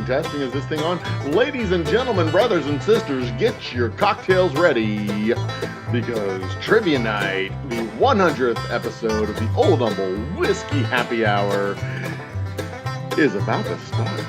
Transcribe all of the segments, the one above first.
testing. Is this thing on? Ladies and gentlemen, brothers and sisters, get your cocktails ready because Trivia Night, the 100th episode of the Old Humble Whiskey Happy Hour, is about to start.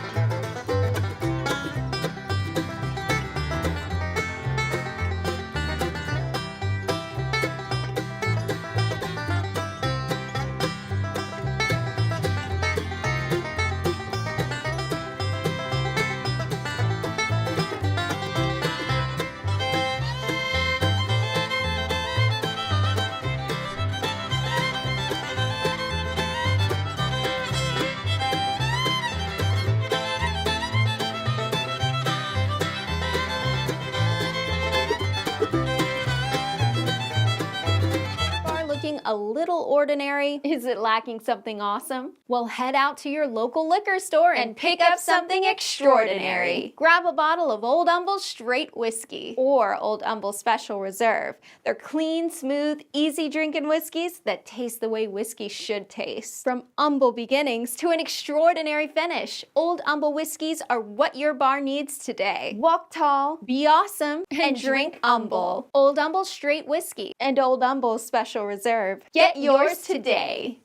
A little ordinary? Is it lacking something awesome? Well, head out to your local liquor store and pick up something extraordinary. Grab a bottle of Old Humble Straight Whiskey or Old Humble Special Reserve. They're clean, smooth, easy drinking whiskeys that taste the way whiskey should taste. From humble beginnings to an extraordinary finish, Old Humble whiskeys are what your bar needs today. Walk tall, be awesome, and drink humble. Old Humble Straight Whiskey and Old Humble Special Reserve. Get yours today.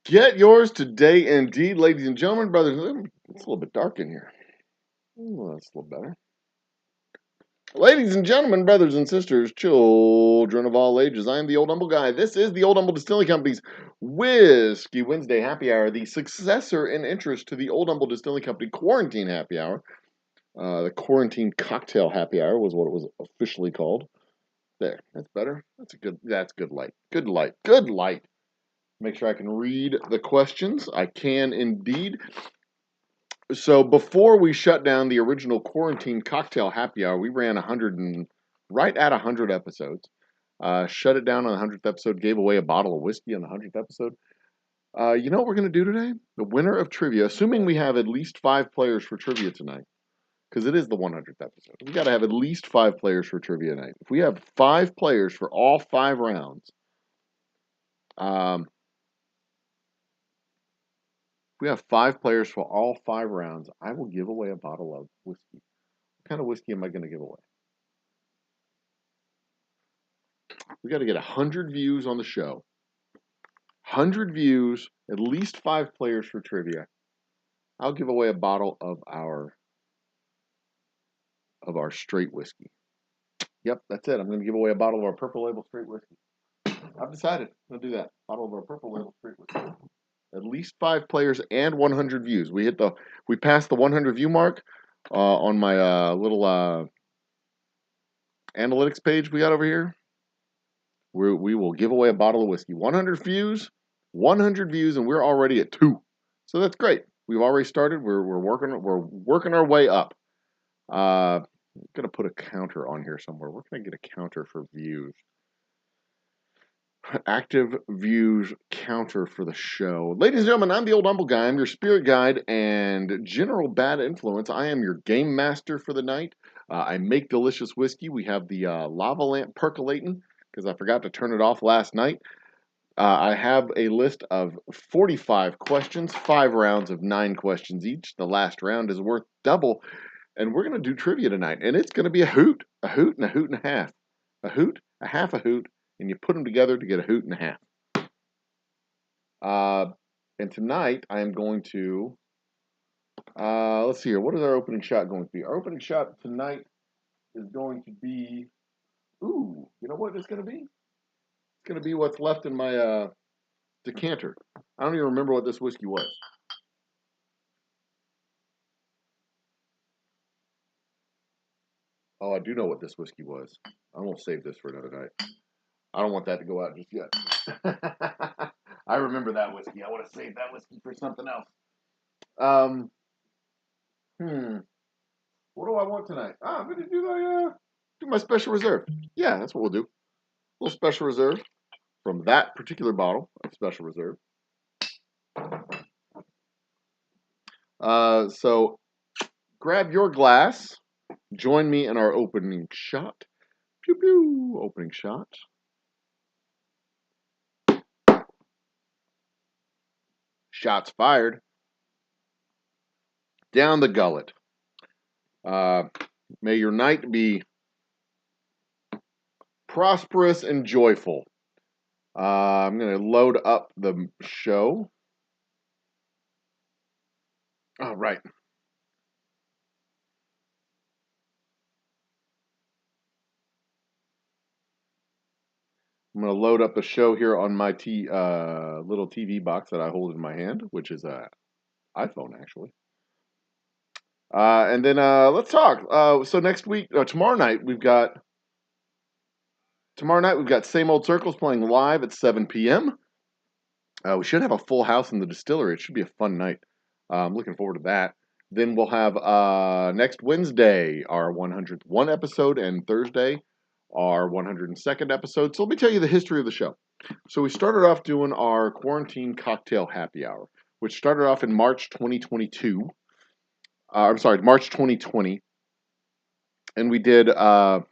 Get yours today, indeed, ladies and gentlemen, brothers. It's a little bit dark in here. Oh, that's a little better. Ladies and gentlemen, brothers and sisters, children of all ages, I am the Old Humble Guy. This is the Old Humble Distilling Company's Whiskey Wednesday Happy Hour, the successor in interest to the Old Humble Distilling Company Quarantine Happy Hour. The Quarantine Cocktail Happy Hour was what it was officially called. There, that's better. That's good light. Good light. Good light. Make sure I can read the questions. I can indeed. So before we shut down the original Quarantine Cocktail Happy Hour, we ran right at 100 episodes. Shut it down on the 100th episode, gave away a bottle of whiskey on the 100th episode. You know what we're going to do today? The winner of trivia, assuming we have at least 5 players for trivia tonight, because it is the 100th episode. We got to have at least 5 players for trivia night. If we have 5 players for all 5 rounds, if we have 5 players for all 5 rounds, I will give away a bottle of whiskey. What kind of whiskey am I going to give away? We got to get 100 views on the show. 100 views, at least 5 players for trivia. I'll give away a bottle of our straight whiskey. Yep, that's it. I'm going to give away a bottle of our Purple Label straight whiskey. I've decided I'm going to do that. Bottle of our Purple Label straight whiskey. At least 5 players and 100 views. We passed the 100 view mark on my little analytics page we got over here. We will give away a bottle of whiskey. 100 views, and we're already at 2. So that's great. We've already started. We're working our way up. I'm gonna put a counter on here somewhere. Where can I get a counter for views? Active views counter for the show. Ladies and gentlemen, I'm the Old Humble Guy. I'm your spirit guide and general bad influence. I am your game master for the night. I make delicious whiskey. We have the lava lamp percolating because I forgot to turn it off last night. I have a list of 45 questions, 5 rounds of 9 questions each. The last round is worth double. And we're going to do trivia tonight. And it's going to be a hoot and a hoot and a half. A hoot, a half a hoot, and you put them together to get a hoot and a half. And tonight I am going to, let's see here. What is our opening shot going to be? Our opening shot tonight is going to be, you know what it's going to be? It's going to be what's left in my decanter. I don't even remember what this whiskey was. Oh, I do know what this whiskey was. I'm going to save this for another night. I don't want that to go out just yet. I remember that whiskey. I want to save that whiskey for something else. What do I want tonight? I'm going to do my special reserve. Yeah, that's what we'll do. A little special reserve from that particular bottle of special reserve. So grab your glass. Join me in our opening shot. Pew pew. Opening shot. Shots fired. Down the gullet. May your night be prosperous and joyful. I'm going to load up the show. All right. I'm going to load up the show here on my little TV box that I hold in my hand, which is an iPhone, actually. And then let's talk. So next week, tomorrow night, we've got Same Old Circles playing live at 7 p.m. We should have a full house in the distillery. It should be a fun night. I'm looking forward to that. Then we'll have next Wednesday our 101 episode, and Thursday our 102nd episode. So let me tell you the history of the show. So we started off doing our quarantine cocktail happy hour, which started off in March 2022. March 2020, and we did 2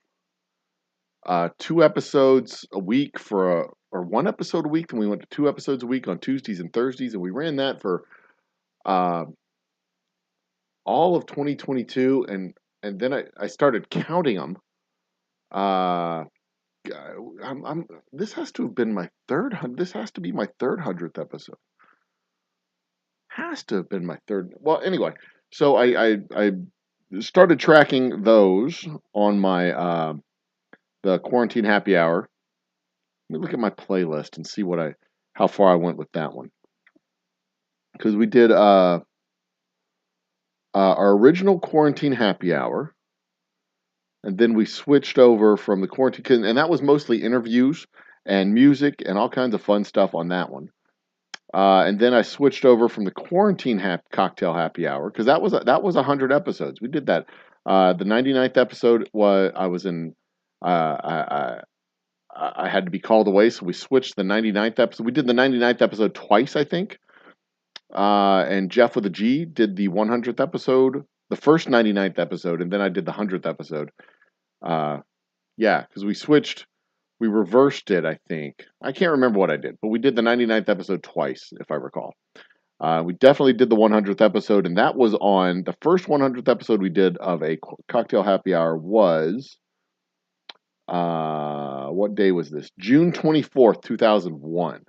episodes a week or 1 episode a week. Then we went to 2 episodes a week on Tuesdays and Thursdays, and we ran that for all of 2022, and then I started counting them. This has to have been my third. This has to be my 300th episode. Has to have been my third. Well, anyway, so I started tracking those on my the quarantine happy hour. Let me look at my playlist and see how far I went with that one. Because we did our original quarantine happy hour, and then we switched over from the quarantine, and that was mostly interviews and music and all kinds of fun stuff on that one. And then I switched over from the quarantine cocktail happy hour, because that was 100 episodes. We did that. The 99th episode was I had to be called away, so we switched the 99th episode. We did the 99th episode twice, I think. And Jeff with a G did the 100th episode, the first 99th episode, and then I did the 100th episode. Because we reversed it, I think. I can't remember what I did, but we did the 99th episode twice, if I recall. We definitely did the 100th episode, and that was on the first 100th episode we did of a cocktail happy hour was, what day was this? June 24th, 2001.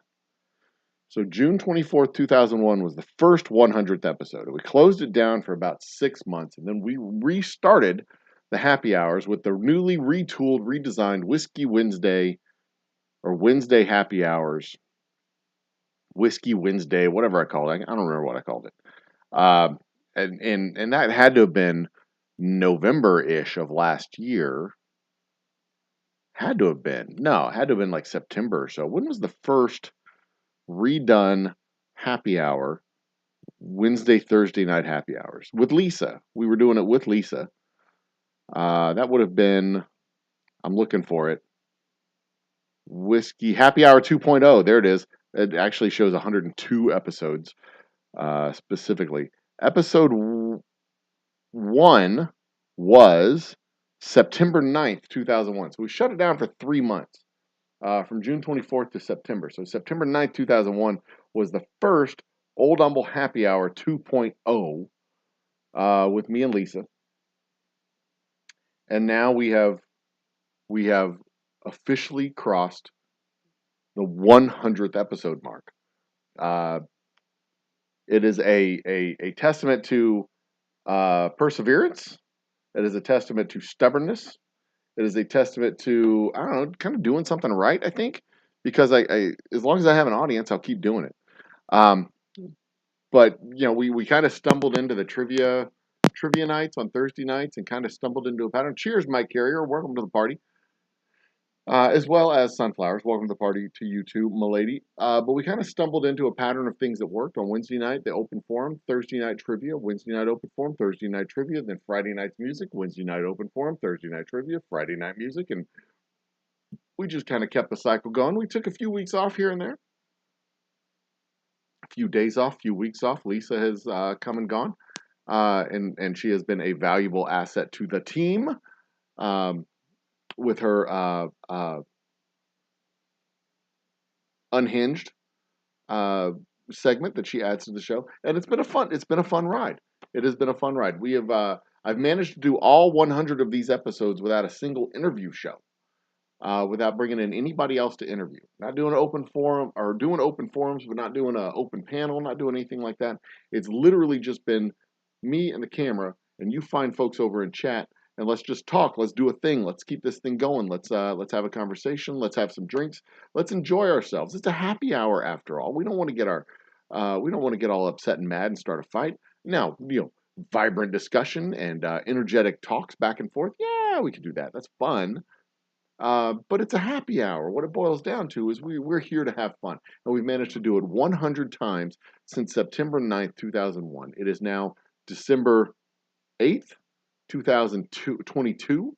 So June 24th, 2001 was the first 100th episode. We closed it down for about 6 months, and then we restarted the happy hours with the newly retooled, redesigned Whiskey Wednesday, or Wednesday happy hours. Whiskey Wednesday, whatever I called it. I don't remember what I called it. And that had to have been November-ish of last year. Had to have been. No, it had to have been like September or so. When was the first redone happy hour? Wednesday, Thursday night happy hours with Lisa. We were doing it with Lisa. That would have been, I'm looking for it, Whiskey Happy Hour 2.0. There it is. It actually shows 102 episodes specifically. Episode 1 was September 9th, 2001. So we shut it down for 3 months, from June 24th to September. So September 9th, 2001 was the first Old Humble Happy Hour 2.0 with me and Lisa. And now we have officially crossed the 100th episode mark. It is a testament to perseverance. It is a testament to stubbornness. It is a testament to, I don't know, kind of doing something right, I think. Because I as long as I have an audience, I'll keep doing it. But we kind of stumbled into the trivia nights on Thursday nights, and kind of stumbled into a pattern. Cheers, Mike Carrier. Welcome to the party. As well as Sunflowers. Welcome to the party to you too, milady. But we kind of stumbled into a pattern of things that worked. On Wednesday night, the open forum, Thursday night trivia, Wednesday night open forum, Thursday night trivia, then Friday night's music, Wednesday night open forum, Thursday night trivia, Friday night music, and we just kind of kept the cycle going. We took a few weeks off here and there. A few days off, few weeks off. Lisa has come and gone. And she has been a valuable asset to the team. With her unhinged segment that she adds to the show, and it's been a fun ride. It has been a fun ride. I've managed to do all 100 of these episodes without a single interview show. Without bringing in anybody else to interview. Not doing an open forum or doing open forums, but not doing an open panel, not doing anything like that. It's literally just been me and the camera, and you find folks over in chat, and let's just talk. Let's do a thing. Let's keep this thing going. Let's have a conversation. Let's have some drinks. Let's enjoy ourselves. It's a happy hour after all. We don't want to get all upset and mad and start a fight. Now, vibrant discussion and energetic talks back and forth. Yeah, we can do that. That's fun. But it's a happy hour. What it boils down to is we're here to have fun. And we've managed to do it 100 times since September 9th, 2001. It is now December 8th, 2022.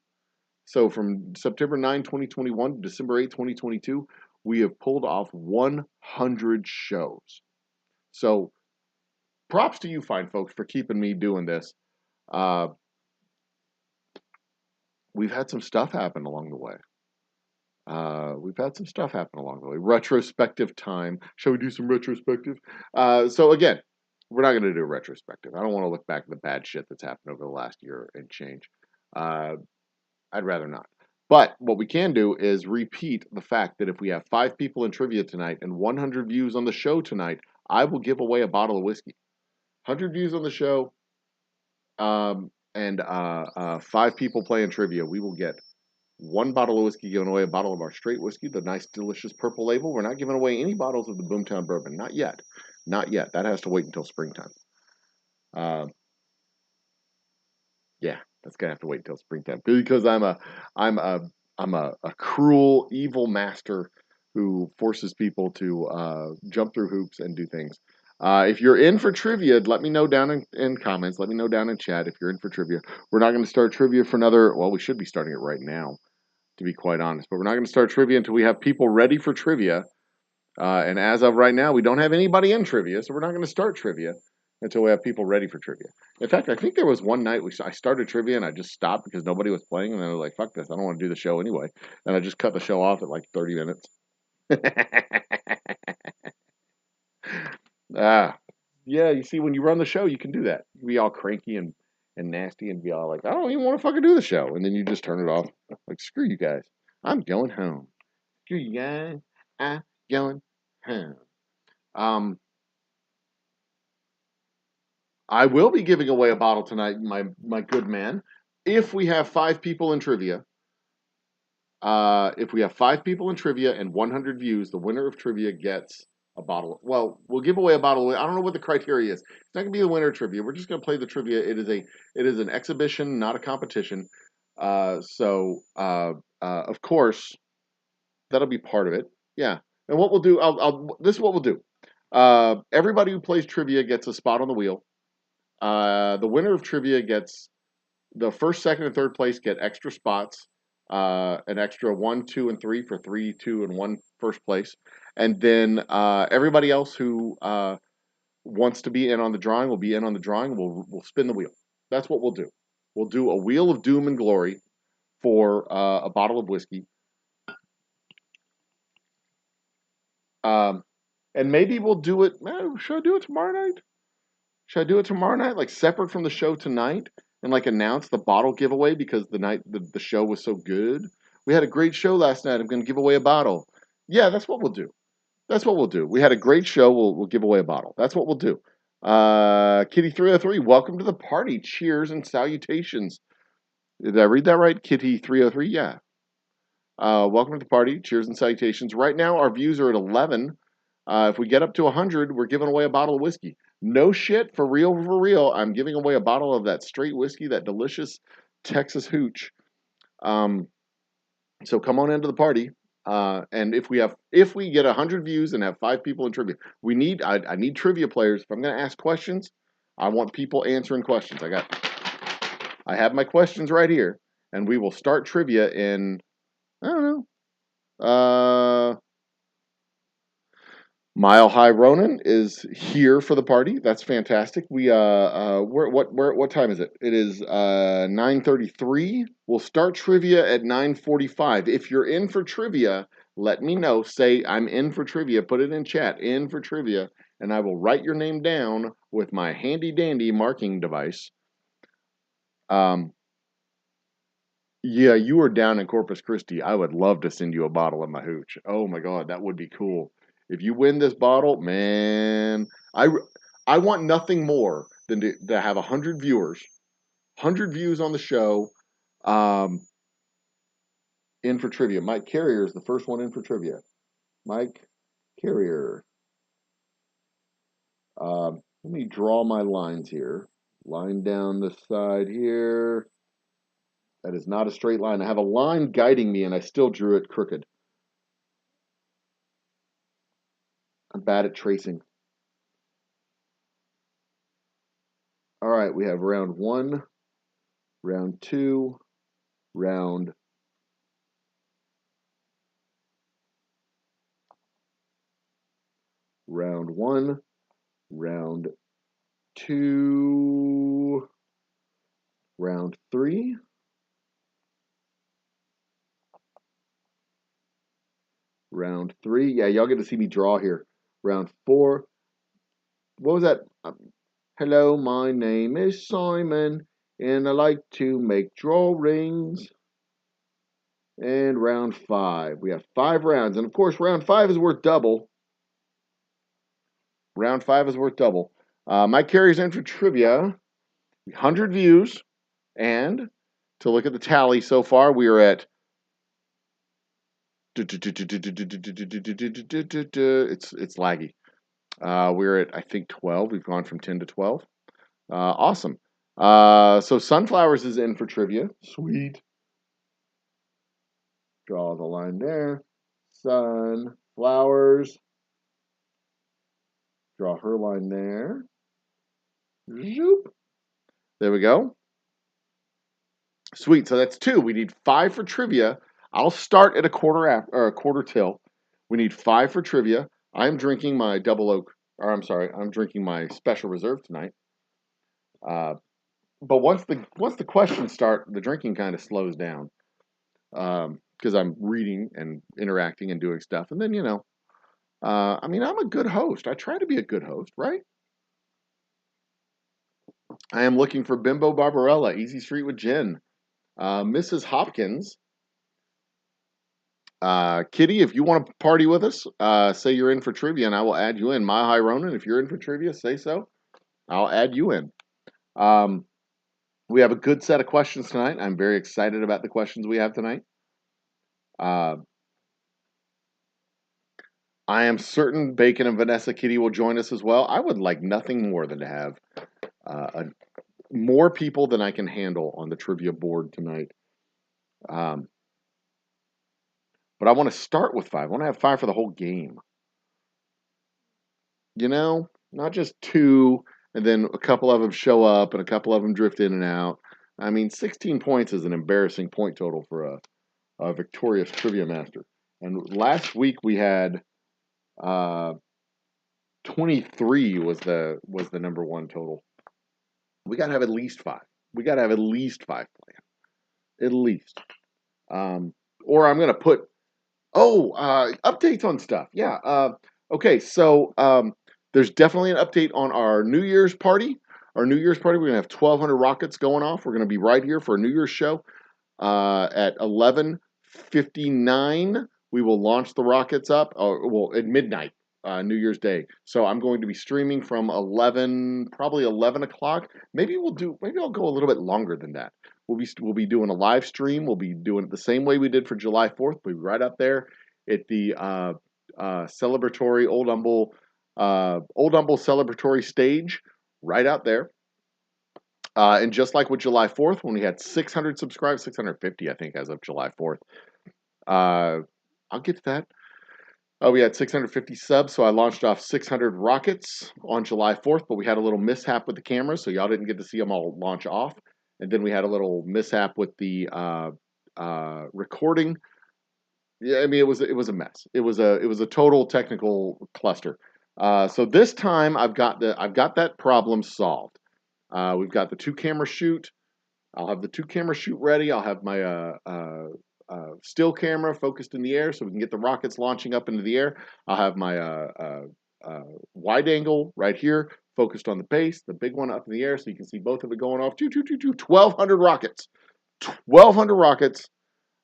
So from September 9, 2021 to December 8, 2022, we have pulled off 100 shows. So props to you fine folks for keeping me doing this. We've had some stuff happen along the way. Retrospective time. Shall we do some retrospective? So again, we're not going to do a retrospective. I don't want to look back at the bad shit that's happened over the last year and change. I'd rather not. But what we can do is repeat the fact that if we have 5 people in trivia tonight and 100 views on the show tonight, I will give away a bottle of whiskey. 100 views on the show, and 5 people playing trivia. We will get 1 bottle of whiskey, giving away a bottle of our straight whiskey, the nice, delicious purple label. We're not giving away any bottles of the Boomtown Bourbon. Not yet. Not yet. That has to wait until springtime. Yeah, that's gonna have to wait until springtime because I'm a cruel, evil master who forces people to jump through hoops and do things. If you're in for trivia, let me know down in comments. Let me know down in chat if you're in for trivia. We're not going to start trivia for another. Well, we should be starting it right now, to be quite honest. But we're not going to start trivia until we have people ready for trivia. And as of right now, we don't have anybody in trivia, so we're not going to start trivia until we have people ready for trivia. In fact, I think there was one night I started trivia and I just stopped because nobody was playing, and then I was like, "Fuck this! I don't want to do the show anyway." And I just cut the show off at like 30 minutes. Yeah. You see, when you run the show, you can do that. You be all cranky and nasty and be all like, "I don't even want to fucking do the show," and then you just turn it off. Like, screw you guys. I'm going home. Screw you guys. I'm going home. I will be giving away a bottle tonight, my good man. If we have 5 people in trivia, if we have 5 people in trivia and 100 views, the winner of trivia gets a bottle. Well, we'll give away a bottle. I don't know what the criteria is. It's not gonna be the winner of trivia. We're just gonna play the trivia. It is an exhibition, not a competition. So of course, that'll be part of it. Yeah. And what we'll do, this is what we'll do. Everybody who plays trivia gets a spot on the wheel. The winner of trivia gets the first, second, and third place get extra spots, an extra 1, 2, and 3 for 3, 2, and 1 first place, and then everybody else who wants to be in on the drawing will be in on the drawing. We'll spin the wheel. That's what we'll do. We'll do a wheel of doom and glory for a bottle of whiskey. And maybe we'll do it. Should I do it tomorrow night? Should I do it tomorrow night, like separate from the show tonight, and like announce the bottle giveaway because the show was so good? We had a great show last night. I'm going to give away a bottle. Yeah, that's what we'll do. That's what we'll do. We had a great show. We'll give away a bottle. That's what we'll do. Kitty 303, welcome to the party. Cheers and salutations. Did I read that right? Kitty 303, yeah. Welcome to the party. Cheers and salutations. Right now, our views are at 11. If we get up to 100, we're giving away a bottle of whiskey. No shit, for real, for real. I'm giving away a bottle of that straight whiskey, that delicious Texas hooch. So come on into the party. And if we get 100 views and have 5 people in trivia, I need trivia players. If I'm going to ask questions, I want people answering questions. I have my questions right here, and we will start trivia in, I don't know. Mile High Ronan is here for the party. That's fantastic. What time is it? It is 9:33. We'll start trivia at 9:45. If you're in for trivia, let me know. Say I'm in for trivia. Put it in chat. In for trivia, and I will write your name down with my handy-dandy marking device. Yeah, you are down in Corpus Christi. I would love to send you a bottle of my hooch. Oh my God, that would be cool. If you win this bottle, man, I want nothing more than to have 100 viewers, 100 views on the show, um, in for trivia. Mike Carrier is the first one in for trivia. Mike Carrier. Let me draw my lines here. Line down the side here. That is not a straight line. I have a line guiding me, and I still drew it crooked. I'm bad at tracing. All right, we have round 1, round 2, round round 1, round 2, round 3, round 3. Yeah, y'all get to see me draw here. Round 4. What was that? Hello, my name is Simon, and I like to make drawings. And round 5. We have 5 rounds, and of course, round 5 is worth double. Round 5 is worth double. Mike Carrier's in for trivia. 100 views, and to look at the tally so far, we are at it's laggy. We're at I think 12. We've gone from 10 to 12. Awesome. So Sunflowers is in for trivia. Sweet. Draw the line there. Sunflowers. Draw her line there. Zoop. There we go. Sweet. So that's 2. We need 5 for trivia. I'll start at a quarter till. We need 5 for trivia. I'm drinking my double oak, or I'm sorry, I'm drinking my special reserve tonight. But once the questions start, the drinking kind of slows down because I'm reading and interacting and doing stuff. And then I mean, I'm a good host. I try to be a good host, right? I am looking for Bimbo Barbarella, Easy Street with Jen, Mrs. Hopkins. Kitty, if you want to party with us, say you're in for trivia and I will add you in. My High Ronan, if you're in for trivia, say so. I'll add you in. We have a good set of questions tonight. I'm very excited about the questions we have tonight. I am certain Bacon and Vanessa Kitty will join us as well. I would like nothing more than to have more people than I can handle on the trivia board tonight. But I want to start with 5. I want to have 5 for the whole game. Not just 2, and then a couple of them show up and a couple of them drift in and out. I mean, 16 points is an embarrassing point total for a victorious trivia master. And last week we had 23 was the number 1 total. We got to have at least 5. We got to have at least 5 planned. At least. Or I'm going to put updates on stuff. Yeah. Okay, so there's definitely an update on our New Year's party. Our New Year's party, we're going to have 1,200 rockets going off. We're going to be right here for a New Year's show at 11:59. We will launch the rockets up, at midnight, New Year's Day. So I'm going to be streaming from probably 11 o'clock. Maybe I'll go a little bit longer than that. We'll be doing a live stream. We'll be doing it the same way we did for July 4th. We'll be right up there at the celebratory Old Humble celebratory stage, right out there. And just like with July 4th, when we had 600 subscribers, 650, I think, as of July 4th. I'll get to that. We had 650 subs, so I launched off 600 rockets on July 4th, but we had a little mishap with the cameras, so y'all didn't get to see them all launch off. And then we had a little mishap with the recording. Yeah, I mean, it was a mess. It was a total technical cluster. So this time I've got that problem solved. We've got the 2-camera shoot. I'll have the 2-camera shoot ready. I'll have my still camera focused in the air so we can get the rockets launching up into the air. I'll have my wide angle right here, focused on the base, the big one up in the air, so you can see both of it going off. 1,200 rockets. 1,200 rockets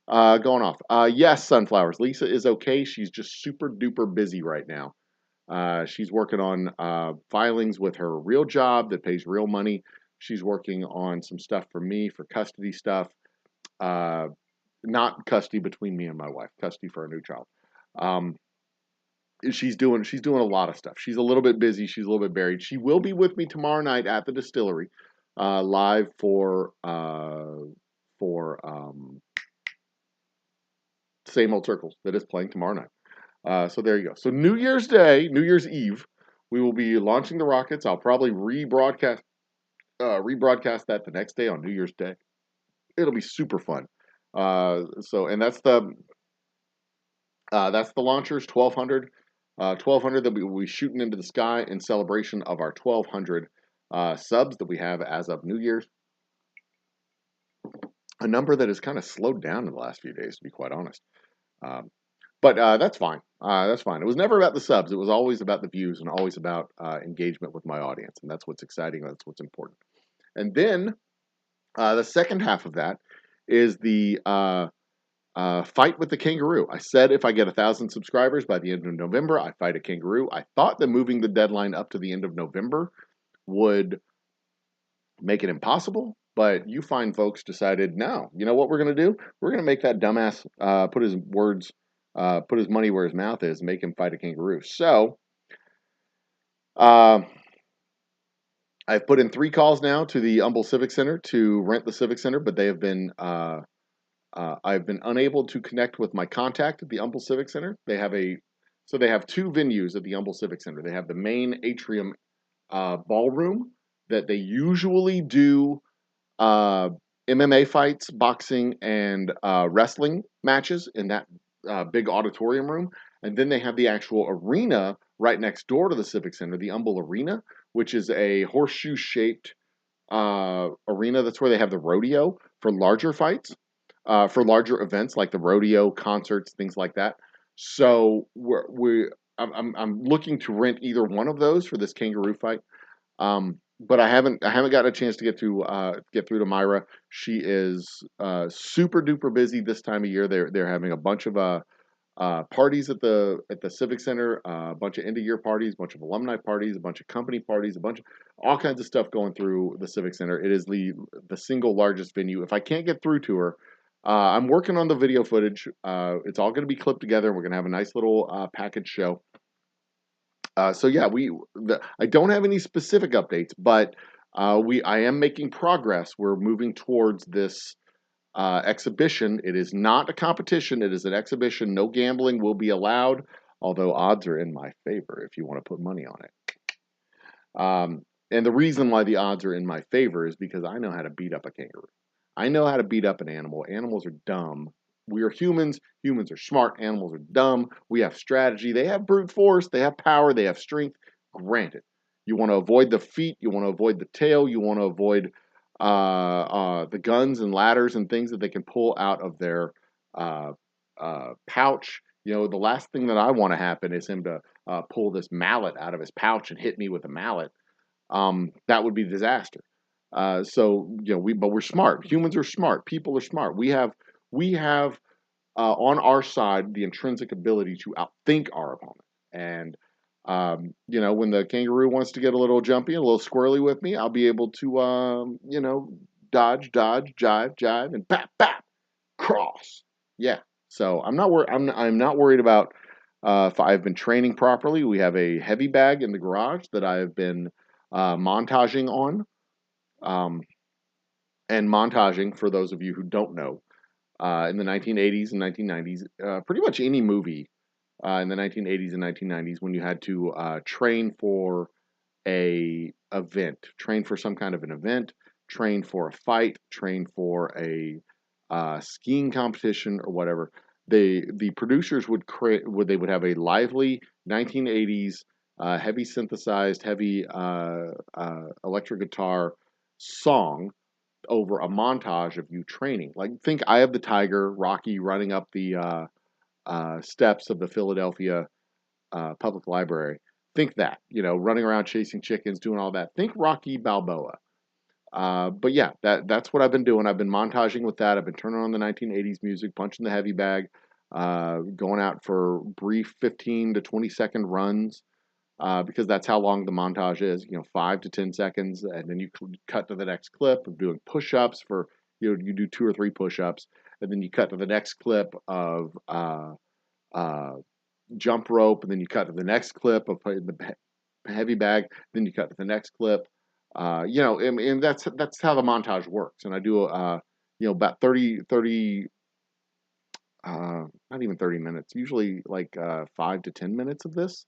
going off. Yes, sunflowers. Lisa is okay. She's just super duper busy right now. She's working on filings with her real job that pays real money. She's working on some stuff for me for custody stuff. Uh, Not custody between me and my wife, custody for a new child. Um, she's doing a lot of stuff. She's a little bit busy. She's a little bit buried. She will be with me tomorrow night at the distillery, live for Same Old Circles that is playing tomorrow night. So there you go. So New Year's Day, New Year's Eve, we will be launching the rockets. I'll probably rebroadcast that the next day on New Year's Day. It'll be super fun. And that's the launchers 1,200. 1,200 that we will be shooting into the sky in celebration of our 1,200 subs that we have as of New Year's. A number that has kind of slowed down in the last few days, to be quite honest. But that's fine. That's fine. It was never about the subs. It was always about the views and always about engagement with my audience. And that's what's exciting. That's what's important. And then the second half of that is the fight with the kangaroo. I said if I get 1,000 subscribers by the end of November, I fight a kangaroo. I thought that moving the deadline up to the end of November would make it impossible, but you fine folks decided, no, you know what we're going to do? We're going to make that dumbass put his money where his mouth is, make him fight a kangaroo. So, I've put in 3 calls now to the Humble Civic Center to rent the Civic Center, but they have been I've been unable to connect with my contact at the Humble Civic Center. They have 2 venues at the Humble Civic Center. They have the main atrium ballroom that they usually do MMA fights, boxing, and wrestling matches in that big auditorium room. And then they have the actual arena right next door to the Civic Center, the Humble Arena, which is a horseshoe-shaped arena. That's where they have the rodeo for larger fights, for larger events like the rodeo, concerts, things like that. So I'm looking to rent either one of those for this kangaroo fight. But I haven't gotten a chance to get through to Myra. She is super duper busy this time of year. They're having a bunch of parties at the Civic Center, a bunch of end of year parties, a bunch of alumni parties, a bunch of company parties, a bunch of all kinds of stuff going through the Civic Center. It is the single largest venue. If I can't get through to her, I'm working on the video footage. It's all going to be clipped together. We're going to have a nice little package show. So yeah, I don't have any specific updates, but I am making progress. We're moving towards this exhibition. It is not a competition. It is an exhibition. No gambling will be allowed, although odds are in my favor if you want to put money on it. And the reason why the odds are in my favor is because I know how to beat up a kangaroo. I know how to beat up an animal. Animals are dumb. We are humans. Humans are smart. Animals are dumb. We have strategy. They have brute force. They have power. They have strength. Granted, you want to avoid the feet. You want to avoid the tail. You want to avoid the guns and ladders and things that they can pull out of their pouch. You know, the last thing that I want to happen is him to pull this mallet out of his pouch and hit me with a mallet. That would be disaster. So you know, but we're smart. Humans are smart. People are smart. We have on our side the intrinsic ability to outthink our opponent. And you know, when the kangaroo wants to get a little jumpy, a little squirrely with me, I'll be able to you know, dodge, jive, and bap, cross. Yeah. So I'm not worried about if I've been training properly. We have a heavy bag in the garage that I have been montaging on. And montaging, for those of you who don't know, in the 1980s and 1990s, pretty much any movie in the 1980s and 1990s, when you had to train for train for some kind of an event, train for a fight, train for a skiing competition or whatever, the producers would have a lively 1980s heavy synthesized, heavy electric guitar song over a montage of you training. Like, think Eye of the Tiger, Rocky running up the steps of the Philadelphia Public Library. think that, running around chasing chickens, doing all that. Think Rocky Balboa. But yeah, that's what I've been doing. I've been montaging with that. I've been turning on the 1980s music, punching the heavy bag, going out for brief 15 to 20-second runs, because that's how long the montage is, 5 to 10 seconds. And then you cut to the next clip of doing push-ups for, you do 2 or 3 push-ups, and then you cut to the next clip of uh, jump rope, and then you cut to the next clip of putting the heavy bag, then you cut to the next clip. And that's how the montage works. And I do, about 30, not even 30 minutes, usually like 5 to 10 minutes of this.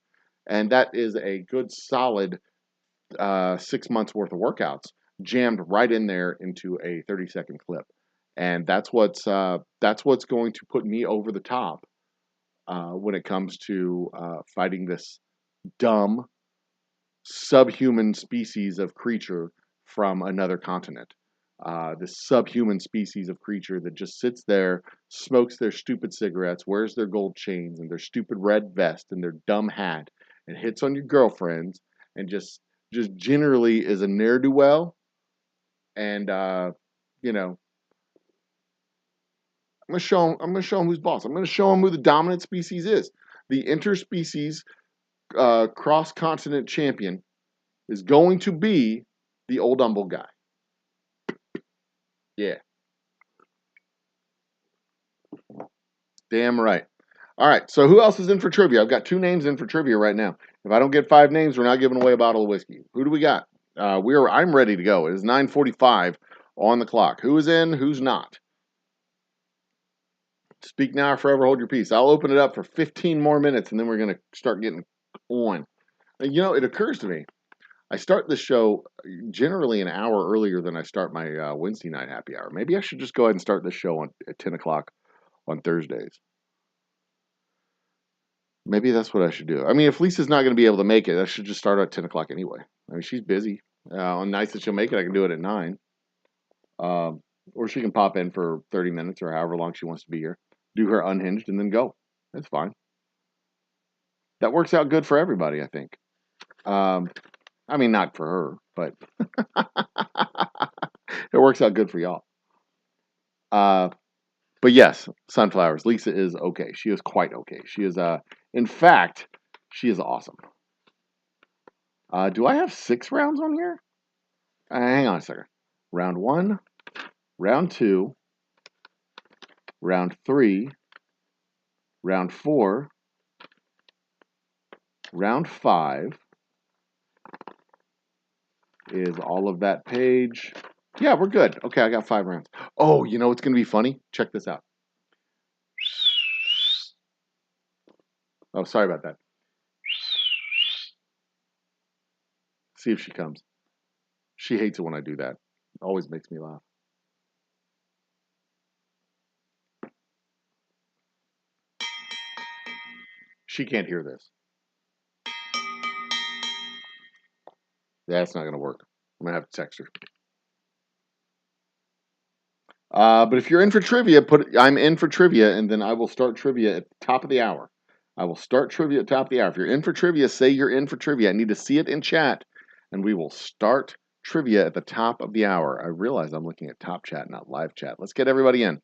And that is a good solid 6 months worth of workouts jammed right in there into a 30-second clip. And that's what's going to put me over the top when it comes to fighting this dumb subhuman species of creature from another continent. This subhuman species of creature that just sits there, smokes their stupid cigarettes, wears their gold chains and their stupid red vest and their dumb hat, and hits on your girlfriends, and just generally is a ne'er do well. And I'm gonna show him. I'm gonna show him who's boss. I'm gonna show him who the dominant species is. The interspecies cross continent champion is going to be the Old Humble guy. Yeah. Damn right. All right. So who else is in for trivia? I've got 2 names in for trivia right now. If I don't get 5 names, we're not giving away a bottle of whiskey. Who do we got? I'm ready to go. It is 9:45 on the clock. Who is in? Who's not? Speak now or forever hold your peace. I'll open it up for 15 more minutes, and then we're gonna start getting on. It occurs to me. I start the show generally an hour earlier than I start my Wednesday night happy hour. Maybe I should just go ahead and start this show at 10 o'clock on Thursdays. Maybe that's what I should do. I mean, if Lisa's not going to be able to make it, I should just start at 10 o'clock anyway. I mean, she's busy. On nights that she'll make it, I can do it at 9. Or she can pop in for 30 minutes or however long she wants to be here, do her unhinged, and then go. That's fine. That works out good for everybody, I think. I mean, not for her, but it works out good for y'all. But yes, sunflowers. Lisa is okay. She is quite okay. She is, in fact, she is awesome. Do I have 6 rounds on here? Hang on a second. Round 1, round 2, round 3, round 4, round 5 is all of that page. Yeah, we're good. Okay, I got 5 rounds. Oh, you know what's going to be funny? Check this out. Oh, sorry about that. See if she comes. She hates it when I do that. It always makes me laugh. She can't hear this. That's not going to work. I'm going to have to text her. But if you're in for trivia, I'm in for trivia, and then I will start trivia at the top of the hour. I will start trivia at the top of the hour. If you're in for trivia, say you're in for trivia. I need to see it in chat, and we will start trivia at the top of the hour. I realize I'm looking at top chat, not live chat. Let's get everybody in.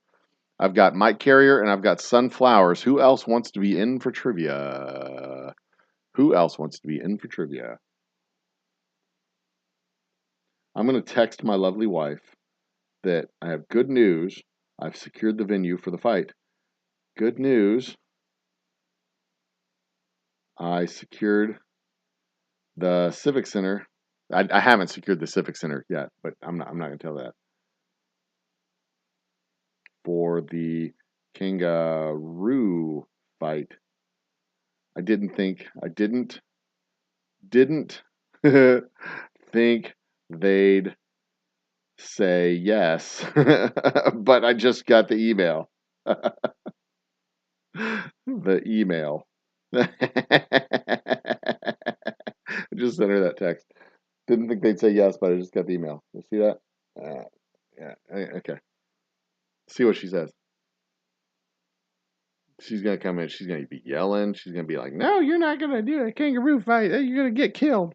I've got Mike Carrier, and I've got Sunflowers. Who else wants to be in for trivia? Who else wants to be in for trivia? I'm going to text my lovely wife that I have good news. I've secured the venue for the fight. Good news. I secured the Civic Center. I haven't secured the Civic Center yet, but I'm not going to tell that. For the kangaroo fight. I didn't think think they'd say yes, but I just got the email. The email. I just sent her that text. Didn't think they'd say yes, but I just got the email. You see that? Yeah. Okay. See what she says. She's gonna come in. She's gonna be yelling. She's gonna be like, "No, you're not gonna do a kangaroo fight. You're gonna get killed."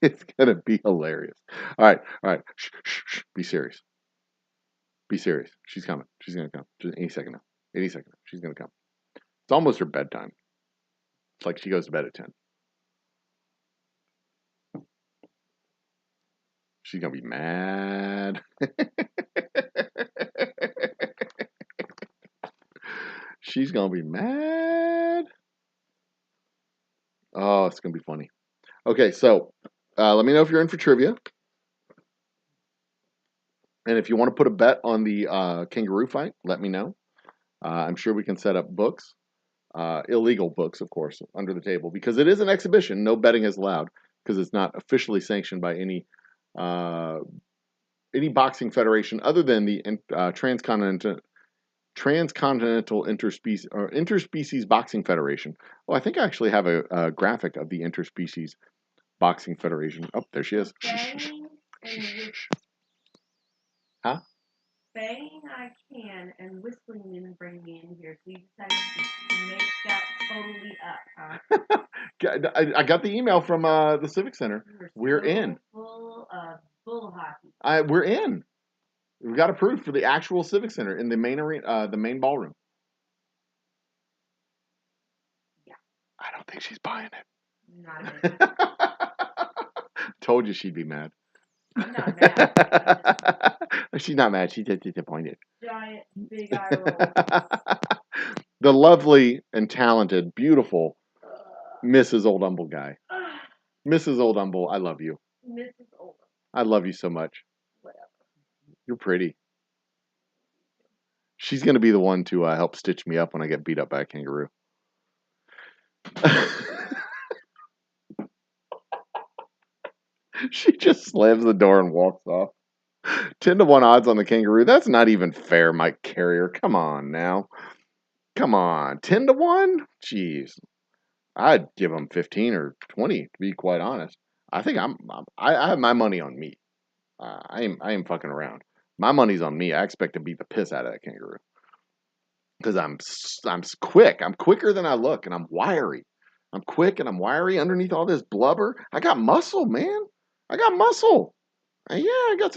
It's gonna be hilarious. All right, all right. Shh, shh, shh. Be serious. Be serious. She's coming. She's gonna come. Just any second now. Any second now. She's gonna come. It's almost her bedtime. It's like she goes to bed at 10. She's gonna be mad. She's gonna be mad. Oh, it's gonna be funny. Okay, so let me know if you're in for trivia, and if you want to put a bet on the kangaroo fight, let me know. I'm sure we can set up books, illegal books, of course, under the table because it is an exhibition. No betting is allowed because it's not officially sanctioned by uh, any boxing federation other than the Transcontinental Interspecies Boxing Federation. Oh, I think I actually have a graphic of the Interspecies Boxing Federation. Oh, there she is. Bang and Huh? bang I can, and whistling didn't bring me in here, so you decided to make that totally up, huh? I got the email from the Civic Center. We're so in. Full of bull hockey. We're in. We got approved for the actual Civic Center in the main arena, the main ballroom. Yeah. I don't think she's buying it. Not a bit. Told you she'd be mad. I'm not mad. She's not mad. She's just disappointed. Giant big eye roll. The lovely and talented, beautiful Mrs. Old Humble guy. Mrs. Old Humble, I love you. Mrs. Oldham. I love you so much. Whatever. You're pretty. She's going to be the one to help stitch me up when I get beat up by a kangaroo. She just slams the door and walks off. 10-1 odds on the kangaroo. That's not even fair, Mike Carrier. Come on now. Come on. 10-1? Jeez. I'd give him 15 or 20, to be quite honest. I think I have my money on me. I am fucking around. My money's on me. I expect to beat the piss out of that kangaroo. Because I'm quick. I'm quicker than I look, and I'm wiry. I'm quick and I'm wiry underneath all this blubber. I got muscle, man. I got muscle. Yeah, I got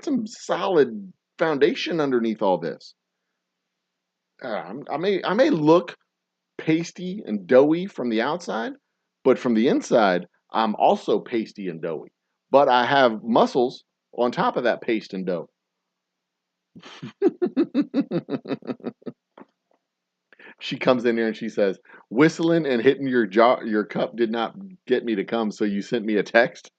some solid foundation underneath all this. I may look pasty and doughy from the outside, but from the inside, I'm also pasty and doughy. But I have muscles on top of that paste and dough. She comes in here and she says, "Whistling and hitting your cup did not get me to come, so you sent me a text."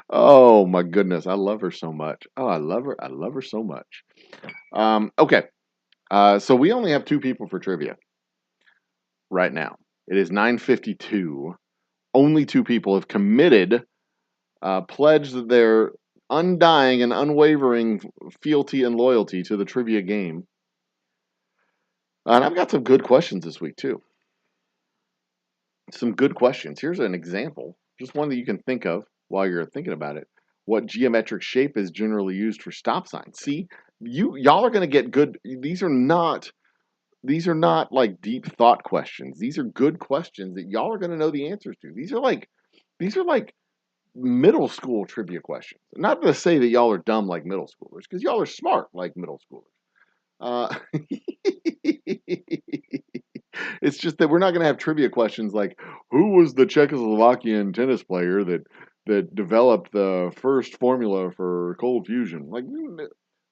Oh my goodness, I love her so much. Oh, I love her. I love her so much. Okay, so we only have 2 people for trivia right now. It is 9:52. Only 2 people have committed, pledged their undying and unwavering fealty and loyalty to the trivia game. And I've got some good questions this week too. Some good questions. Here's an example, just one that you can think of while you're thinking about it. What geometric shape is generally used for stop signs? See, y'all are going to get good. These are not like deep thought questions. These are good questions that y'all are going to know the answers to. These are like middle school trivia questions. Not to say that y'all are dumb like middle schoolers, because y'all are smart like middle schoolers. It's just that we're not going to have trivia questions like, who was the Czechoslovakian tennis player that developed the first formula for cold fusion? Like, who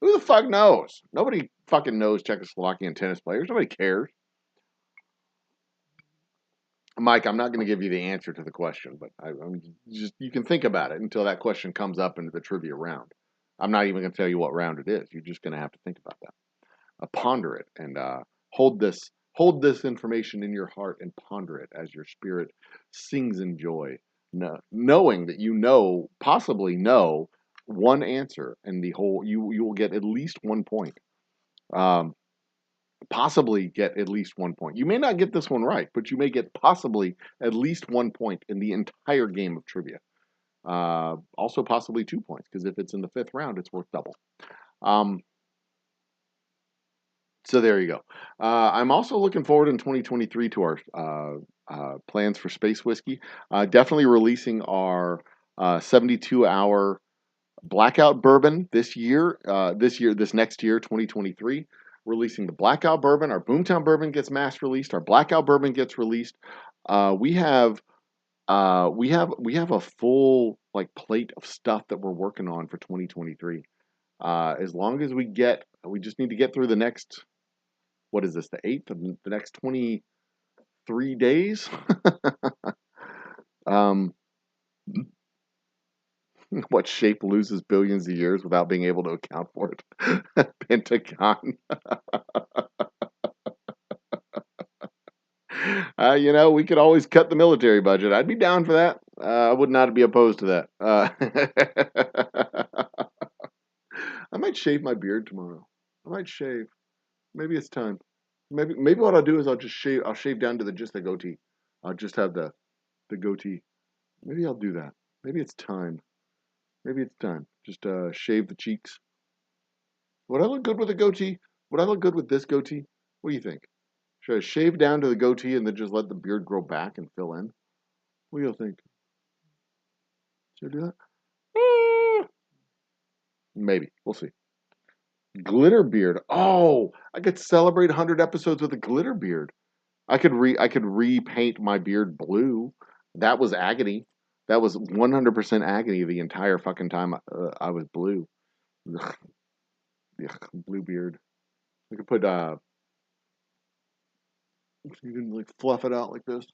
the fuck knows? Nobody fucking knows Czechoslovakian tennis players. Nobody cares. Mike, I'm not going to give you the answer to the question, but I'm just you can think about it until that question comes up into the trivia round. I'm not even going to tell you what round it is. You're just going to have to think about that. Ponder it and hold this information in your heart and ponder it as your spirit sings in joy, knowing that possibly know one answer, and the whole you will get at least 1 point. Possibly get at least 1 point. You may not get this one right, but you may get possibly at least 1 point in the entire game of trivia. Also possibly 2 points, because if it's in the 5th round, it's worth double. Um, so there you go. I'm also looking forward in 2023 to our plans for Space Whiskey. Definitely releasing our 72-hour blackout bourbon this next year, 2023. Releasing the blackout bourbon. Our Boomtown bourbon gets mass released. Our blackout bourbon gets released. We have a full like plate of stuff that we're working on for 2023. As long as we just need to get through the next, what is this, the 8th of the next 23 days. um, what shape loses billions of years without being able to account for it? Pentagon. We could always cut the military budget. I'd be down for that. I would not be opposed to that. I might shave my beard tomorrow. I might shave. Maybe it's time. Maybe what I'll do is I'll just shave. I'll shave down to just the goatee. I'll just have the goatee. Maybe I'll do that. Maybe it's time. Maybe it's time. Just shave the cheeks. Would I look good with a goatee? Would I look good with this goatee? What do you think? Should I shave down to the goatee and then just let the beard grow back and fill in? What do you think? Should I do that? Maybe. We'll see. Glitter beard. Oh, I could celebrate 100 episodes with a glitter beard. I could repaint my beard blue. That was agony. That was 100% agony the entire fucking time I was blue. Ugh, blue beard. I could put you can like fluff it out like this.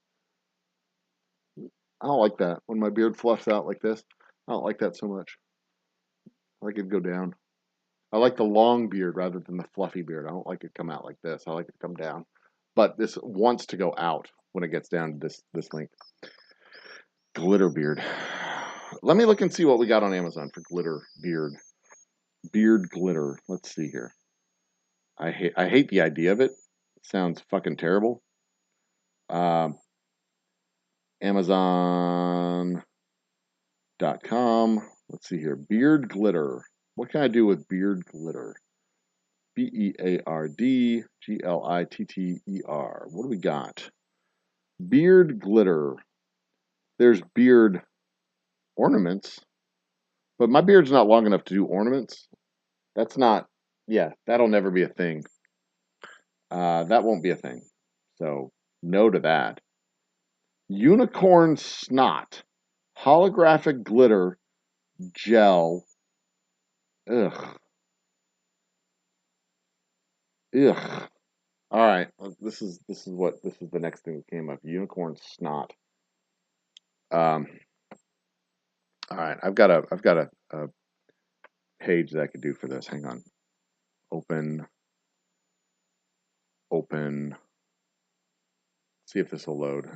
I don't like that when my beard fluffs out like this. I don't like that so much. I like it to go down. I like the long beard rather than the fluffy beard. I don't like it to come out like this. I like it to come down. But this wants to go out when it gets down to this length. Glitter beard. Let me look and see what we got on Amazon for glitter beard. Beard glitter. Let's see here. I hate the idea of it. It sounds fucking terrible. Amazon.com. Let's see here. Beard glitter. What can I do with beard glitter? BEARD GLITTER. What do we got? Beard glitter. There's beard ornaments, but my beard's not long enough to do ornaments. That's not, yeah, that'll never be a thing. That won't be a thing. So, no to that. Unicorn snot. Holographic glitter gel. Ugh. Ugh. All right. This is the next thing that came up. Unicorn snot. All right. I've got a page that I could do for this. Hang on. Open. See if this will load.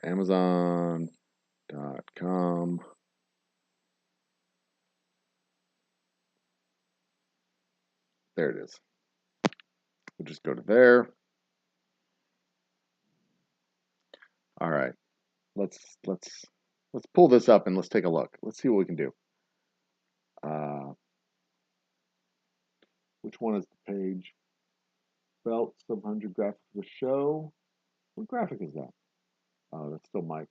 Amazon.com. There it is. We'll just go to there. All right. Let's pull this up and let's take a look. Let's see what we can do. Which one is the page? Belt, sub 100 graphic for the show. What graphic is that? Oh, that's still Mike.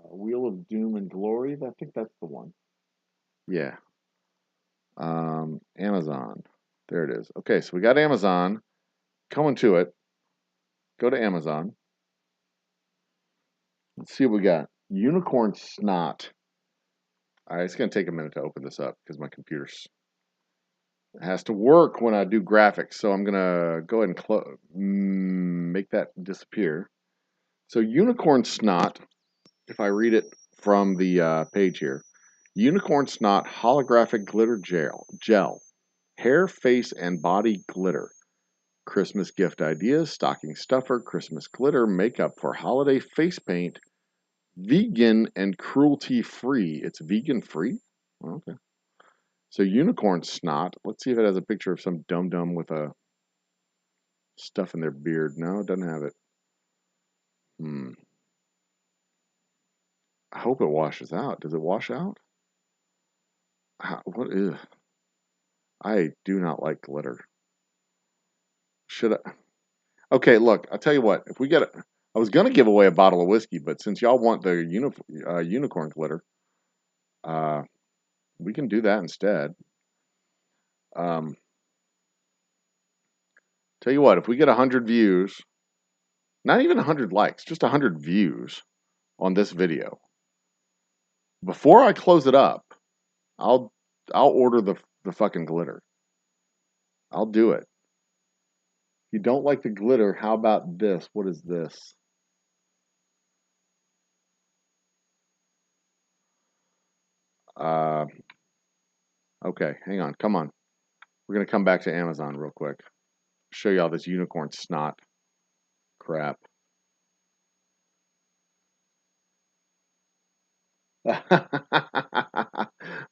Wheel of Doom and Glory. I think that's the one. Yeah. Amazon. There it is. Okay, so we got Amazon. Coming to it. Go to Amazon. Let's see what we got. Unicorn snot. All right, it's going to take a minute to open this up because my computer's has to work when I do graphics. So I'm going to go ahead and make that disappear. So unicorn snot, if I read it from the page here, unicorn snot holographic glitter gel, hair, face, and body glitter. Christmas gift ideas, stocking stuffer, Christmas glitter, makeup for holiday face paint, vegan and cruelty free. It's vegan free? Okay. So unicorn snot. Let's see if it has a picture of some dum-dum with a stuff in their beard. No, it doesn't have it. I hope it washes out. Does it wash out? What is? I do not like glitter. Should I? Okay, look. I'll tell you what. If we get it, I was gonna give away a bottle of whiskey, but since y'all want the unicorn glitter, uh, we can do that instead. Um, tell you what. If we get 100 views, not even 100 likes, just 100 views on this video, before I close it up, I'll I'll order the fucking glitter. I'll do it. If you don't like the glitter, how about this? What is this? Uh, okay, hang on. Come on. We're going to come back to Amazon real quick. Show you all this unicorn snot crap.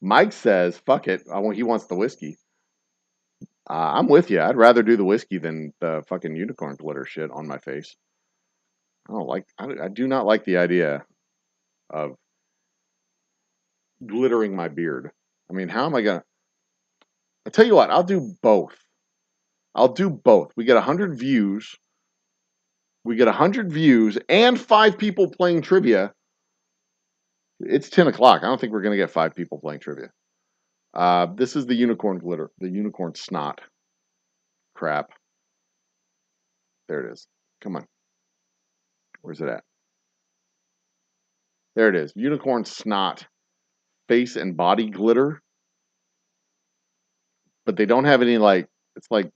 Mike says, fuck it. He wants the whiskey. I'm with you. I'd rather do the whiskey than the fucking unicorn glitter shit on my face. I do not like the idea of glittering my beard. I mean, how am I going to? I'll tell you what, I'll do both. I'll do both. We get 100 views. We get 100 views and 5 people playing trivia. It's 10 o'clock. I don't think we're going to get 5 people playing trivia. This is the unicorn glitter, the unicorn snot crap. There it is. Come on. Where's it at? There it is. Unicorn snot face and body glitter. But they don't have any it's like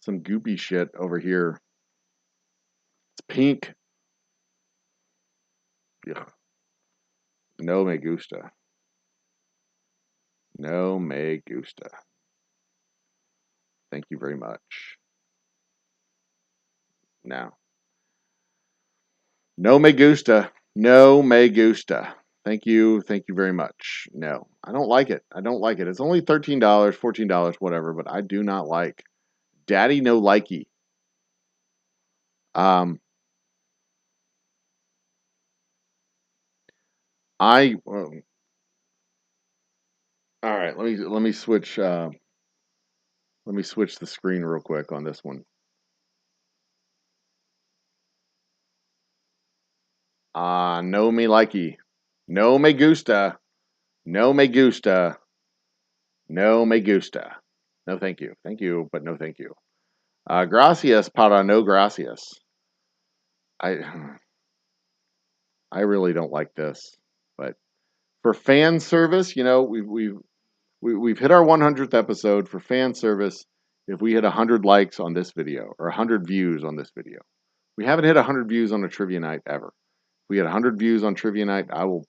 some goopy shit over here. It's pink. Ugh. No me gusta. No me gusta. Thank you very much. Now. No me gusta. No me gusta. Thank you. Thank you very much. No, I don't like it. I don't like it. It's only $13, $14, whatever, but I do not like. Daddy no likey. All right, let me switch the screen real quick on this one. No me likey. No me gusta. No me gusta. No me gusta. No thank you. Thank you, but no thank you. Gracias para no gracias. I really don't like this, but for fan service, we've hit our 100th episode. For fan service, if we hit 100 likes on this video or 100 views on this video, we haven't hit 100 views on a trivia night ever. If we get 100 views on trivia night, I will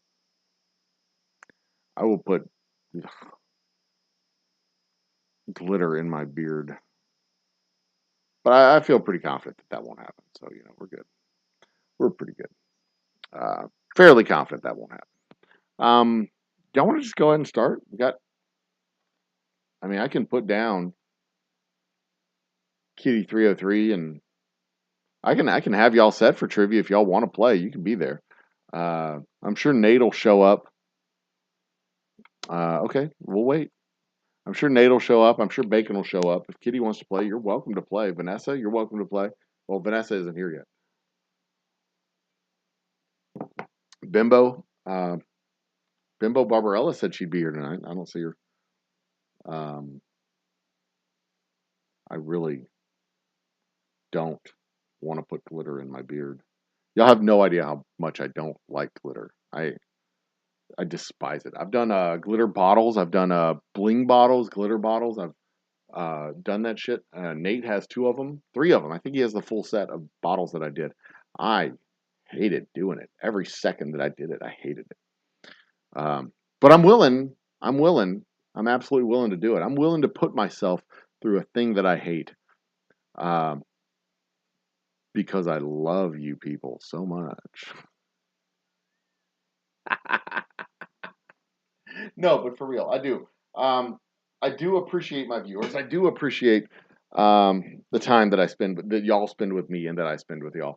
put glitter in my beard. But I feel pretty confident that won't happen. So we're good. We're pretty good. Fairly confident that won't happen. Y'all want to just go ahead and start? I can put down Kitty 303 and I can have y'all set for trivia if y'all want to play. You can be there. I'm sure Nate will show up. Okay, we'll wait. I'm sure Nate will show up. I'm sure Bacon will show up. If Kitty wants to play, you're welcome to play. Vanessa, you're welcome to play. Well, Vanessa isn't here yet. Bimbo Barbarella said she'd be here tonight. I don't see her. I really don't want to put glitter in my beard. Y'all have no idea how much I don't like glitter. I despise it. I've done glitter bottles. I've done bling bottles, glitter bottles. I've done that shit. Nate has 2 of them, 3 of them. I think he has the full set of bottles that I did. I hated doing it. Every second that I did it, I hated it. But I'm willing. I'm absolutely willing to do it. I'm willing to put myself through a thing that I hate. Because I love you people so much. No, but for real, I do. I do appreciate my viewers. I do appreciate the time that y'all spend with me and that I spend with y'all.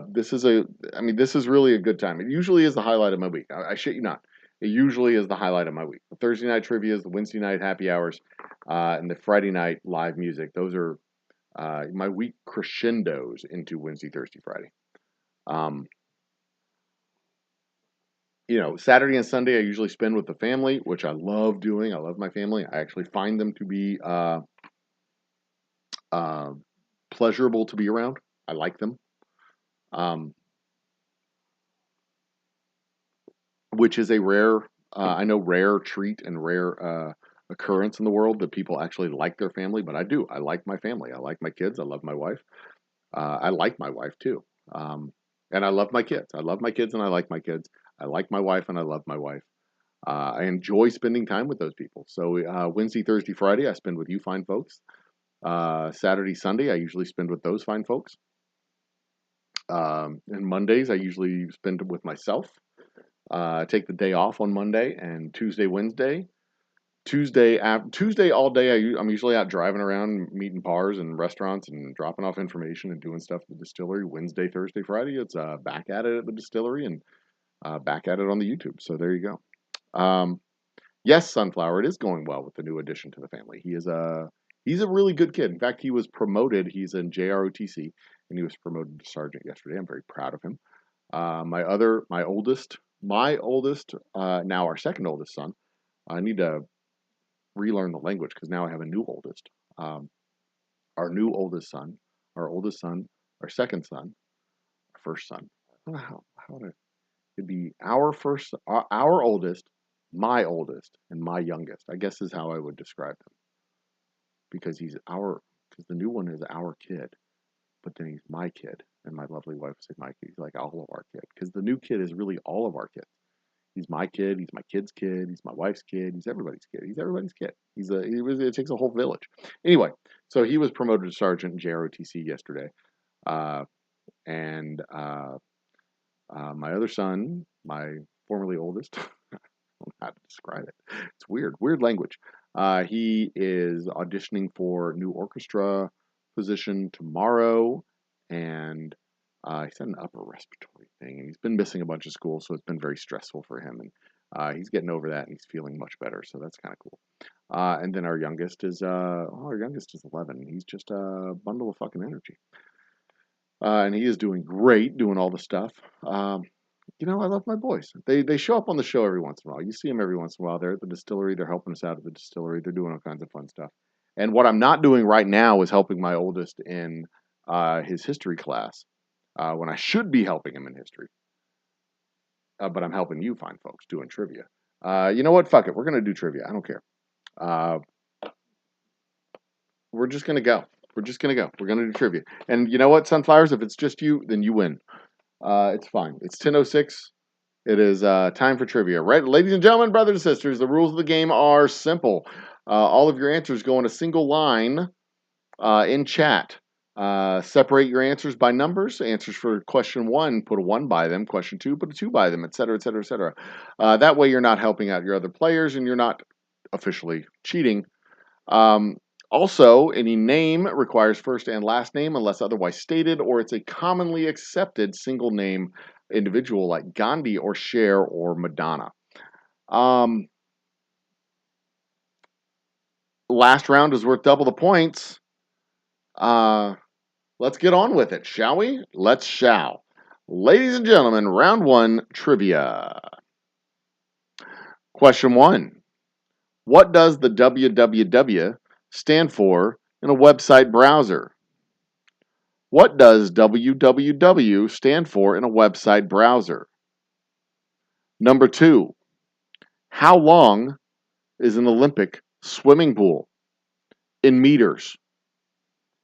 This is this is really a good time. It usually is the highlight of my week. I shit you not. It usually is the highlight of my week. The Thursday night trivia, the Wednesday night happy hours, and the Friday night live music. Those are my week crescendos into Wednesday, Thursday, Friday. Saturday and Sunday I usually spend with the family, which I love doing. I love my family. I actually find them to be pleasurable to be around. I like them. Which is a rare, rare treat and rare occurrence in the world that people actually like their family. But I do. I like my family. I like my kids. I love my wife. I like my wife too. And I love my kids. I love my kids and I like my kids. I like my wife and I love my wife. I enjoy spending time with those people. So Wednesday, Thursday, Friday, I spend with you fine folks. Saturday, Sunday, I usually spend with those fine folks. And Mondays, I usually spend with myself. Take the day off on Monday and Tuesday, Wednesday. Tuesday all day. I'm usually out driving around, meeting bars and restaurants, and dropping off information and doing stuff at the distillery. Wednesday, Thursday, Friday, it's back at it at the distillery and back at it on the YouTube. So there you go. Yes, Sunflower, it is going well with the new addition to the family. He's a really good kid. In fact, he was promoted. He's in JROTC, and he was promoted to sergeant yesterday. I'm very proud of him. My oldest, now our second oldest son. I need to relearn the language because now I have a new oldest. Our new oldest son, our oldest son, our second son, our first son. I don't know how to. It'd be our first, our oldest, my oldest, and my youngest. I guess is how I would describe them. Because because the new one is our kid, but then he's my kid, and my lovely wife would say my kid. He's like all of our kid, because the new kid is really all of our kids. He's my kid. He's my kid's kid. He's my wife's kid. He's everybody's kid. He's everybody's kid. It takes a whole village. Anyway, so he was promoted to sergeant in JROTC yesterday, and my other son, my formerly oldest, I don't know how to describe it. It's weird language. He is auditioning for new orchestra position tomorrow, and he's had an upper respiratory thing, and he's been missing a bunch of school, so it's been very stressful for him. And he's getting over that, and he's feeling much better, so that's kind of cool. And then our youngest is 11. He's just a bundle of fucking energy, and he is doing great, doing all the stuff. I love my boys. They show up on the show every once in a while. You see them every once in a while. They're at the distillery. They're helping us out at the distillery. They're doing all kinds of fun stuff. And what I'm not doing right now is helping my oldest in his history class when I should be helping him in history. But I'm helping you fine folks doing trivia. You know what? Fuck it. We're going to do trivia. I don't care. We're just going to go. We're going to do trivia. And you know what, Sunflowers? If it's just you, then you win. It's fine. It's 10:06. It is time for trivia. Right, ladies and gentlemen, brothers and sisters, the rules of the game are simple. All of your answers go in a single line in chat. Separate your answers by numbers. Answers for question 1, put a 1 by them. Question 2, put a 2 by them, etc., etc., etc. That way you're not helping out your other players and you're not officially cheating. Also, any name requires first and last name unless otherwise stated, or it's a commonly accepted single name individual like Gandhi or Cher or Madonna. Last round is worth double the points. Let's get on with it, shall we? Let's shall. Ladies and gentlemen, round 1 trivia. Question 1. What does the www stand for in a website browser? What does www stand for in a website browser? Number 2. How long is an Olympic swimming pool? In meters.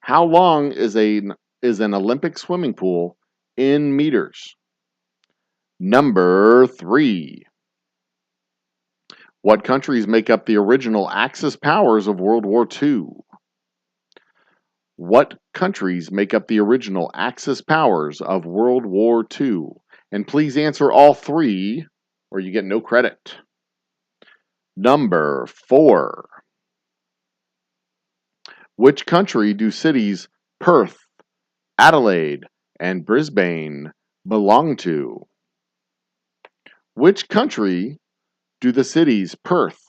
How long is an Olympic swimming pool in meters? Number 3. What countries make up the original Axis powers of World War II? What countries make up the original Axis powers of World War II? And please answer all 3 or you get no credit. Number 4. Which country do cities Perth, Adelaide, and Brisbane belong to? Which country do the cities Perth,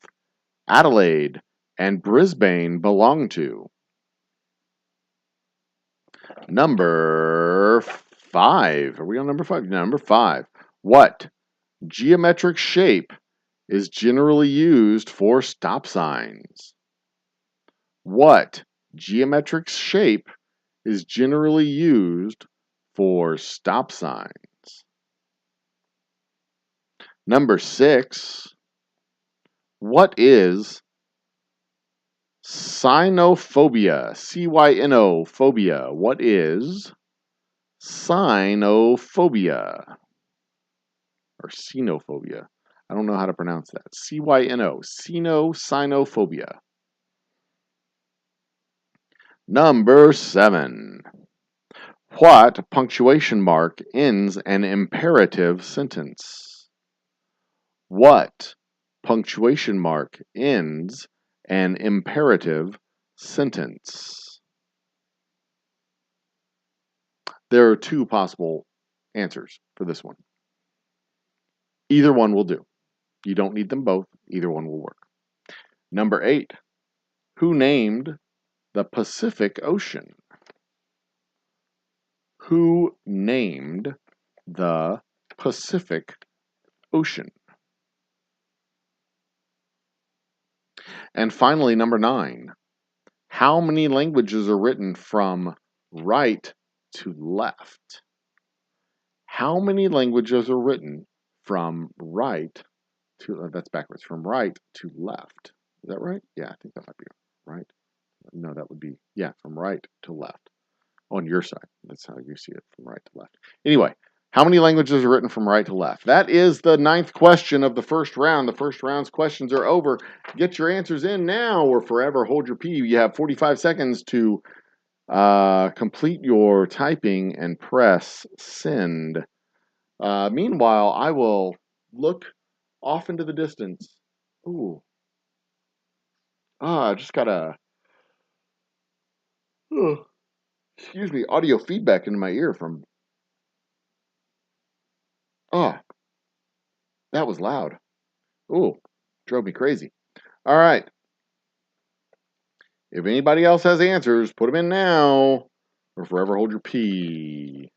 Adelaide, and Brisbane belong to? Number 5. Are we on number 5? Number 5. What geometric shape is generally used for stop signs? What geometric shape is generally used for stop signs? Number 6. What is cynophobia? C-Y-N-O phobia. What is cynophobia? Or xenophobia. I don't know how to pronounce that. C-Y-N-O. Cynophobia. Number 7. What punctuation mark ends an imperative sentence? What punctuation mark ends an imperative sentence? There are 2 possible answers for this one. Either one will do. You don't need them both. Either one will work. Number 8. Who named the Pacific Ocean? Who named the Pacific Ocean? And finally, number 9. How many languages are written from right to left? How many languages are written from right to, that's backwards, from right to left? Is that right? Yeah, I think that might be right. No, that would be, yeah, from right to left. On your side. That's how you see it, from right to left. Anyway, how many languages are written from right to left? That is the 9th question of the first round. The first round's questions are over. Get your answers in now or forever hold your pee. You have 45 seconds to complete your typing and press send. Meanwhile, I will look off into the distance. Ooh. I just got a, excuse me, audio feedback into my ear from, that was loud. Ooh, drove me crazy. All right. If anybody else has answers, put them in now or forever hold your pee.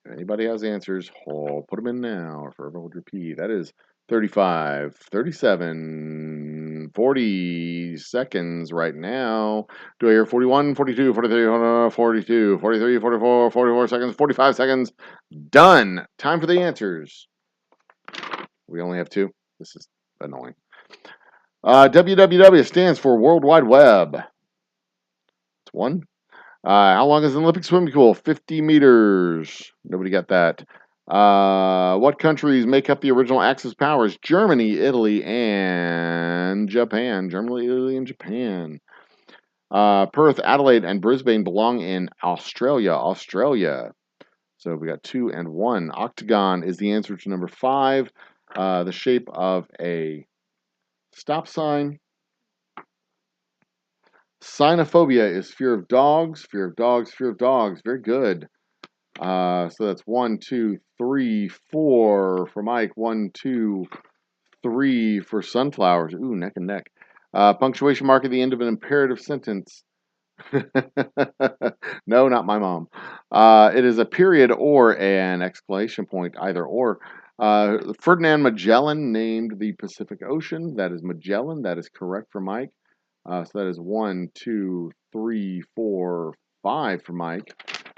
If anybody has answers, put them in now or forever hold your pee. That is 35, 37, 40 seconds right now. Do I hear 41, 42, 43, 42, 43, 44, 44 seconds, 45 seconds? Done. Time for the answers. We only have 2. This is annoying. WWW stands for World Wide Web. It's 1. How long is an Olympic swimming pool? 50 meters. Nobody got that. What countries make up the original Axis powers? Germany, Italy, and Japan. Germany, Italy, and Japan. Perth, Adelaide, and Brisbane belong in Australia. Australia. So we got 2 and 1. Octagon is the answer to number 5. The shape of a stop sign. Cynophobia is fear of dogs, fear of dogs, fear of dogs. Very good. So that's 1, 2, 3, 4 for Mike. 1, 2, 3 for sunflowers. Ooh, neck and neck. Punctuation mark at the end of an imperative sentence. No, not my mom. It is a period or an exclamation point, either or. Ferdinand Magellan named the Pacific Ocean. That is Magellan. That is correct for Mike. So that is 1, 2, 3, 4, 5 for Mike.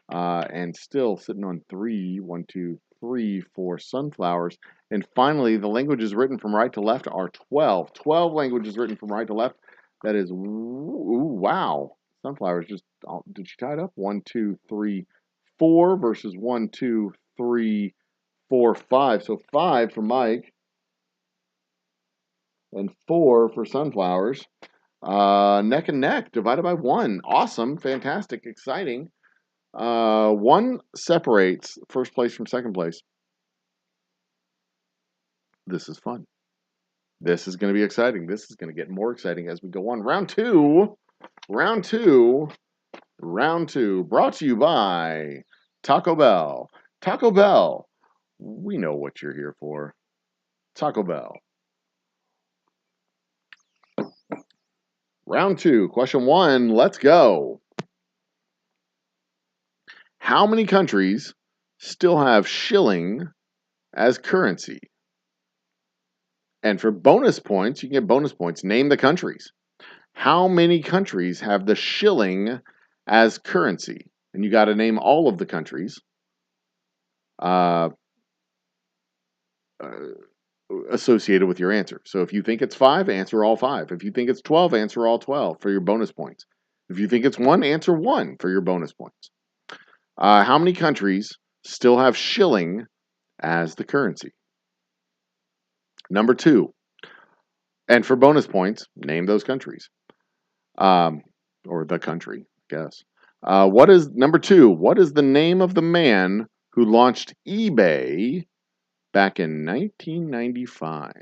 And still sitting on 3, 1, 2, 3 for sunflowers. And finally, the languages written from right to left are 12. 12 languages written from right to left. That is, ooh, wow. Sunflowers just, did she tie it up? 1, 2, 3, 4 versus 1, 2, 3, 4, 5. So 5 for Mike and 4 for sunflowers. Neck and neck, divided by 1. Awesome, fantastic, exciting. 1 separates first place from second place. This is fun. This is going to be exciting. This is going to get more exciting as we go on. Round 2. Round 2, brought to you by Taco Bell. Taco Bell, we know what you're here for. Taco Bell. Round 2, question 1, let's go. How many countries still have shilling as currency? And for bonus points, you can get bonus points. Name the countries. How many countries have the shilling as currency? And you got to name all of the countries associated with your answer. So if you think it's 5, answer all 5. If you think it's 12, answer all 12 for your bonus points. If you think it's 1, answer 1 for your bonus points. How many countries still have shilling as the currency? Number 2. And for bonus points, name those countries. Or the country, I guess. What is number 2? What is the name of the man who launched eBay back in 1995?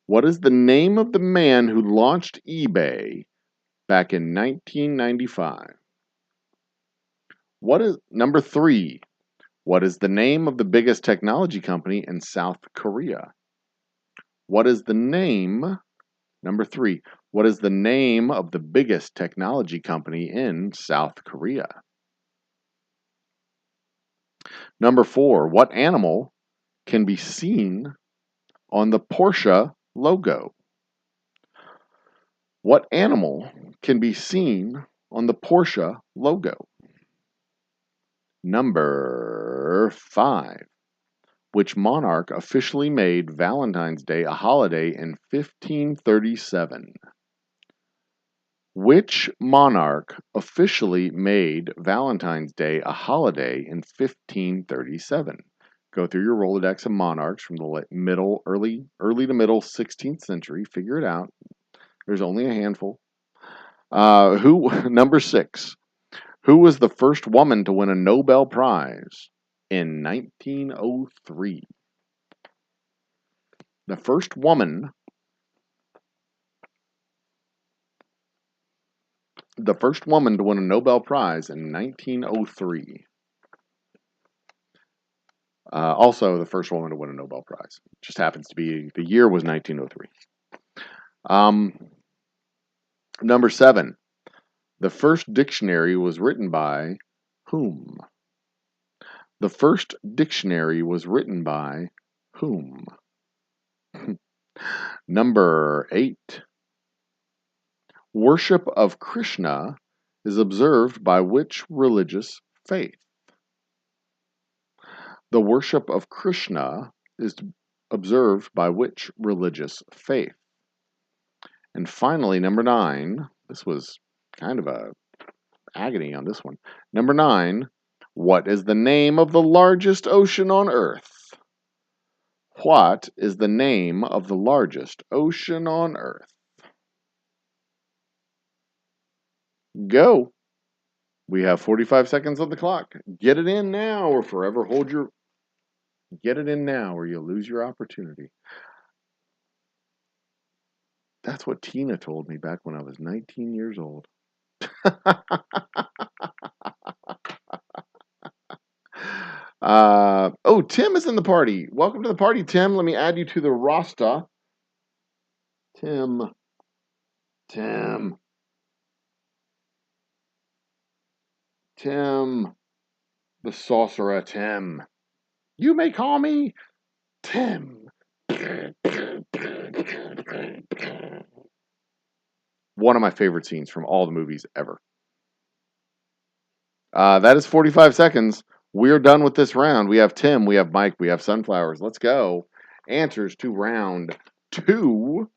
What is the name of the man who launched eBay back in 1995? What is number 3? What is the name of the biggest technology company in South Korea? What is the name? Number 3. What is the name of the biggest technology company in South Korea? Number 4. What animal can be seen on the Porsche logo? What animal can be seen on the Porsche logo? Number 5. Which monarch officially made Valentine's Day a holiday in 1537? Which monarch officially made Valentine's Day a holiday in 1537? Go through your Rolodex of monarchs from the early to middle 16th century. Figure it out. There's only a handful. Number 6. Who was the first woman to win a Nobel Prize in 1903? The first woman to win a Nobel Prize in 1903. Also, the first woman to win a Nobel Prize. Just happens to be the year was 1903. Number 7. The first dictionary was written by whom? The first dictionary was written by whom? Number 8. Worship of Krishna is observed by which religious faith? The worship of Krishna is observed by which religious faith? And finally, number 9. This was kind of a agony on this one. Number 9. What is the name of the largest ocean on Earth? What is the name of the largest ocean on Earth? Go. We have 45 seconds on the clock. Get it in now or forever hold your... Get it in now or you'll lose your opportunity. That's what Tina told me back when I was 19 years old. Tim is in the party. Welcome to the party, Tim. Let me add you to the roster. Tim, the sorcerer, Tim. You may call me Tim. One of my favorite scenes from all the movies ever. That is 45 seconds. We're done with this round. We have Tim, we have Mike, we have Sunflowers. Let's go. Answers to round 2.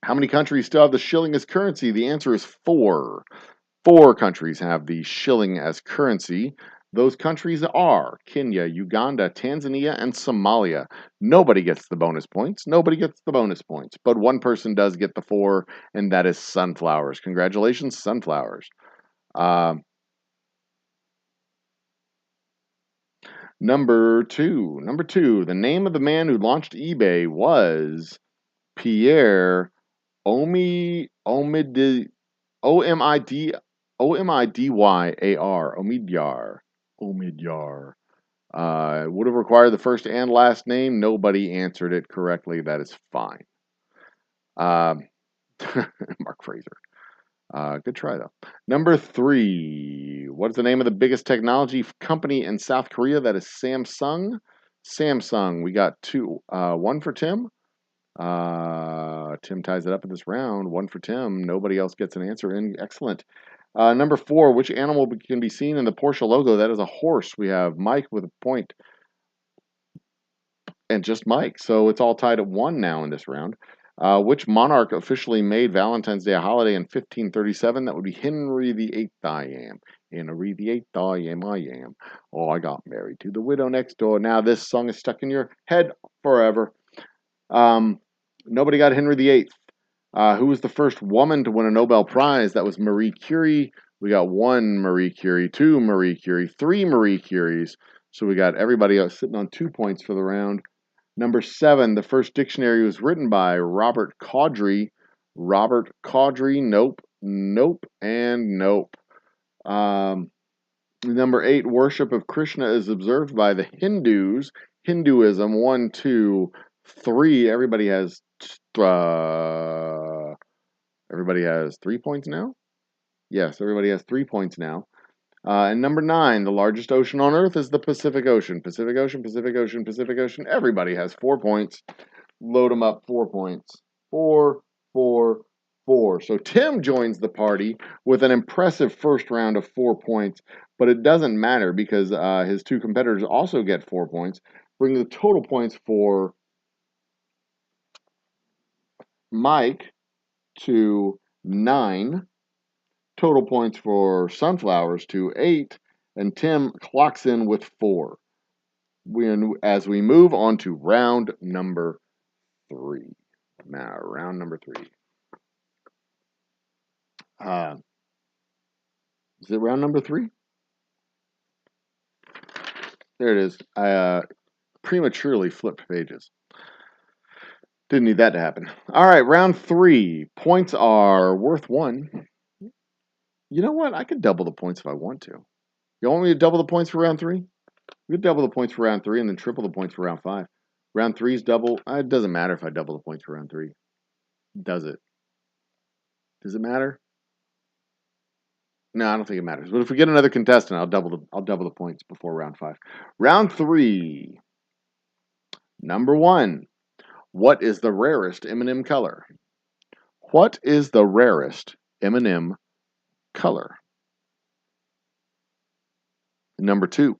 How many countries still have the shilling as currency? The answer is 4. 4 countries have the shilling as currency. Those countries are Kenya, Uganda, Tanzania, and Somalia. Nobody gets the bonus points. But one person does get the 4, and that is Sunflowers. Congratulations, Sunflowers. Number 2. The name of the man who launched eBay was Pierre Omid O-M-I-D, O-M-I-D-Y-A-R, Omidyar. Omidyar. Would have required the first and last name. Nobody answered it correctly. That is fine. Mark Fraser. Good try, though. Number 3. What is the name of the biggest technology company in South Korea? That is Samsung. Samsung. We got 2. 1 for Tim. Tim ties it up in this round. 1 for Tim. Nobody else gets an answer in. Excellent. Number 4. Which animal can be seen in the Porsche logo? That is a horse. We have Mike with a point. And just Mike. So it's all tied at 1 now in this round. Which monarch officially made Valentine's Day a holiday in 1537? That would be Henry VIII. I am. Henry VIII. I am. Oh, I got married to the widow next door. Now this song is stuck in your head forever. Nobody got Henry VIII. Who was the first woman to win a Nobel Prize? That was Marie Curie. We got 1 Marie Curie, 2 Marie Curie, 3 Marie Curies. So we got everybody else sitting on 2 points for the round. Number 7, the first dictionary was written by Robert Caudry. Robert Caudry, nope, nope, and nope. Number 8, worship of Krishna is observed by the Hindus. Hinduism, 1, 2, 3. Everybody has 3 points now? Yes, everybody has 3 points now. And number 9, the largest ocean on Earth is the Pacific Ocean. Pacific Ocean, Pacific Ocean, Pacific Ocean. Everybody has 4 points. Load them up, 4 points. 4, 4, 4. So Tim joins the party with an impressive first round of 4 points, but it doesn't matter because his 2 competitors also get 4 points, bringing the total points for Mike to 9. Total points for Sunflowers to 8, and Tim clocks in with 4. As we move on to round number 3. Now, round number 3. Is it round number 3? There it is. I prematurely flipped pages. Didn't need that to happen. All right, round 3. Points are worth 1. You know what? I could double the points if I want to. You want me to double the points for round 3? We could double the points for round 3 and then triple the points for round 5. Round 3 is double. It doesn't matter if I double the points for round 3. Does it? Does it matter? No, I don't think it matters. But if we get another contestant, I'll double the points before round 5. Round 3. Number 1. What is the rarest M&M color? What is the rarest M&M color? Number 2.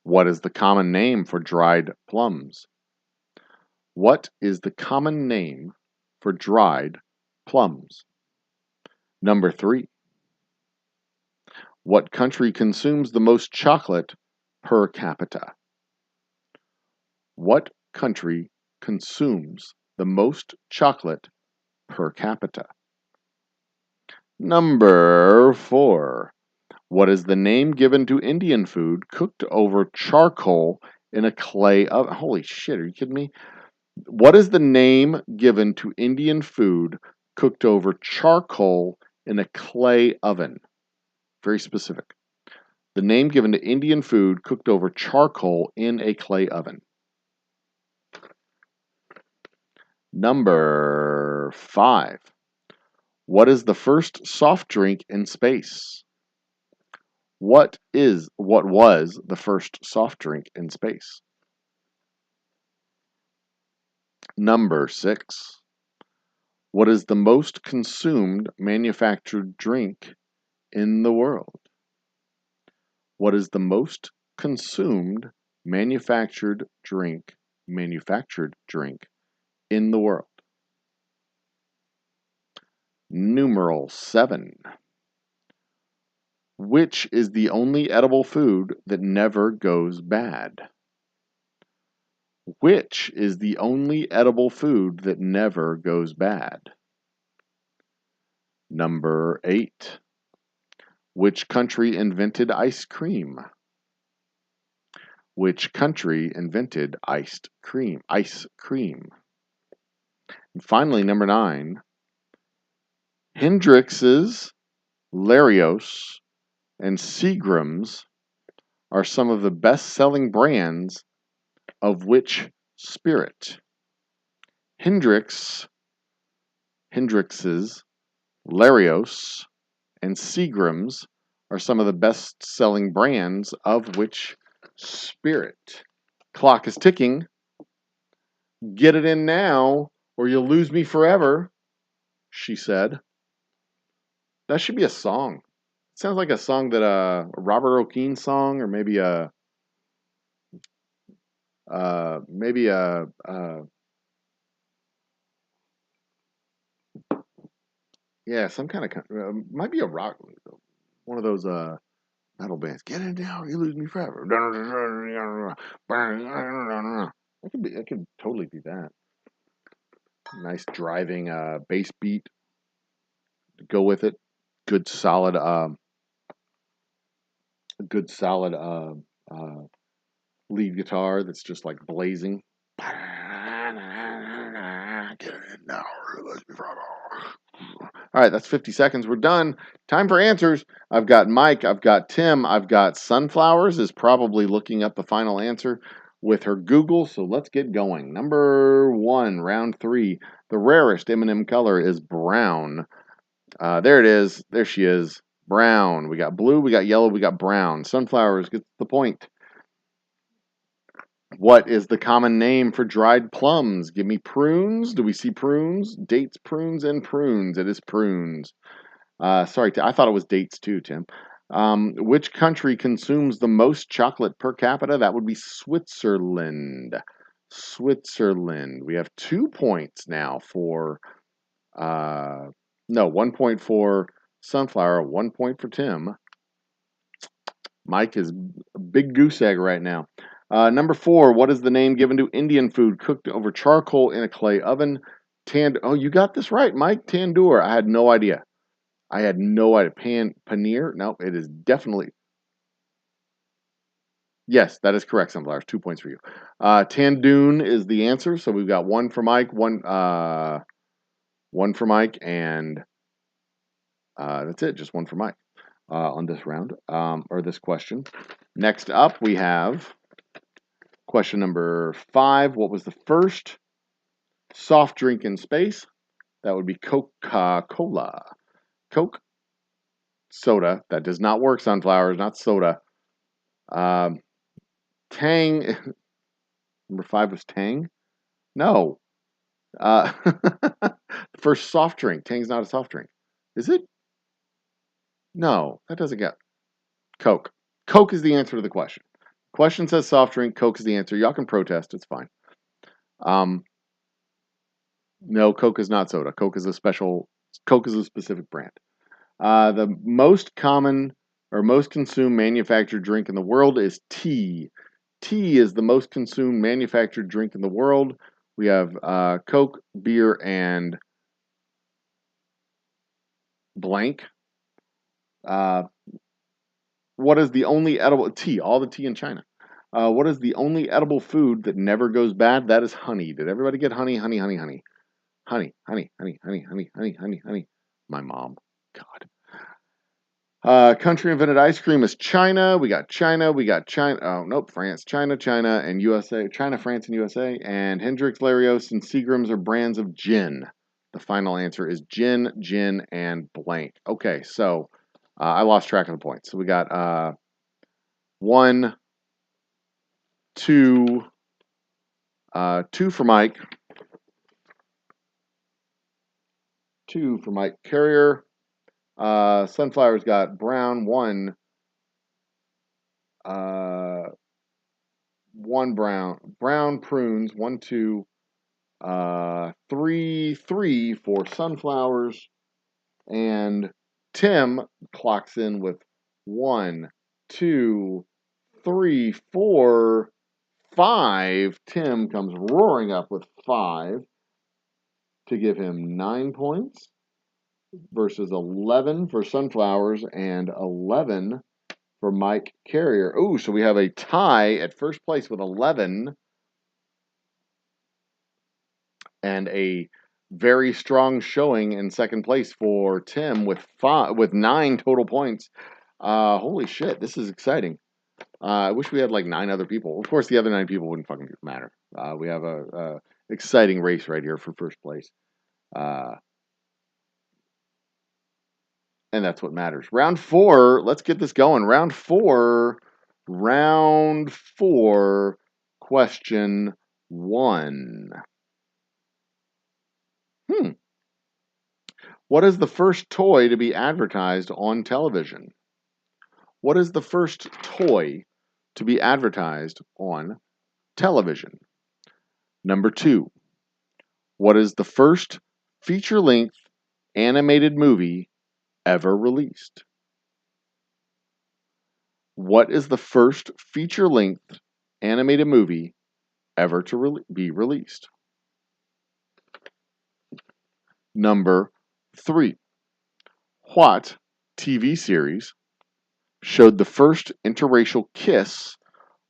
What is the common name for dried plums? What is the common name for dried plums? Number 3. What country consumes the most chocolate per capita? What country consumes the most chocolate per capita? Number 4. What is the name given to Indian food cooked over charcoal in a clay oven? Holy shit, are you kidding me? What is the name given to Indian food cooked over charcoal in a clay oven? Very specific. The name given to Indian food cooked over charcoal in a clay oven. Number 5. What is the first soft drink in space? What was the first soft drink in space? Number 6. What is the most consumed manufactured drink in the world? What is the most consumed manufactured drink in the world? Numeral 7. Which is the only edible food that never goes bad? Which is the only edible food that never goes bad? Number 8. Which country invented ice cream? Which country invented iced cream? Ice cream. And finally, number 9. Hendrix's Larios, and Seagram's are some of the best-selling brands of which spirit? Hendricks's, Larios, and Seagram's are some of the best-selling brands of which spirit? Clock is ticking. Get it in now, or you'll lose me forever, she said. That should be a song. It sounds like a song that a Robert O'Keefe song, or maybe a yeah, some kind of might be a rock, one of those metal bands. Get it now, or you lose me forever. It could totally be that. Nice driving bass beat to go with it. Good solid lead guitar that's just like blazing. Get it now, or you lose me forever. All right, that's 50 seconds. We're done. Time for answers. I've got Mike. I've got Tim. I've got Sunflowers is probably looking up the final answer with her Google. So let's get going. Number 1, round 3. The rarest M&M color is brown. There it is. There she is. Brown. We got blue. We got yellow. We got brown. Sunflowers gets the point. What is the common name for dried plums? Give me prunes. Do we see prunes? Dates, prunes, and prunes. It is prunes. Sorry, I thought it was dates too, Tim. Which country consumes the most chocolate per capita? That would be Switzerland. Switzerland. We have 2 points now for, no, 1 point for Sunflower, 1 point for Tim. Mike is a big goose egg right now. Number 4, what is the name given to Indian food cooked over charcoal in a clay oven? Oh, you got this right, Mike. Tandoor. I had no idea. Paneer? No, it is definitely. Yes, that is correct, Sunflowers. 2 points for you. Tandoon is the answer. So we've got 1 for Mike, one for Mike, and that's it. Just 1 for Mike on this round, or this question. Next up, we have question number 5. What was the first soft drink in space? That would be Coca-Cola. Coke, soda. That does not work, Sunflowers, not soda. Tang. Number 5 was Tang? No. The first soft drink. Tang's not a soft drink. Is it? No, that doesn't get. Coke. Coke is the answer to the question. Question says soft drink. Coke is the answer. Y'all can protest. It's fine. No, Coke is not soda. Coke is a specific brand. The most common or most consumed manufactured drink in the world is tea. Tea is the most consumed manufactured drink in the world. We have Coke, beer, and blank. What is the only edible tea? All the tea in China. What is the only edible food that never goes bad? That is honey. Did everybody get honey? Honey, honey, honey. Honey, honey, honey, honey, honey, honey, honey, honey. My mom. God. Country invented ice cream is China. We got China. Oh, nope. France, China, and USA. China, France, and USA. And Hendricks, Larios, and Seagram's are brands of gin. The final answer is gin, and blank. Okay, so I lost track of the points. So we got 1, 2, 2 for Mike. 2 for Mike Carrier. Sunflowers got brown, 1 brown prunes, 1, 2, 3 for Sunflowers, and Tim clocks in with 1, 2, 3, 4, 5. Tim comes roaring up with 5 to give him 9 points versus 11 for Sunflowers and 11 for Mike Carrier. Ooh, so we have a tie at first place with 11 and a very strong showing in second place for Tim with 9 total points. Holy shit, this is exciting. I wish we had like 9 other people. Of course, the other 9 people wouldn't fucking matter. We have a exciting race right here for first place. And that's what matters. Round 4, let's get this going. Round 4, question 1. What is the first toy to be advertised on television? What is the first toy to be advertised on television? Number 2. What is the first feature-length animated movie ever released? What is the first feature-length animated movie ever to be released? Number 3. What TV series showed the first interracial kiss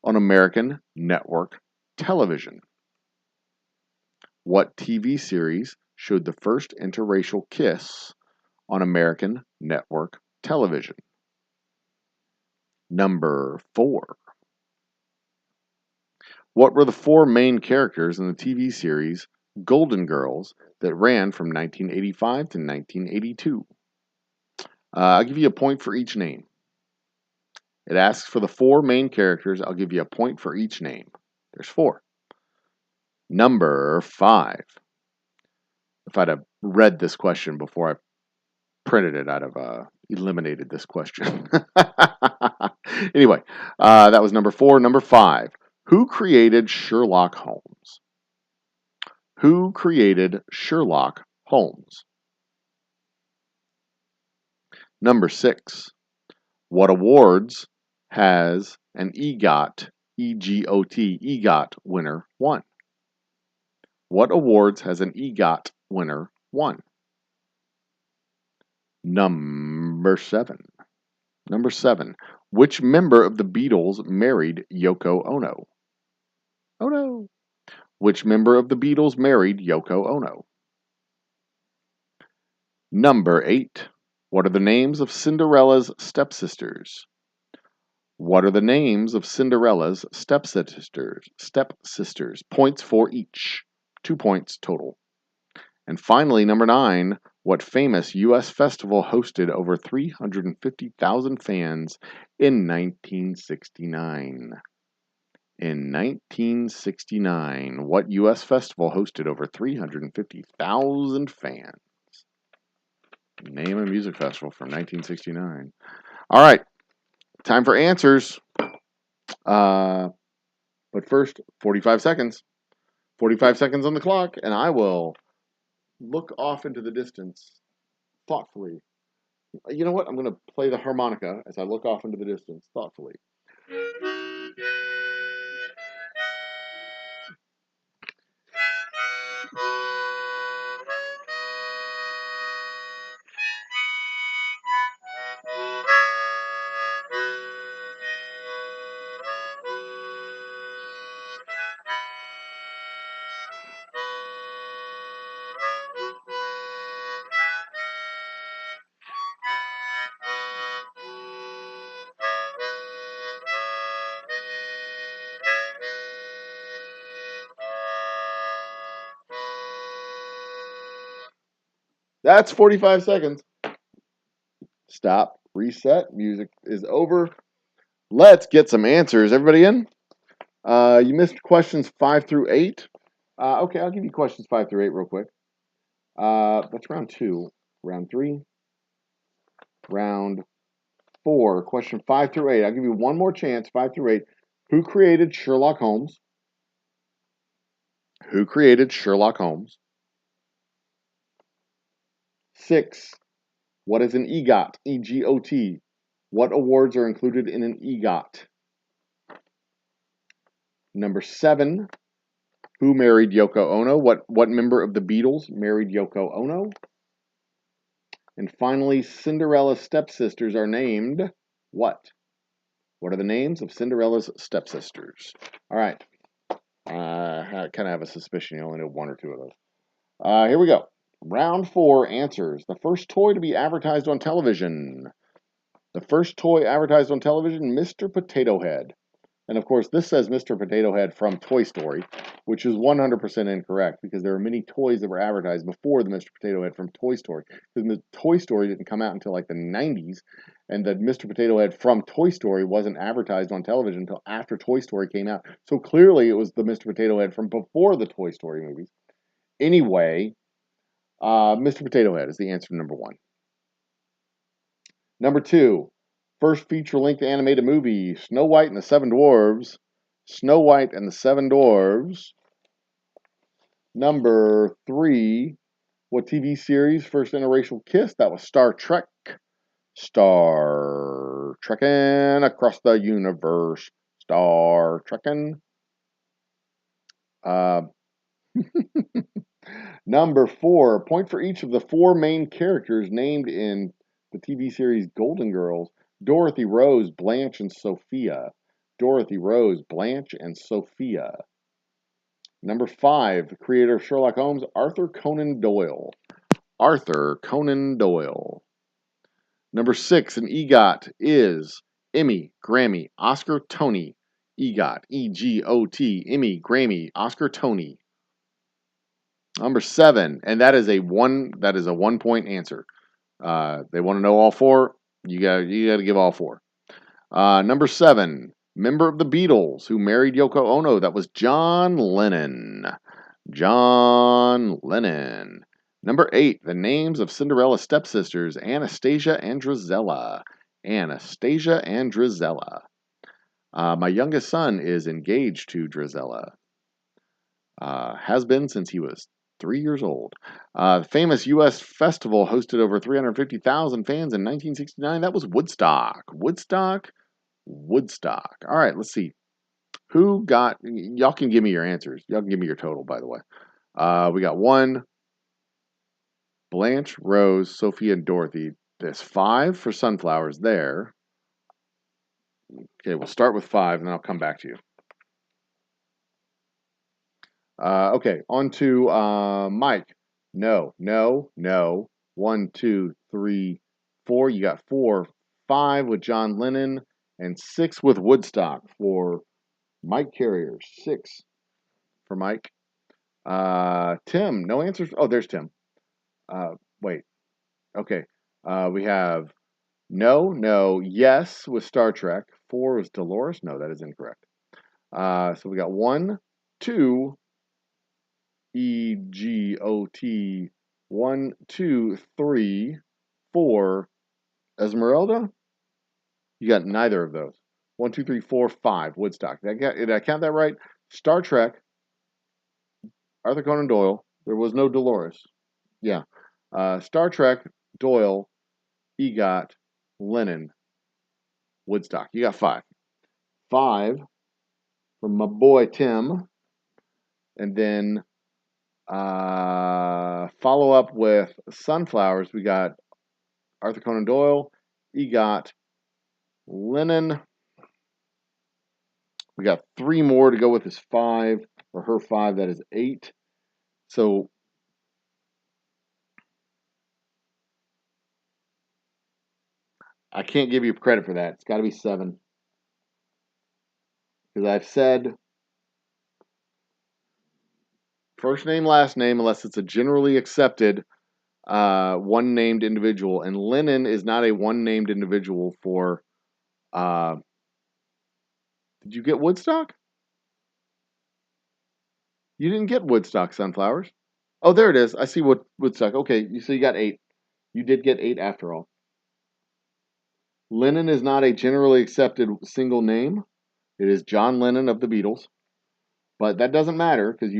on American network television? What TV series showed the first interracial kiss on American network television? Number 4. What were the 4 main characters in the TV series Golden Girls that ran from 1985 to 1982? I'll give you a point for each name. It asks for the 4 main characters. I'll give you a point for each name. There's 4. Number 5. If I'd have read this question before I printed it, I'd have eliminated this question. Anyway, that was number 4. Number 5. Who created Sherlock Holmes? Who created Sherlock Holmes? Number 6. What awards has an EGOT, E-G-O-T, EGOT winner won? What awards has an EGOT winner won? Number 7. Number 7. Which member of the Beatles married Yoko Ono? Oh no. Which member of the Beatles married Yoko Ono? Number 8. What are the names of Cinderella's stepsisters? What are the names of Cinderella's stepsisters? Stepsisters. Points for each. 2 points total. And finally, number 9. What famous U.S. festival hosted over 350,000 fans in 1969? In 1969, what U.S. festival hosted over 350,000 fans? Name a music festival from 1969. All right, time for answers. But first, 45 seconds. 45 seconds on the clock, and I will look off into the distance thoughtfully. You know what? I'm going to play the harmonica as I look off into the distance thoughtfully. That's 45 seconds. Stop. Reset. Music is over. Let's get some answers. Everybody in? You missed questions 5 through 8. Okay, I'll give you questions 5 through 8 real quick. That's round 2. Round 3. Round 4. Question 5 through 8. I'll give you one more chance, 5 through 8. Who created Sherlock Holmes? Who created Sherlock Holmes? 6. What is an EGOT? E-G-O-T. What awards are included in an EGOT? Number 7. Who married Yoko Ono? What member of the Beatles married Yoko Ono? And finally, Cinderella's stepsisters are named what? What are the names of Cinderella's stepsisters? All right. I kind of have a suspicion you only know 1 or 2 of those. Here we go. Round 4 answers. The first toy to be advertised on television. The first toy advertised on television, Mr. Potato Head. And of course, this says Mr. Potato Head from Toy Story, which is 100% incorrect because there are many toys that were advertised before the Mr. Potato Head from Toy Story. Because the Toy Story didn't come out until like the 90s, and the Mr. Potato Head from Toy Story wasn't advertised on television until after Toy Story came out. So clearly it was the Mr. Potato Head from before the Toy Story movies. Anyway, Mr. Potato Head is the answer to number 1. Number 2, first feature-length animated movie, Snow White and the Seven Dwarfs. Snow White and the Seven Dwarfs. Number 3, what TV series, first interracial kiss? That was Star Trek. Star Trekking across the universe. Star Trekking. Number 4, point for each of the 4 main characters named in the TV series Golden Girls: Dorothy, Rose, Blanche, and Sophia. Dorothy, Rose, Blanche, and Sophia. Number 5, the creator of Sherlock Holmes, Arthur Conan Doyle. Arthur Conan Doyle. Number 6, an EGOT is Emmy, Grammy, Oscar, Tony. EGOT, E-G-O-T, Emmy, Grammy, Oscar, Tony. Number 7, and that is a 1-point answer. They want to know all 4. You got to give all 4. Number 7, member of the Beatles who married Yoko Ono. That was John Lennon. John Lennon. Number 8, the names of Cinderella's stepsisters, Anastasia and Drizella. Anastasia and Drizella. My youngest son is engaged to Drizella. Has been since he was 3 years old. The famous U.S. festival hosted over 350,000 fans in 1969. That was Woodstock. Woodstock. All right, let's see. Who got... Y'all can give me your answers. Y'all can give me your total, by the way. We got 1, Blanche, Rose, Sophia, and Dorothy. There's 5 for sunflowers there. Okay, we'll start with 5, and then I'll come back to you. Okay, on to Mike. No. 1, 2, 3, 4. You got 4. 5 with John Lennon, and 6 with Woodstock for Mike Carrier. 6 for Mike. Tim, no answers. Oh, there's Tim. Wait. Okay. We have no, yes with Star Trek. 4 is Dolores. No, that is incorrect. So we got 1, 2, EGOT, 1, 2, 3, 4. Esmeralda? You got neither of those. 1, 2, 3, 4, 5. Woodstock. Did I count that right? Star Trek, Arthur Conan Doyle. There was no Dolores. Yeah. Star Trek, Doyle, EGOT, Lennon, Woodstock. You got 5. 5 from my boy Tim. And then follow up with Sunflowers. We got Arthur Conan Doyle, EGOT, Lennon. We got 3 more to go with his 5, or her 5. That is 8. So I can't give you credit for that. It's got to be 7. Because I've said first name, last name, unless it's a generally accepted one named individual. And Lennon is not a one named individual for. Did you get Woodstock? You didn't get Woodstock Sunflowers. Oh, there it is. I see Woodstock. Okay, so you got 8. You did get 8 after all. Lennon is not a generally accepted single name. It is John Lennon of the Beatles. But that doesn't matter because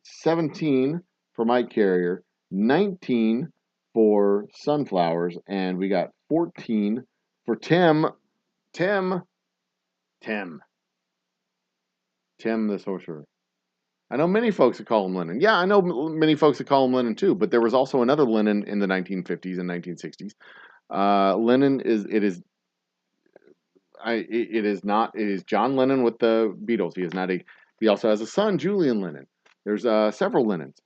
17 for Mike Carrier, 19 for Sunflowers, and we got 14 for Tim. Tim the sorcerer. I know many folks that call him Lennon. Yeah, I know many folks that call him Lennon too, but there was also another Lennon in the 1950s and 1960s. Lennon is John Lennon with the Beatles. He also has a son, Julian Lennon. There's several Lennons.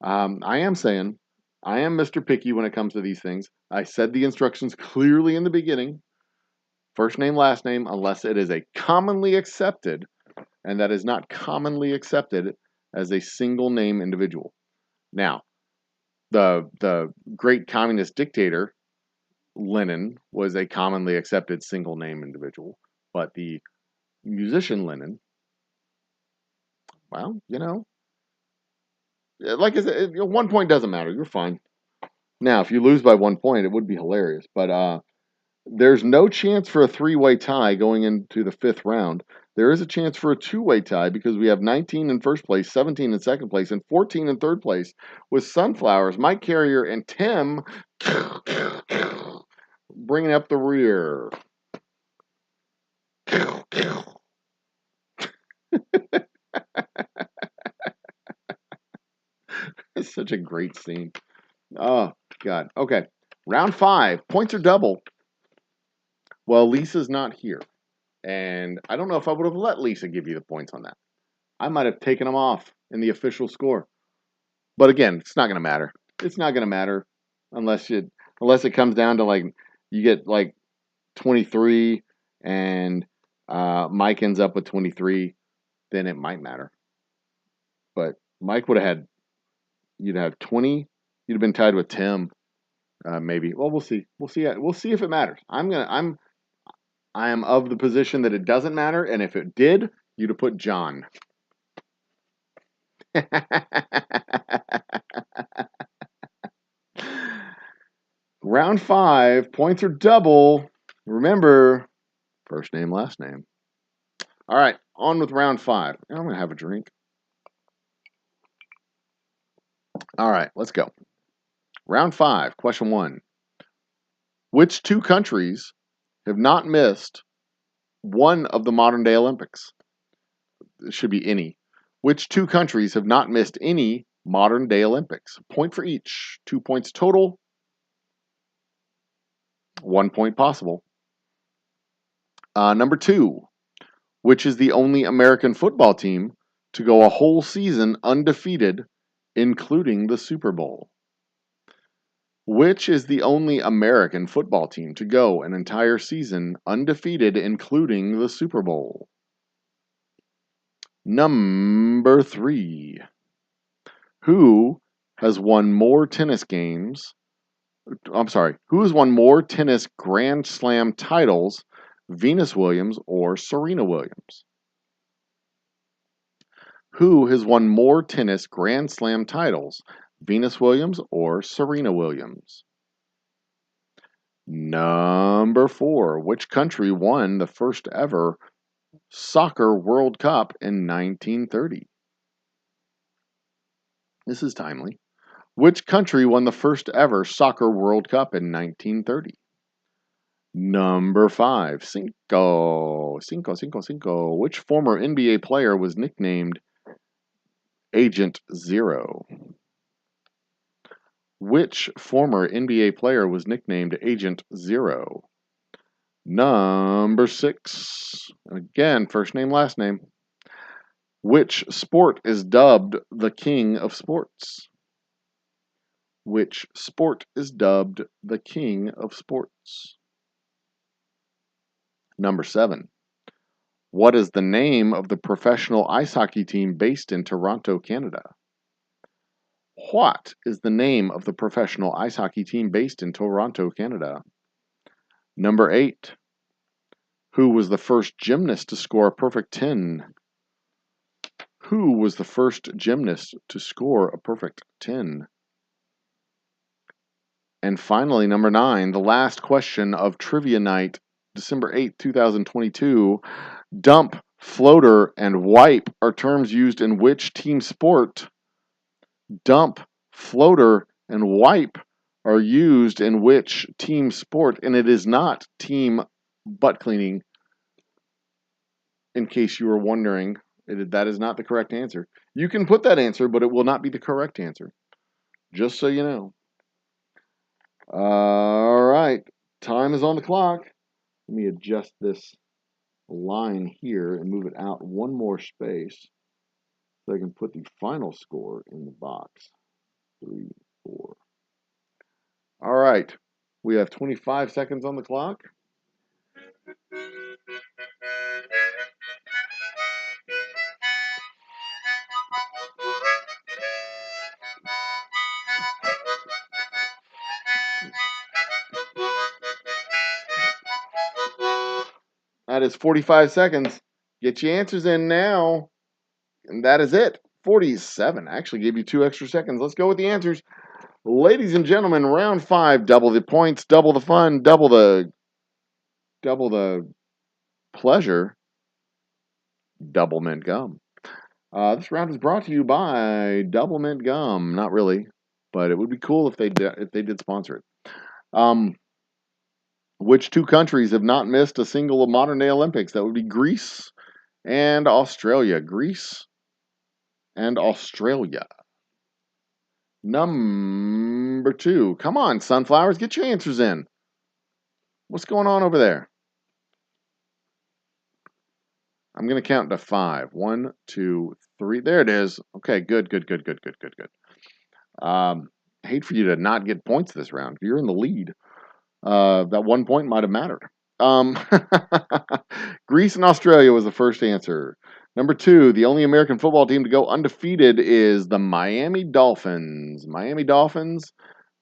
I am saying, I am Mr. Picky when it comes to these things. I said the instructions clearly in the beginning. First name, last name, unless it is a commonly accepted, and that is not commonly accepted as a single name individual. Now, the great communist dictator Lenin was a commonly accepted single name individual, but the musician Lenin, well, like I said, 1 point doesn't matter. You're fine. Now, if you lose by 1 point, it would be hilarious, but there's no chance for a three-way tie going into the fifth round. There is a chance for a two-way tie because we have 19 in first place, 17 in second place, and 14 in third place with Sunflowers, Mike Carrier, and Tim bringing up the rear. It's such a great scene. Oh, God. Okay. Round 5. Points are double. Well, Lisa's not here. And I don't know if I would have let Lisa give you the points on that. I might have taken them off in the official score. But again, it's not going to matter. It's not going to matter unless it comes down to like you get like 23 and Mike ends up with 23, then it might matter. But Mike would have had you'd have 20. You'd have been tied with Tim, maybe. Well, we'll see. We'll see. We'll see if it matters. I am of the position that it doesn't matter, and if it did, you'd have put John. Round 5, points are double. Remember, first name, last name. All right, on with round 5. I'm going to have a drink. All right, let's go. Round 5, question 1. Which 2 countries have not missed one of the modern day Olympics? It should be any. Which 2 countries have not missed any modern day Olympics? Point for each. 2 points total. 1 point possible. Number 2. Which is the only American football team to go a whole season undefeated, including the Super Bowl? Which is the only American football team to go an entire season undefeated, including the Super Bowl? Number 3. Who has won more tennis games? I'm sorry. Who has won more tennis Grand Slam titles, Venus Williams or Serena Williams? Who has won more tennis Grand Slam titles, Venus Williams or Serena Williams? Number 4. Which country won the first ever Soccer World Cup in 1930? This is timely. Which country won the first ever Soccer World Cup in 1930? Number 5. Cinco. Which former NBA player was nicknamed Agent Zero? Which former NBA player was nicknamed Agent Zero? Number 6. Again, first name, last name. Which sport is dubbed the king of sports? Which sport is dubbed the king of sports? Number 7. What is the name of the professional ice hockey team based in Toronto, Canada? What is the name of the professional ice hockey team based in Toronto, Canada? Number 8. Who was the first gymnast to score a perfect 10? Who was the first gymnast to score a perfect 10? And finally, number 9, the last question of Trivia Night, December 8th, 2022. Dump, floater, and wipe are terms used in which team sport? Dump, floater, and wipe are used in which team sport? And it is not team butt cleaning, in case you were wondering. That is not the correct answer. You can put that answer, but it will not be the correct answer. Just so you know. All right. Time is on the clock. Let me adjust this line here and move it out one more space so I can put the final score in the box. 3, 4. All right. We have 25 seconds on the clock. That is 45 seconds. Get your answers in now. And that is it. 47. I actually gave you 2 extra seconds. Let's go with the answers. Ladies and gentlemen, round 5, double the points, double the fun, double the pleasure, double mint gum. This round is brought to you by Double Mint Gum. Not really, but it would be cool if they did sponsor it. Which 2 countries have not missed a single modern day Olympics? That would be Greece and Australia. Greece and Australia. Number 2. Come on, sunflowers, get your answers in. What's going on over there? I'm going to count to 5. 1, 2, 3. There it is. Okay, good. Hate for you to not get points this round. You're in the lead. That 1 point might have mattered. Greece and Australia was the first answer. Number 2, the only American football team to go undefeated is the Miami Dolphins. Miami Dolphins,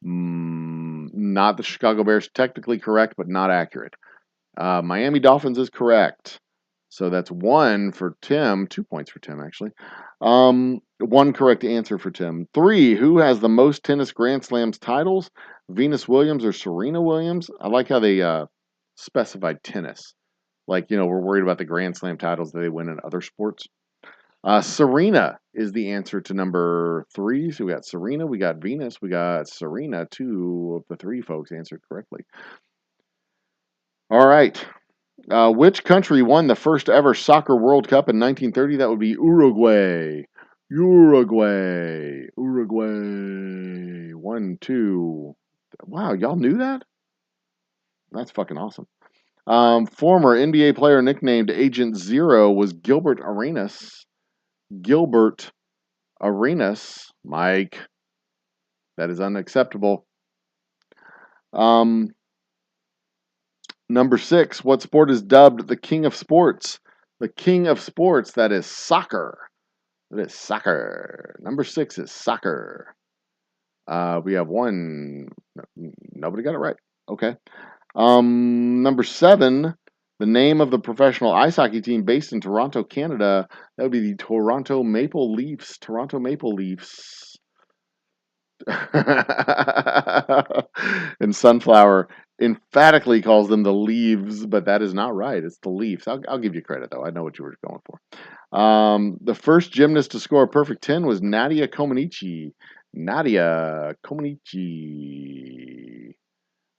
not the Chicago Bears. Technically correct, but not accurate. Miami Dolphins is correct. So that's 1 for Tim. 2 points for Tim, actually. 1 correct answer for Tim. 3, who has the most tennis Grand Slams titles? Venus Williams or Serena Williams? I like how they specified tennis. Like, we're worried about the Grand Slam titles that they win in other sports. Serena is the answer to number 3. So we got Serena, we got Venus, we got Serena. 2 of the 3 folks answered correctly. All right. Which country won the first ever soccer World Cup in 1930? That would be Uruguay. Uruguay. 1, 2. Wow, y'all knew that? That's fucking awesome. Former NBA player nicknamed Agent Zero was Gilbert Arenas. Gilbert Arenas. Mike. That is unacceptable. Number 6, what sport is dubbed the king of sports? The king of sports, that is soccer. That is soccer. Number 6 is soccer. We have 1. Nobody got it right. Okay. Number 7, the name of the professional ice hockey team based in Toronto, Canada. That would be the Toronto Maple Leafs. Toronto Maple Leafs. And Sunflower emphatically calls them the Leaves, but that is not right. It's the Leafs. I'll give you credit, though. I know what you were going for. The first gymnast to score a perfect 10 was Nadia Comaneci. Nadia Comaneci.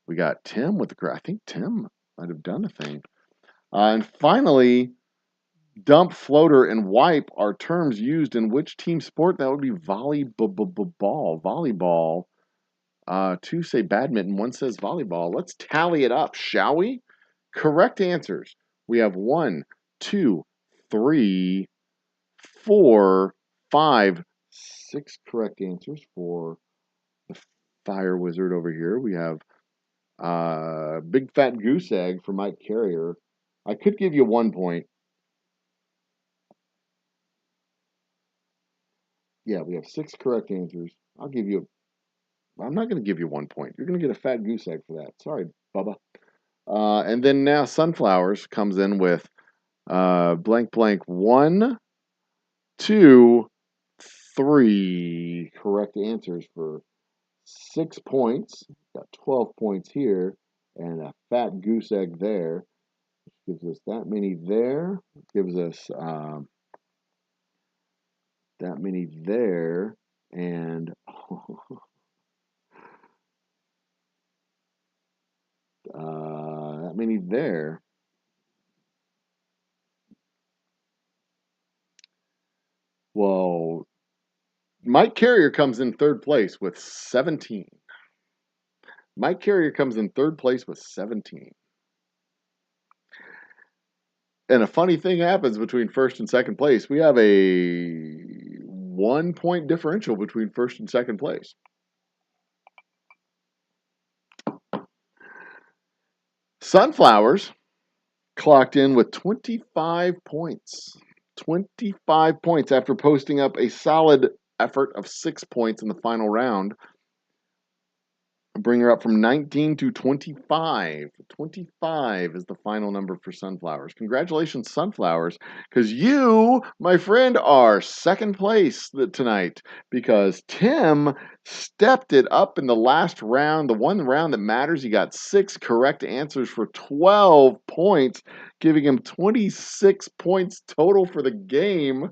We got Tim with the correct. I think Tim might have done a thing. And finally, dump, floater, and wipe are terms used in which team sport? That would be volleyball. Volleyball. 2 say badminton, 1 says volleyball. Let's tally it up, shall we? Correct answers. We have 1, 2, 3, 4, 5, 6 correct answers for the fire wizard over here. We have big fat goose egg for Mike Carrier. I could give you 1 point. Yeah, we have 6 correct answers. I'm not going to give you 1 point. You're going to get a fat goose egg for that. Sorry, Bubba. And then now Sunflowers comes in with blank, 1, 2, 3 correct answers for 6 points. Got 12 points here and a fat goose egg there. Which gives us that many there. Gives us that many there. And that many there. Well, Mike Carrier comes in 3rd place with 17. Mike Carrier comes in 3rd place with 17. And a funny thing happens between 1st and 2nd place. We have a 1 point differential between 1st and 2nd place. Sunflowers clocked in with 25 points. 25 points after posting up a solid effort of 6 points in the final round. Bring her up from 19 to 25. 25 is the final number for Sunflowers. Congratulations, Sunflowers, because you, my friend, are second place tonight because Tim stepped it up in the last round, the one round that matters. He got 6 correct answers for 12 points, giving him 26 points total for the game.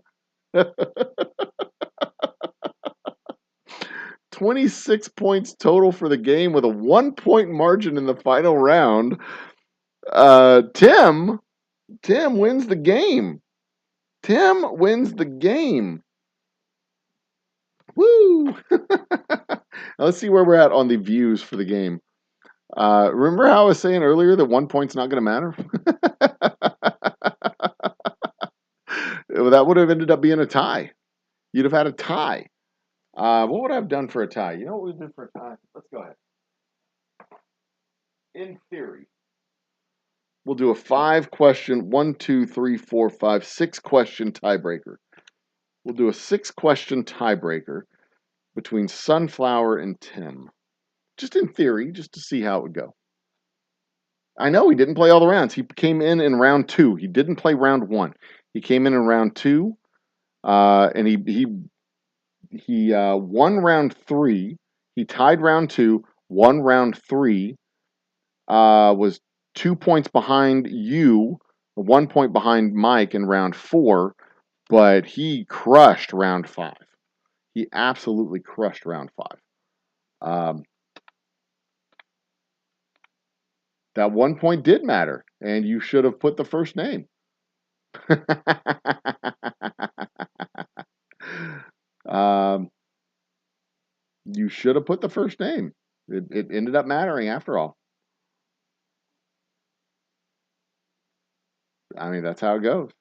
26 points total for the game with a 1-point margin in the final round. Tim wins the game. Tim wins the game. Woo! Now let's see where we're at on the views for the game. Remember how I was saying earlier that 1 point's not going to matter? That would have ended up being a tie. You'd have had a tie. What would I have done for a tie? You know what we did for a tie? Let's go ahead. In theory, we'll do a 5-question, 1, 2, 3, 4, 5, 6-question tiebreaker. We'll do a 6-question tiebreaker between Sunflower and Tim. Just in theory, just to see how it would go. I know he didn't play all the rounds. He came in round 2. He didn't play round 1. He came in round 2, and he won round 3. He tied round 2, won round 3, was 2 points behind you, 1 point behind Mike in round 4, but he crushed round 5. He absolutely crushed round 5. That 1 point did matter, and you should have put the first name. You should have put the first name. It ended up mattering after all. I mean, that's how it goes.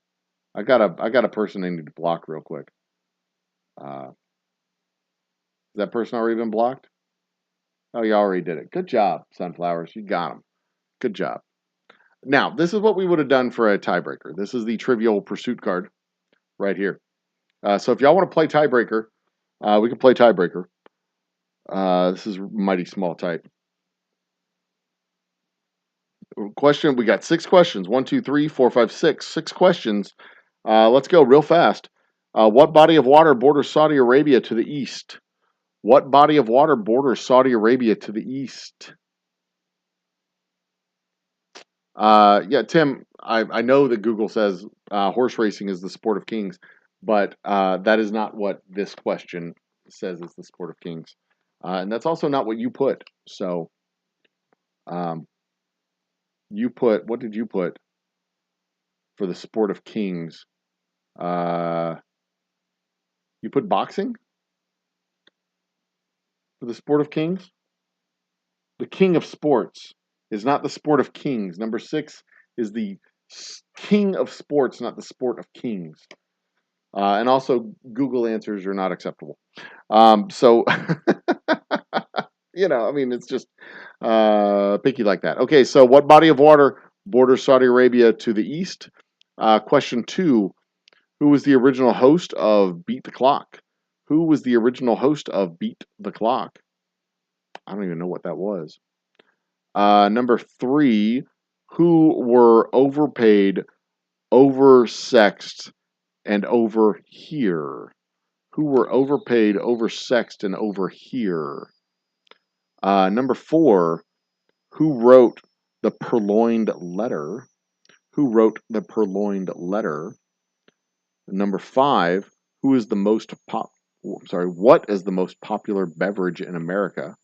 I got a person I need to block real quick. Has that person already been blocked? Oh, you already did it. Good job, Sunflowers. You got him. Good job. Now, this is what we would have done for a tiebreaker. This is the Trivial Pursuit card right here. So if y'all want to play tiebreaker, we can play tiebreaker. This is mighty small type. Question, we got 6 questions. 1, 2, 3, 4, 5, 6. 6 questions. Let's go real fast. What body of water borders Saudi Arabia to the east? What body of water borders Saudi Arabia to the east? Yeah, Tim, I know that Google says horse racing is the sport of kings, but that is not what this question says is the sport of kings. And that's also not what you put. So, you put, what did you put for the sport of kings? You put boxing for the sport of kings? The king of sports is not the sport of kings. Number 6 is the king of sports, not the sport of kings. And also, Google answers are not acceptable. So, I mean, it's just picky like that. Okay, so what body of water borders Saudi Arabia to the east? Question 2, who was the original host of Beat the Clock? Who was the original host of Beat the Clock? I don't even know what that was. Number 3, who were overpaid, oversexed, and over here? Who were overpaid, oversexed, and over here? Number 4, who wrote the Purloined Letter? Who wrote the Purloined Letter? Number 5, what is the most popular beverage in America?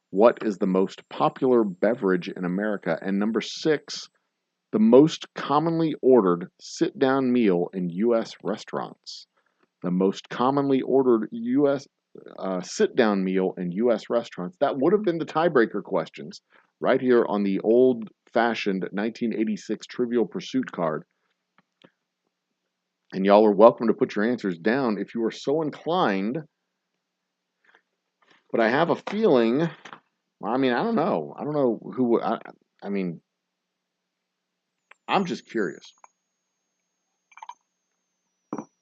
What is the most popular beverage in America? And number 6, the most commonly ordered sit-down meal in U.S. restaurants. The most commonly ordered U.S. Sit-down meal in U.S. restaurants. That would have been the tiebreaker questions right here on the old-fashioned 1986 Trivial Pursuit card. And y'all are welcome to put your answers down if you are so inclined. But I have a feeling, I mean, I don't know. I don't know who, I mean, I'm just curious.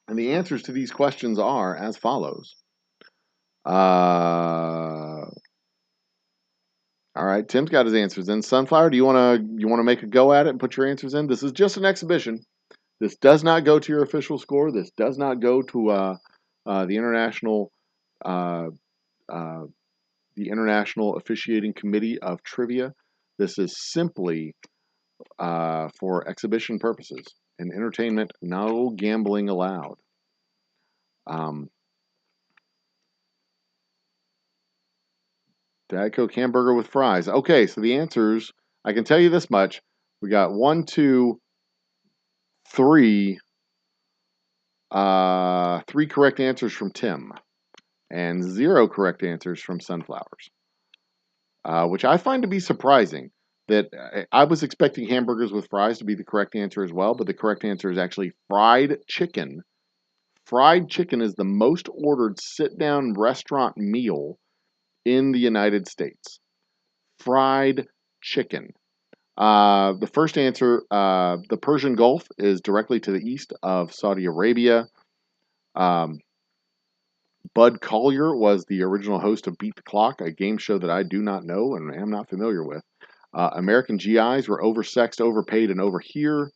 And the answers to these questions are as follows. All right, Tim's got his answers in. Sunflower, do you wanna make a go at it and put your answers in? This is just an exhibition. This does not go to your official score. This does not go to the international uh, uh, the International Officiating Committee of Trivia. This is simply for exhibition purposes and entertainment. No gambling allowed. Diet Coke hamburger with fries. Okay, so the answers, I can tell you this much. We got 1, 2, 3, 3 correct answers from Tim and 0 correct answers from Sunflowers, which I find to be surprising. That I was expecting hamburgers with fries to be the correct answer as well, but the correct answer is actually fried chicken. Fried chicken is the most ordered sit-down restaurant meal in the United States. Fried chicken. The first answer, the Persian Gulf is directly to the east of Saudi Arabia. Bud Collyer was the original host of Beat the Clock, a game show that I do not know and am not familiar with. American GIs were oversexed, overpaid, and over here.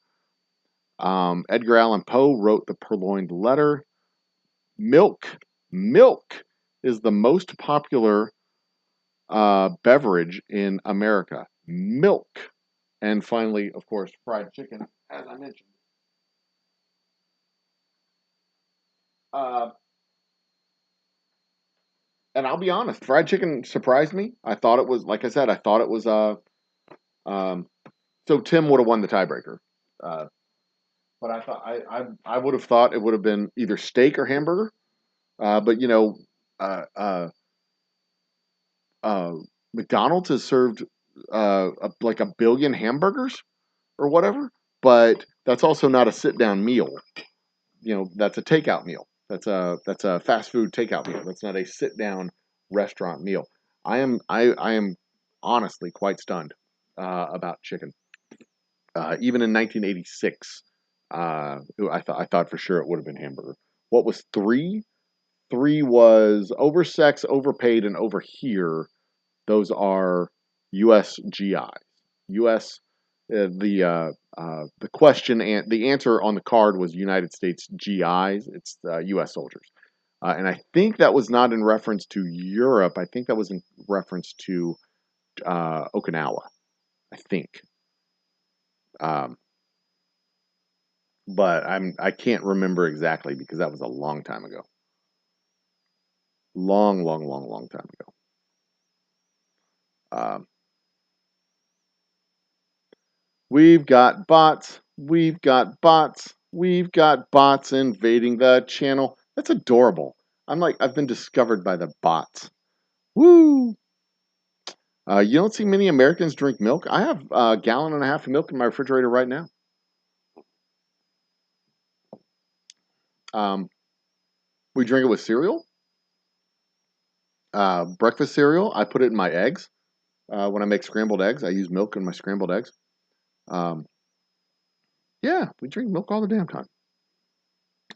Edgar Allan Poe wrote the Purloined Letter. Milk is the most popular beverage in America. Milk. And finally, of course, fried chicken, as I mentioned. And I'll be honest, fried chicken surprised me. I thought it was, like I said, I thought it was, so Tim would have won the tiebreaker. But I thought, I would have thought it would have been either steak or hamburger. But, you know, uh, uh, McDonald's has served like 1 billion hamburgers or whatever, but that's also not a sit down meal. You know, that's a takeout meal. That's a fast food takeout meal. That's not a sit down restaurant meal. I am honestly quite stunned about chicken. Even in 1986, I thought for sure it would have been hamburger. What was 3? 3 was oversexed, overpaid, and over here. Those are U.S. GI. U.S. The question and the answer on the card was United States GIs. It's U.S. soldiers, and I think that was not in reference to Europe. I think that was in reference to Okinawa. I think, um, but I can't remember exactly because that was a long time ago. Long time ago. Um, We've got bots. We've got bots. We've got bots invading the channel. That's adorable. I'm like, I've been discovered by the bots. Woo! You don't see many Americans drink milk. I have a gallon and a half of milk in my refrigerator right now. We drink it with cereal. Breakfast cereal. I put it in my eggs. When I make scrambled eggs, I use milk in my scrambled eggs. Yeah, we drink milk all the damn time.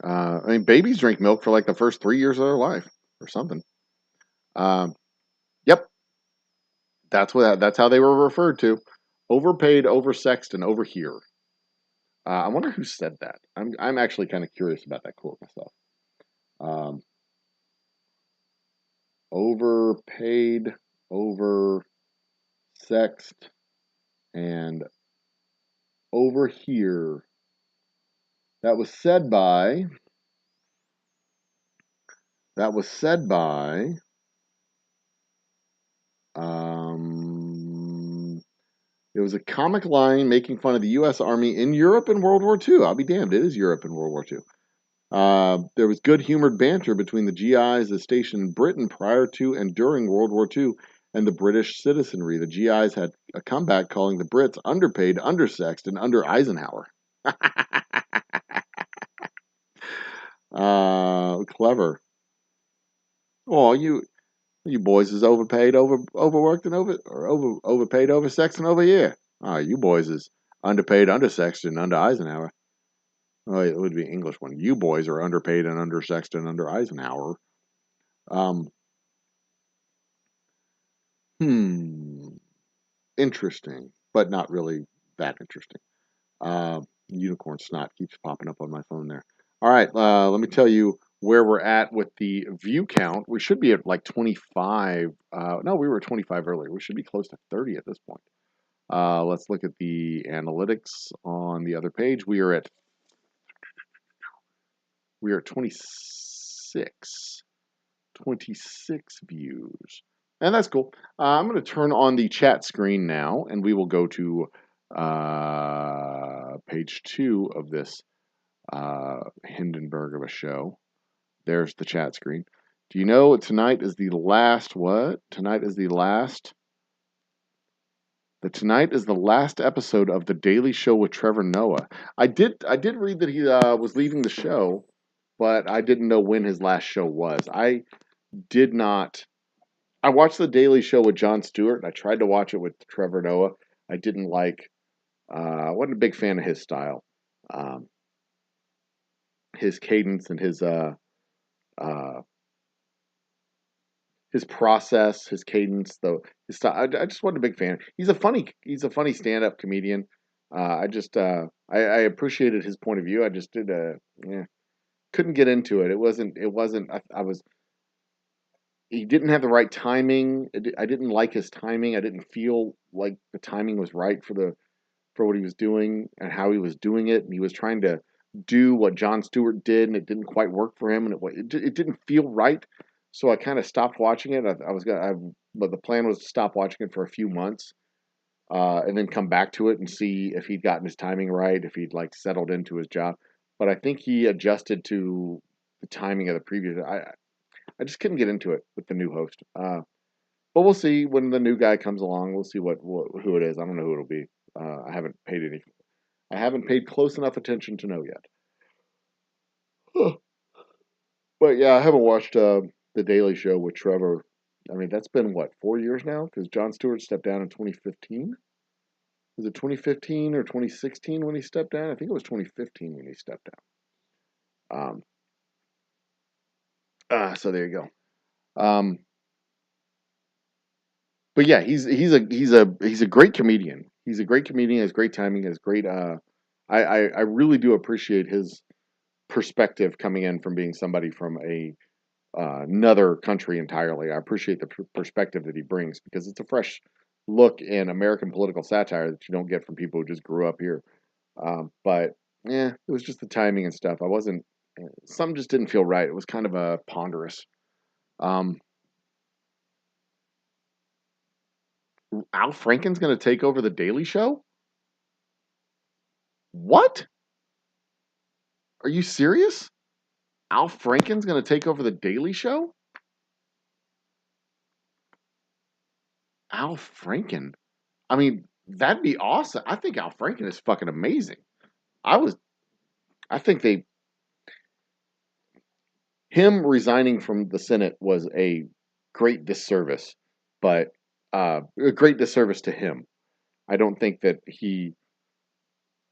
I mean, babies drink milk for like the first 3 years of their life or something. Yep, that's how they were referred to. Overpaid, oversexed, and over here. I wonder who said that. I'm actually kind of curious about that quote myself. Overpaid, oversexed, and over here. That was said by. That was said by. It was a comic line making fun of the U.S. Army in Europe in World War II. I'll be damned, it is Europe in World War II. There was good-humored banter between the GIs that stationed in Britain prior to and during World War II and the British citizenry. The GIs had a comeback calling the Brits underpaid, undersexed, and under Eisenhower. Clever. Oh, you boys is overpaid, overworked, and overpaid, oversexed, and over here. You boys is underpaid, undersexed, and under Eisenhower. Oh, it would be English one. You boys are underpaid and undersexed and under Eisenhower. Um, hmm. Interesting, but not really that interesting. Unicorn snot keeps popping up on my phone there. All right, let me tell you where we're at with the view count. We should be at like 25. No, we were at 25 earlier. We should be close to 30 at this point. Let's look at the analytics on the other page. We are at 26. 26 views. And that's cool. I'm going to turn on the chat screen now, and we will go to page 2 of this Hindenburg of a show. There's the chat screen. Do you know tonight is the last what? Tonight is the last. Tonight is the last episode of The Daily Show with Trevor Noah. I did read that he was leaving the show, but I didn't know when his last show was. I did not. I watched The Daily Show with Jon Stewart, and I tried to watch it with Trevor Noah. I didn't like. I wasn't a big fan of his style, his cadence, and uh, his process, his cadence. Though his style, I just wasn't a big fan. He's a funny stand-up comedian. I appreciated his point of view. I just yeah, couldn't get into it. It wasn't. I was. He didn't have the right timing. I didn't like his timing. I didn't feel like the timing was right for what he was doing and how he was doing it. And he was trying to do what Jon Stewart did, and it didn't quite work for him, and it didn't feel right. So I kind of stopped watching it. But the plan was to stop watching it for a few months, and then come back to it and see if he'd gotten his timing right, if he'd like settled into his job. But I think he adjusted to the timing of the previous. I just couldn't get into it with the new host. But we'll see when the new guy comes along. We'll see who it is. I don't know who it'll be. I haven't paid close enough attention to know yet. Huh. But yeah, I haven't watched the Daily Show with Trevor. I mean, that's been what 4 years now because Jon Stewart stepped down in 2015. Was it 2015 or 2016 when he stepped down? I think it was 2015 when he stepped down. So there you go. But yeah, he's a great comedian. He's a great comedian. Has great timing. Has great. I really do appreciate his perspective coming in from being somebody from another country entirely. I appreciate the perspective that he brings because it's a fresh look in American political satire that you don't get from people who just grew up here. But yeah, it was just the timing and stuff. I wasn't. Some just didn't feel right. It was kind of a ponderous. Um, Al Franken's going to take over the Daily Show. What? Are you serious? Al Franken's going to take over the Daily Show? Al Franken. I mean, that'd be awesome. I think Al Franken is fucking amazing. I was. I think him resigning from the Senate was a great disservice, but a great disservice to him. I don't think that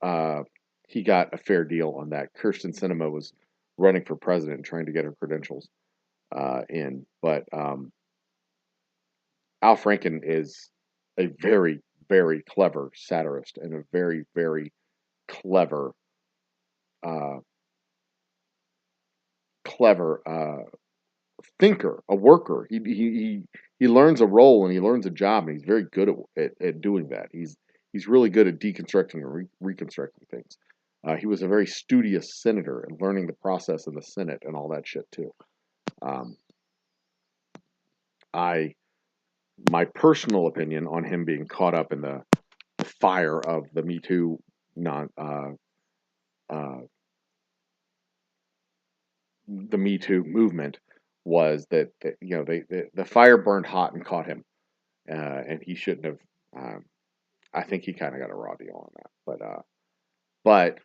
uh, he got a fair deal on that. Kirsten Sinema was running for president, trying to get her credentials in, but Al Franken is a very, very clever satirist and a very, very clever, uh, clever thinker, a worker. He learns a role and he learns a job, and he's very good at doing that. He's really good at deconstructing and reconstructing things. He was a very studious senator and learning the process in the Senate and all that shit too. Um, I my personal opinion on him being caught up in the fire of the Me Too non uh, the Me Too movement was that you know the fire burned hot and caught him, and he shouldn't have. I think he kind of got a raw deal on that, but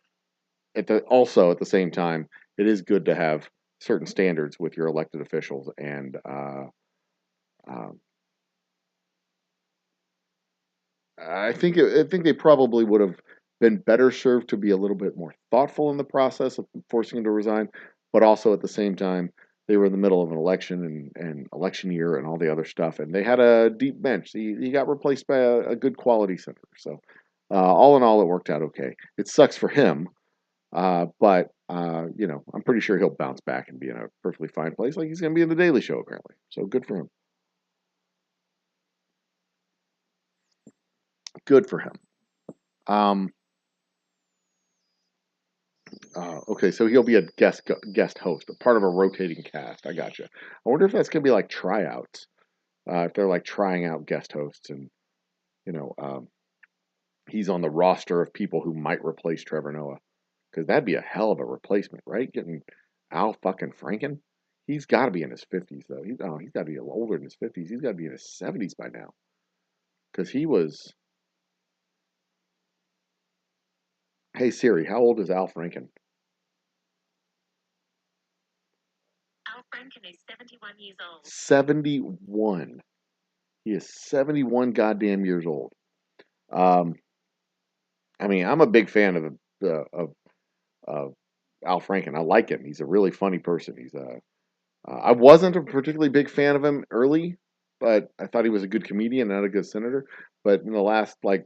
at the same time, it is good to have certain standards with your elected officials, and um, I think they probably would have been better served to be a little bit more thoughtful in the process of forcing him to resign, but also at the same time, they were in the middle of an election and election year and all the other stuff, and they had a deep bench. He got replaced by a good quality senator. So, all in all, it worked out okay. It sucks for him, but I'm pretty sure he'll bounce back and be in a perfectly fine place, like he's going to be in the Daily Show apparently. So good for him. Good for him. Okay, so he'll be a guest host, a part of a rotating cast. I gotcha. I wonder if that's gonna be like tryouts. If they're like trying out guest hosts, and you know, he's on the roster of people who might replace Trevor Noah, because that'd be a hell of a replacement, right? Getting Al fucking Franken. He's got to be in his 50s though. He's got to be older in his 50s. He's got to be in his 70s by now, because he was. Hey Siri, how old is Al Franken? Al Franken is 71 years old. 71. He is 71 goddamn years old. I mean, I'm a big fan of Al Franken. I like him. He's a really funny person. I wasn't a particularly big fan of him early, but I thought he was a good comedian, not a good senator. But in the last 5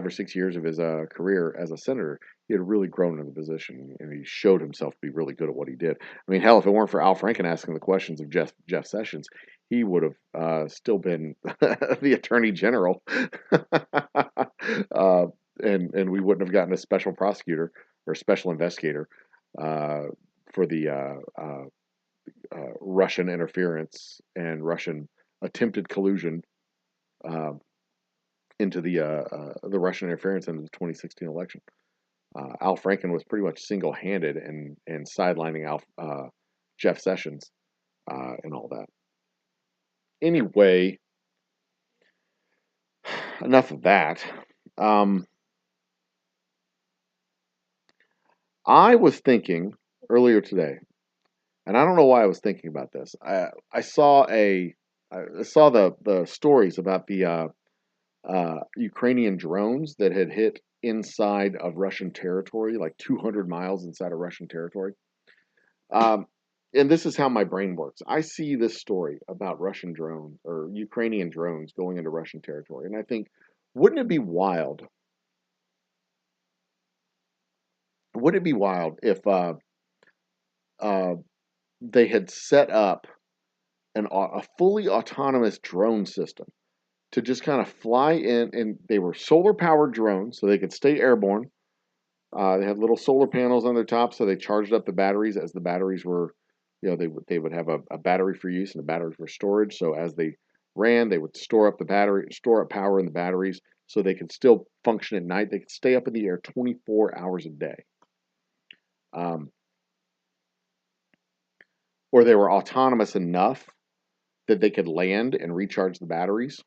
or 6 years of his career as a senator, he had really grown in the position, and he showed himself to be really good at what he did. I mean, hell, if it weren't for Al Franken asking the questions of Jeff Sessions, he would have still been the Attorney General, and we wouldn't have gotten a special prosecutor or special investigator for the Russian interference and Russian attempted collusion. Into the Russian interference into the 2016 election. Al Franken was pretty much single-handed in sidelining Jeff Sessions and all that. Anyway, enough of that. I was thinking earlier today, and I don't know why I was thinking about this. I saw the stories about the Ukrainian drones that had hit inside of Russian territory, like 200 miles inside of Russian territory. And this is how my brain works. I see this story about Russian drones or Ukrainian drones going into Russian territory, and I think, wouldn't it be wild? Wouldn't it be wild if they had set up a fully autonomous drone system to just kind of fly in, and they were solar powered drones, so they could stay airborne. They had little solar panels on their top, so they charged up the batteries as the batteries were, they would have a battery for use and a battery for storage. So as they ran, they would store up power in the batteries, so they could still function at night. They could stay up in the air 24 hours a day. Or they were autonomous enough that they could land and recharge the batteries.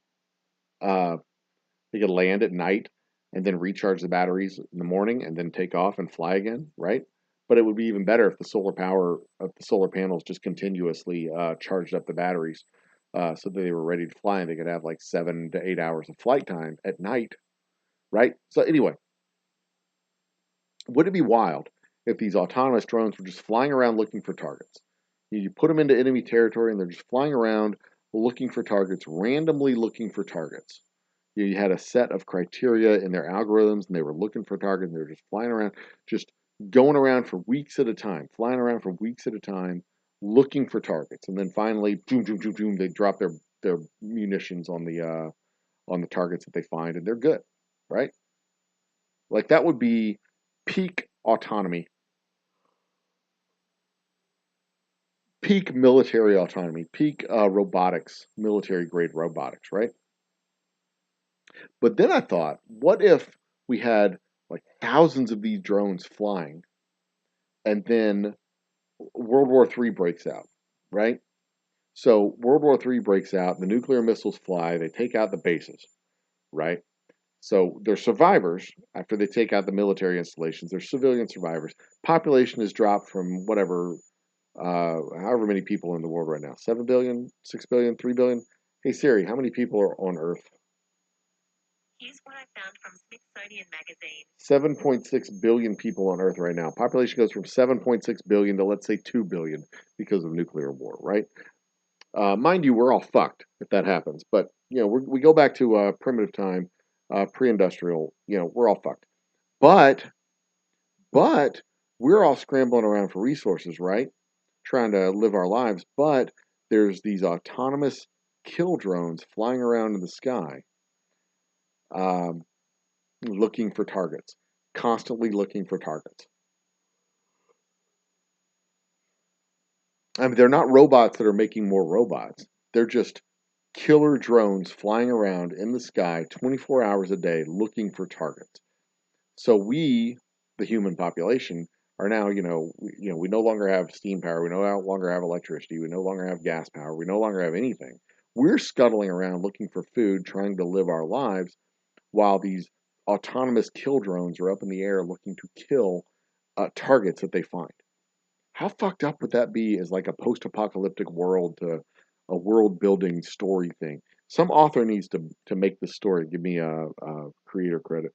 They could land at night and then recharge the batteries in the morning and then take off and fly again, right? But it would be even better if the solar power of the solar panels just continuously charged up the batteries so that they were ready to fly, and they could have like 7 to 8 hours of flight time at night, right? So anyway, would it be wild if these autonomous drones were just flying around looking for targets? You put them into enemy territory and they're just flying around looking for targets, randomly looking for targets. You had a set of criteria in their algorithms, and they were looking for targets, and they were just flying around, just going around for weeks at a time, flying around for weeks at a time, looking for targets, and then finally, boom, boom, boom, boom, they drop their munitions on the targets that they find, and they're good, right? Like that would be peak autonomy, peak military autonomy, peak robotics, military grade robotics, right? But then I thought, what if we had like thousands of these drones flying, and then World War III breaks out, right? So World War III breaks out, the nuclear missiles fly, they take out the bases, right? So they're survivors after they take out the military installations. They're civilian survivors. Population has dropped from whatever, however many people in the world right now. 7 billion, 6 billion, 3 billion. Hey Siri, how many people are on Earth? Here's what I found from Smithsonian Magazine. 7.6 billion people on Earth right now. Population goes from 7.6 billion to, let's say, 2 billion because of nuclear war, right? Mind you, we're all fucked if that happens. But, we go back to primitive time, pre-industrial, we're all fucked. But we're all scrambling around for resources, right? Trying to live our lives. But there's these autonomous kill drones flying around in the sky, looking for targets, constantly looking for targets. I mean, they're not robots that are making more robots. They're just killer drones flying around in the sky 24 hours a day looking for targets. So we, the human population, are now, we no longer have steam power. We no longer have electricity. We no longer have gas power. We no longer have anything. We're scuttling around looking for food, trying to live our lives, while these autonomous kill drones are up in the air looking to kill targets that they find. How fucked up would that be as like a post-apocalyptic world to a world-building story thing? Some author needs to make this story. Give me a creator credit.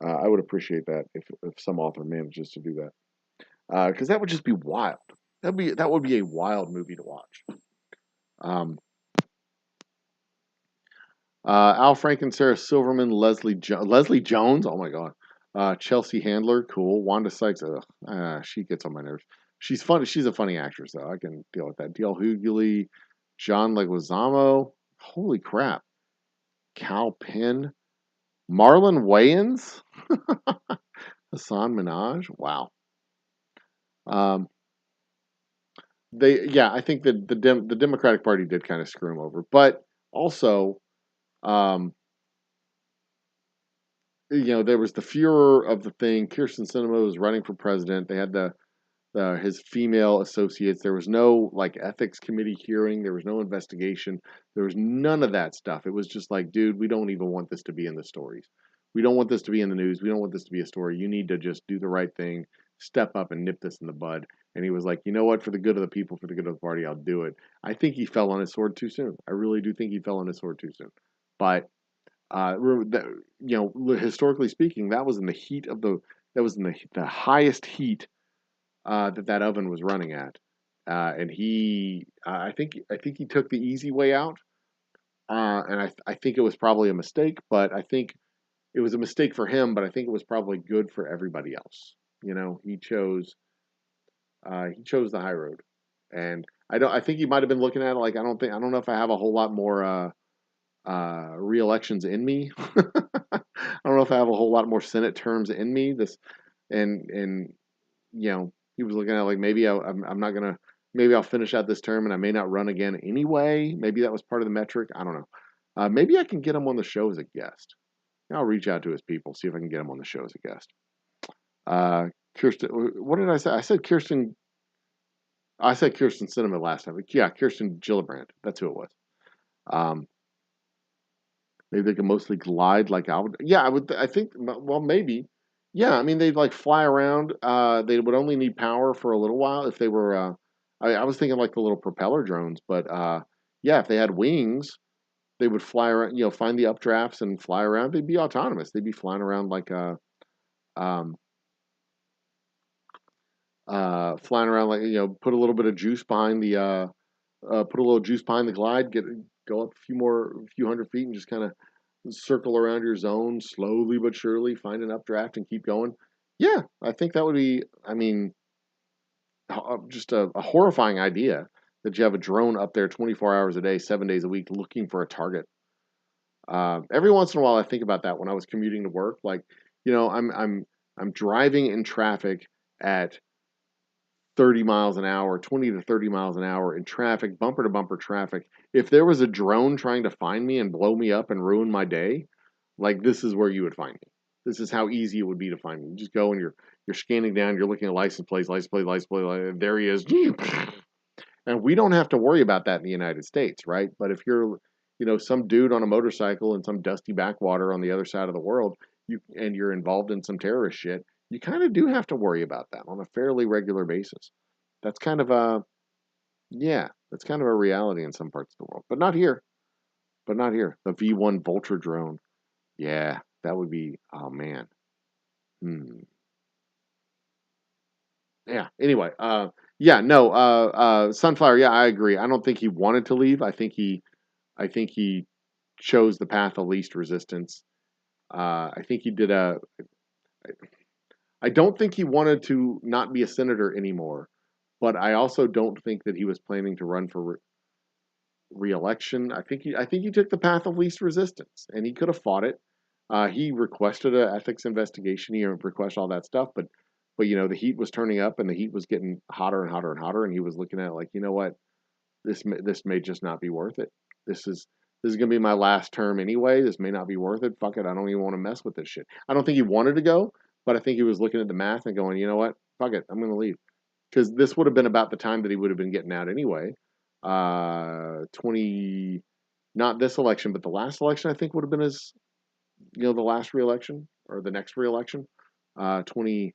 I would appreciate that if some author manages to do that, because that would just be wild. That would be a wild movie to watch. Al Franken, Sarah Silverman, Leslie Jones. Oh my God. Chelsea Handler, cool. Wanda Sykes. She gets on my nerves. She's funny. She's a funny actress though. I can deal with that. D.L. Hughley, John Leguizamo. Holy crap. Cal Penn, Marlon Wayans, Hassan Minaj. Wow. Um, I think that the Democratic Party did kind of screw him over, but also, um, there was the furor of the thing. Kirsten Sinema was running for president. They had his female associates. There was no like ethics committee hearing. There was no investigation. There was none of that stuff. It was just like, dude, we don't even want this to be in the stories. We don't want this to be in the news. We don't want this to be a story. You need to just do the right thing, step up and nip this in the bud. And he was like, you know what? For the good of the people, for the good of the party, I'll do it. I think he fell on his sword too soon. I really do think he fell on his sword too soon. But historically speaking, that was in the heat of that was in the highest heat that oven was running at, and I think he took the easy way out, and I think it was probably a mistake, but I think it was a mistake for him, but I think it was probably good for everybody else. He chose the high road, and I think he might have been looking at it like I don't know if I have a whole lot more re-elections in me. I don't know if I have a whole lot more Senate terms in me. And he was looking at like maybe I'm not gonna, maybe I'll finish out this term and I may not run again anyway. Maybe that was part of the metric. I don't know. Maybe I can get him on the show as a guest. I'll reach out to his people, see if I can get him on the show as a guest. Kirsten, what did I say? I said Kirsten Sinema last time. Yeah, Kirsten Gillibrand. That's who it was. Maybe they can mostly glide like I would. Yeah, I would. I think. Well, maybe. Yeah, I mean they'd like fly around. They would only need power for a little while if they were. I was thinking like the little propeller drones, but yeah, if they had wings, they would fly around. Find the updrafts and fly around. They'd be autonomous. They'd be flying around like um, flying around like put a little bit of juice behind put a little juice behind the glide. Go up a few hundred feet, and just kind of circle around your zone slowly but surely, find an updraft and keep going. Yeah, I think that would be, I mean, just a horrifying idea that you have a drone up there 24 hours a day, 7 days a week looking for a target. Every once in a while, I think about that when I was commuting to work. Like, I'm driving in traffic at 30 miles an hour, 20 to 30 miles an hour in traffic, bumper to bumper traffic. If there was a drone trying to find me and blow me up and ruin my day, like this is where you would find me. This is how easy it would be to find me. You just go and you're scanning down, you're looking at license plates, there he is. And we don't have to worry about that in the United States, right? But if you're, some dude on a motorcycle in some dusty backwater on the other side of the world, you're involved in some terrorist shit, you kind of do have to worry about that on a fairly regular basis. That's kind of that's kind of a reality in some parts of the world, but not here. The V1 Vulture drone. Yeah, that would be. Oh man. Yeah. Anyway. Yeah. No. Sunflower. Yeah, I agree. I don't think he wanted to leave. I think he chose the path of least resistance. I think he did a. I don't think he wanted to not be a senator anymore, but I also don't think that he was planning to run for re-election. I think he took the path of least resistance, and he could have fought it. He requested an ethics investigation. He requested all that stuff, but the heat was turning up, and the heat was getting hotter and hotter and hotter, and he was looking at it like, you know what, this may just not be worth it. This is this is gonna be my last term anyway. This may not be worth it. Fuck it. I don't even want to mess with this shit. I don't think he wanted to go, but I think he was looking at the math and going, you know what, fuck it, I'm gonna leave because this would have been about the time that he would have been getting out anyway. 20, not this election, but the last election, I think would have been his, the last reelection or the next reelection. 20,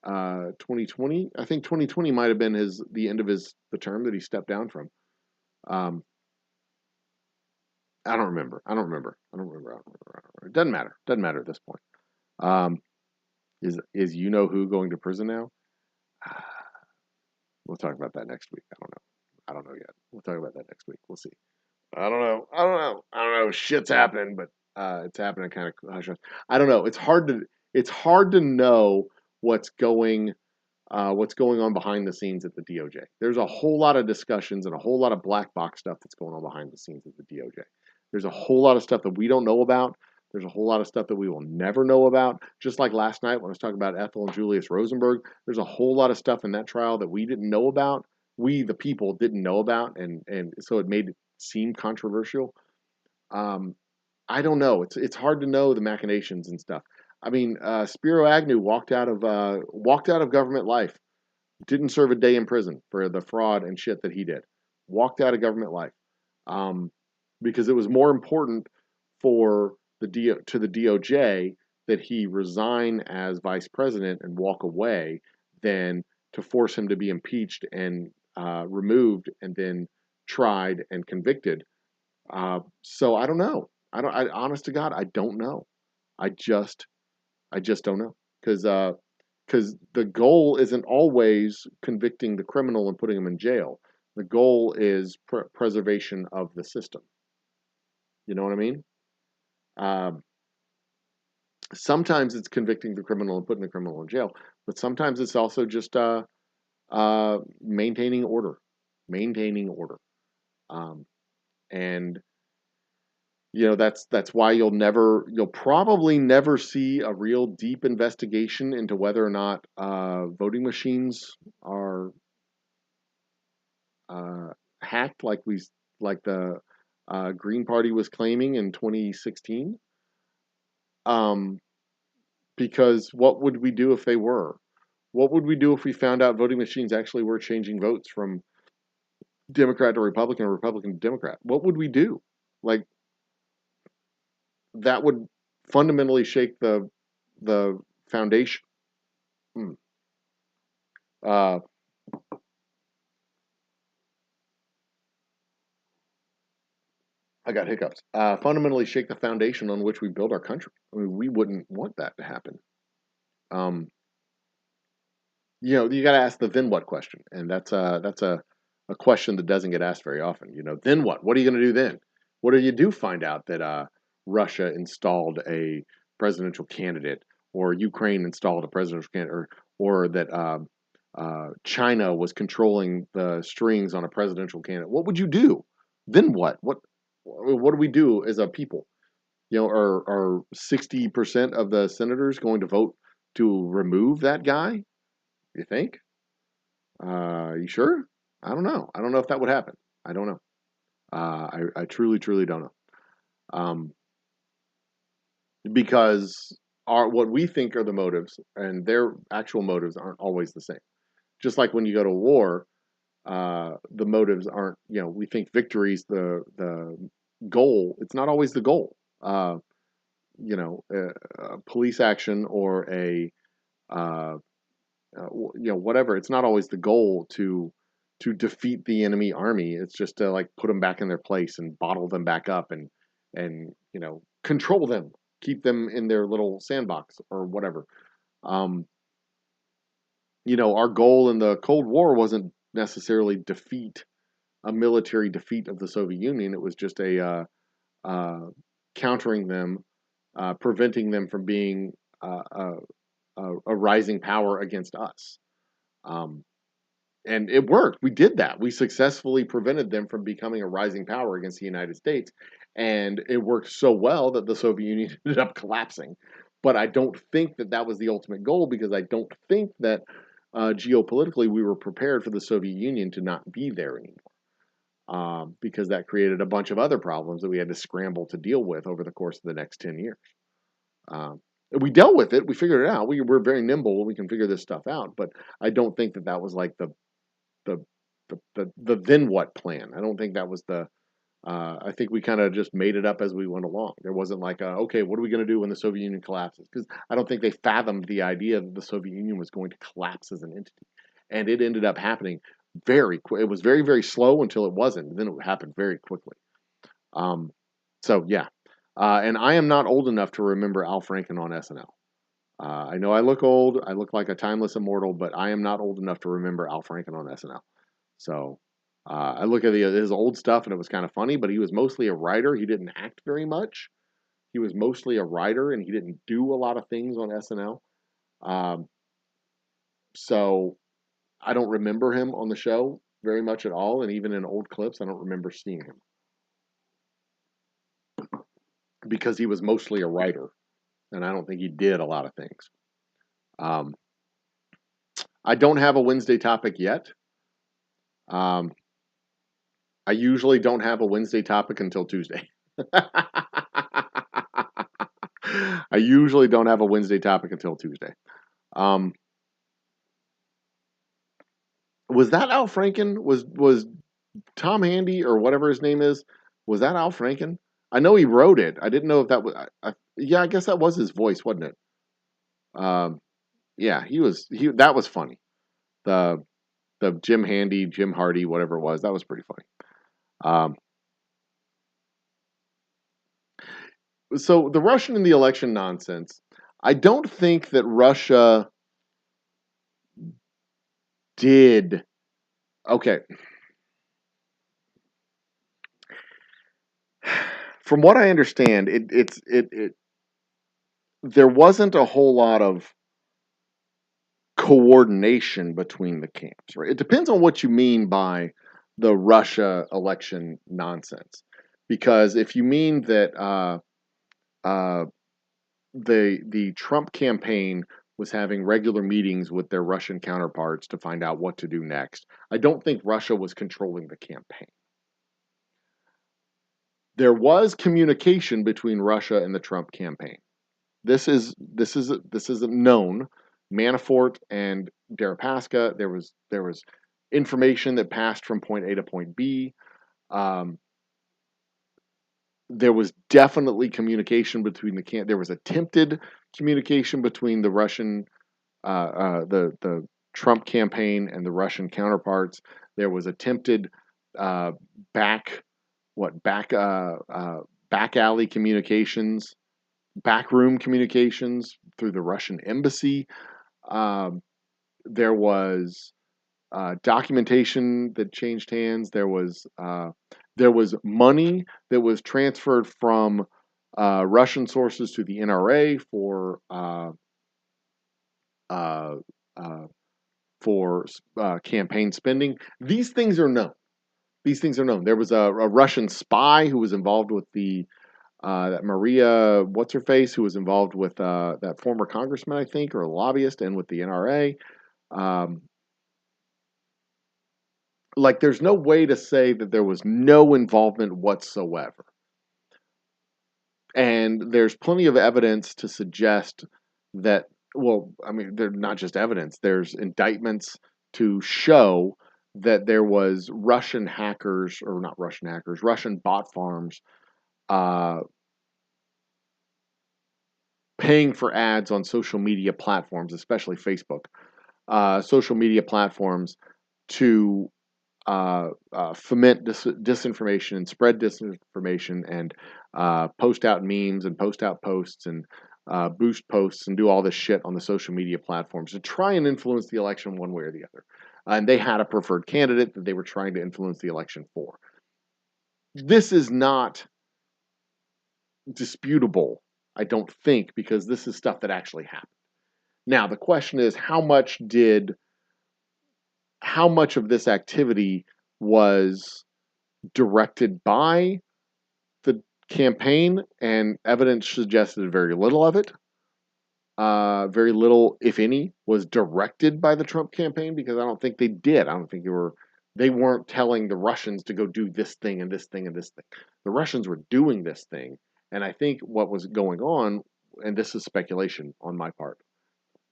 2020. I think 2020 might have been the end of the term that he stepped down from. Um, I don't remember. I don't remember. I don't remember. I don't remember. I don't remember. It doesn't matter. Doesn't matter at this point. Um, is you know who going to prison now? We'll talk about that next week. I don't know. I don't know yet. We'll talk about that next week. We'll see. I don't know. I don't know. I don't know. Shit's happening, but it's happening kind of hush hush. I don't know. It's hard to know what's going on behind the scenes at the DOJ. There's a whole lot of discussions and a whole lot of black box stuff that's going on behind the scenes at the DOJ. There's a whole lot of stuff that we don't know about. There's a whole lot of stuff that we will never know about. Just like last night when I was talking about Ethel and Julius Rosenberg, there's a whole lot of stuff in that trial that we didn't know about. We, the people, didn't know about, and so it made it seem controversial. Um, I don't know. It's hard to know the machinations and stuff. I mean, Spiro Agnew walked out of government life. Didn't serve a day in prison for the fraud and shit that he did. Walked out of government life um, because it was more important for to the DOJ that he resign as vice president and walk away than to force him to be impeached and removed and then tried and convicted. So I don't know. Honest to God, I don't know. I just I just don't know because the goal isn't always convicting the criminal and putting him in jail. The goal is preservation of the system. You know what I mean? Um, Sometimes it's convicting the criminal and putting the criminal in jail, but sometimes it's also just maintaining order, maintaining order. Um, and that's why you'll probably never see a real deep investigation into whether or not voting machines are hacked like the Green Party was claiming in 2016. Um, because what would we do if they were? What would we do if we found out voting machines actually were changing votes from Democrat to Republican or Republican to Democrat? What would we do? Like that would fundamentally shake the foundation. Hmm. Uh, I got hiccups. Fundamentally shake the foundation on which we build our country. I mean, we wouldn't want that to happen. Um, you got to ask the then what question, and that's a question that doesn't get asked very often. Then what? What are you going to do then? What do you do? Find out that Russia installed a presidential candidate, or Ukraine installed a presidential candidate, or that China was controlling the strings on a presidential candidate. What would you do? Then what? What do we do as a people? Are 60% of the senators going to vote to remove that guy? You think? You sure? I don't know. I don't know if that would happen. I don't know. I truly, truly don't know. Because what we think are the motives and their actual motives aren't always the same. Just like when you go to war, the motives aren't. We think victory's the goal. It's not always the goal. Police action or uh, whatever. It's not always the goal to defeat the enemy army. It's just to like put them back in their place and bottle them back up and control them, keep them in their little sandbox or whatever. Our goal in the Cold War wasn't necessarily a military defeat of the Soviet Union. It was just countering them, preventing them from being a rising power against us. And it worked. We did that. We successfully prevented them from becoming a rising power against the United States. And it worked so well that the Soviet Union ended up collapsing. But I don't think that that was the ultimate goal, because I don't think that geopolitically we were prepared for the Soviet Union to not be there anymore. Because that created a bunch of other problems that we had to scramble to deal with over the course of the next 10 years. We dealt with it. We figured it out. We're very nimble. We can figure this stuff out. But I don't think that was like the then what plan. I don't think that was I think we kind of just made it up as we went along. There wasn't like, okay, what are we going to do when the Soviet Union collapses? Because I don't think they fathomed the idea that the Soviet Union was going to collapse as an entity. And it ended up happening very quick. It was very, very slow until it wasn't. And then it happened very quickly. So, yeah. And I am not old enough to remember Al Franken on SNL. I know I look old. I look like a timeless immortal, but I am not old enough to remember Al Franken on SNL. So I look at his old stuff, and it was kind of funny, but he was mostly a writer. He didn't act very much. He was mostly a writer, and he didn't do a lot of things on SNL. So I don't remember him on the show very much at all, and even in old clips, I don't remember seeing him. Because he was mostly a writer, and I don't think he did a lot of things. I don't have a Wednesday topic yet. I usually don't have a Wednesday topic until Tuesday. I usually don't have a Wednesday topic until Tuesday. Was that Al Franken? Was Tom Handy or whatever his name is? Was that Al Franken? I know he wrote it. I didn't know if that was. Yeah, I guess that was his voice, wasn't it? Yeah, he was. That was funny. The Jim Handy, Jim Hardy, whatever it was, that was pretty funny. So the Russian in the election nonsense. I don't think that Russia did. Okay. From what I understand, there wasn't a whole lot of coordination between the camps, right? It depends on what you mean by the Russia election nonsense. Because if you mean that the Trump campaign was having regular meetings with their Russian counterparts to find out what to do next, I don't think Russia was controlling the campaign. There was communication between Russia and the Trump campaign. This is known. Manafort and Deripaska. There was information that passed from point A to point B. There was definitely communication between the camp. There was attempted communication between the Russian, the Trump campaign and the Russian counterparts. There was attempted back alley communications, backroom communications through the Russian embassy. There was documentation that changed hands. There was money that was transferred from Russian sources to the NRA for campaign spending. These things are known. There was a Russian spy who was involved with that Maria, what's her face, who was involved with that former congressman, I think, or a lobbyist, and with the NRA. There's no way to say that there was no involvement whatsoever. And there's plenty of evidence to suggest that, they're not just evidence, there's indictments to show that there was Russian bot farms paying for ads on social media platforms, especially Facebook, social media platforms to foment disinformation and spread disinformation and post out memes and post out posts and boost posts and do all this shit on the social media platforms to try and influence the election one way or the other. And they had a preferred candidate that they were trying to influence the election for. This is not disputable, I don't think, because this is stuff that actually happened. Now, the question is, how much of this activity was directed by the campaign, and evidence suggested very little of it. Very little, if any, was directed by the Trump campaign, because I don't think they did. I don't think they weren't telling the Russians to go do this thing and this thing and this thing. The Russians were doing this thing, and I think what was going on, and this is speculation on my part,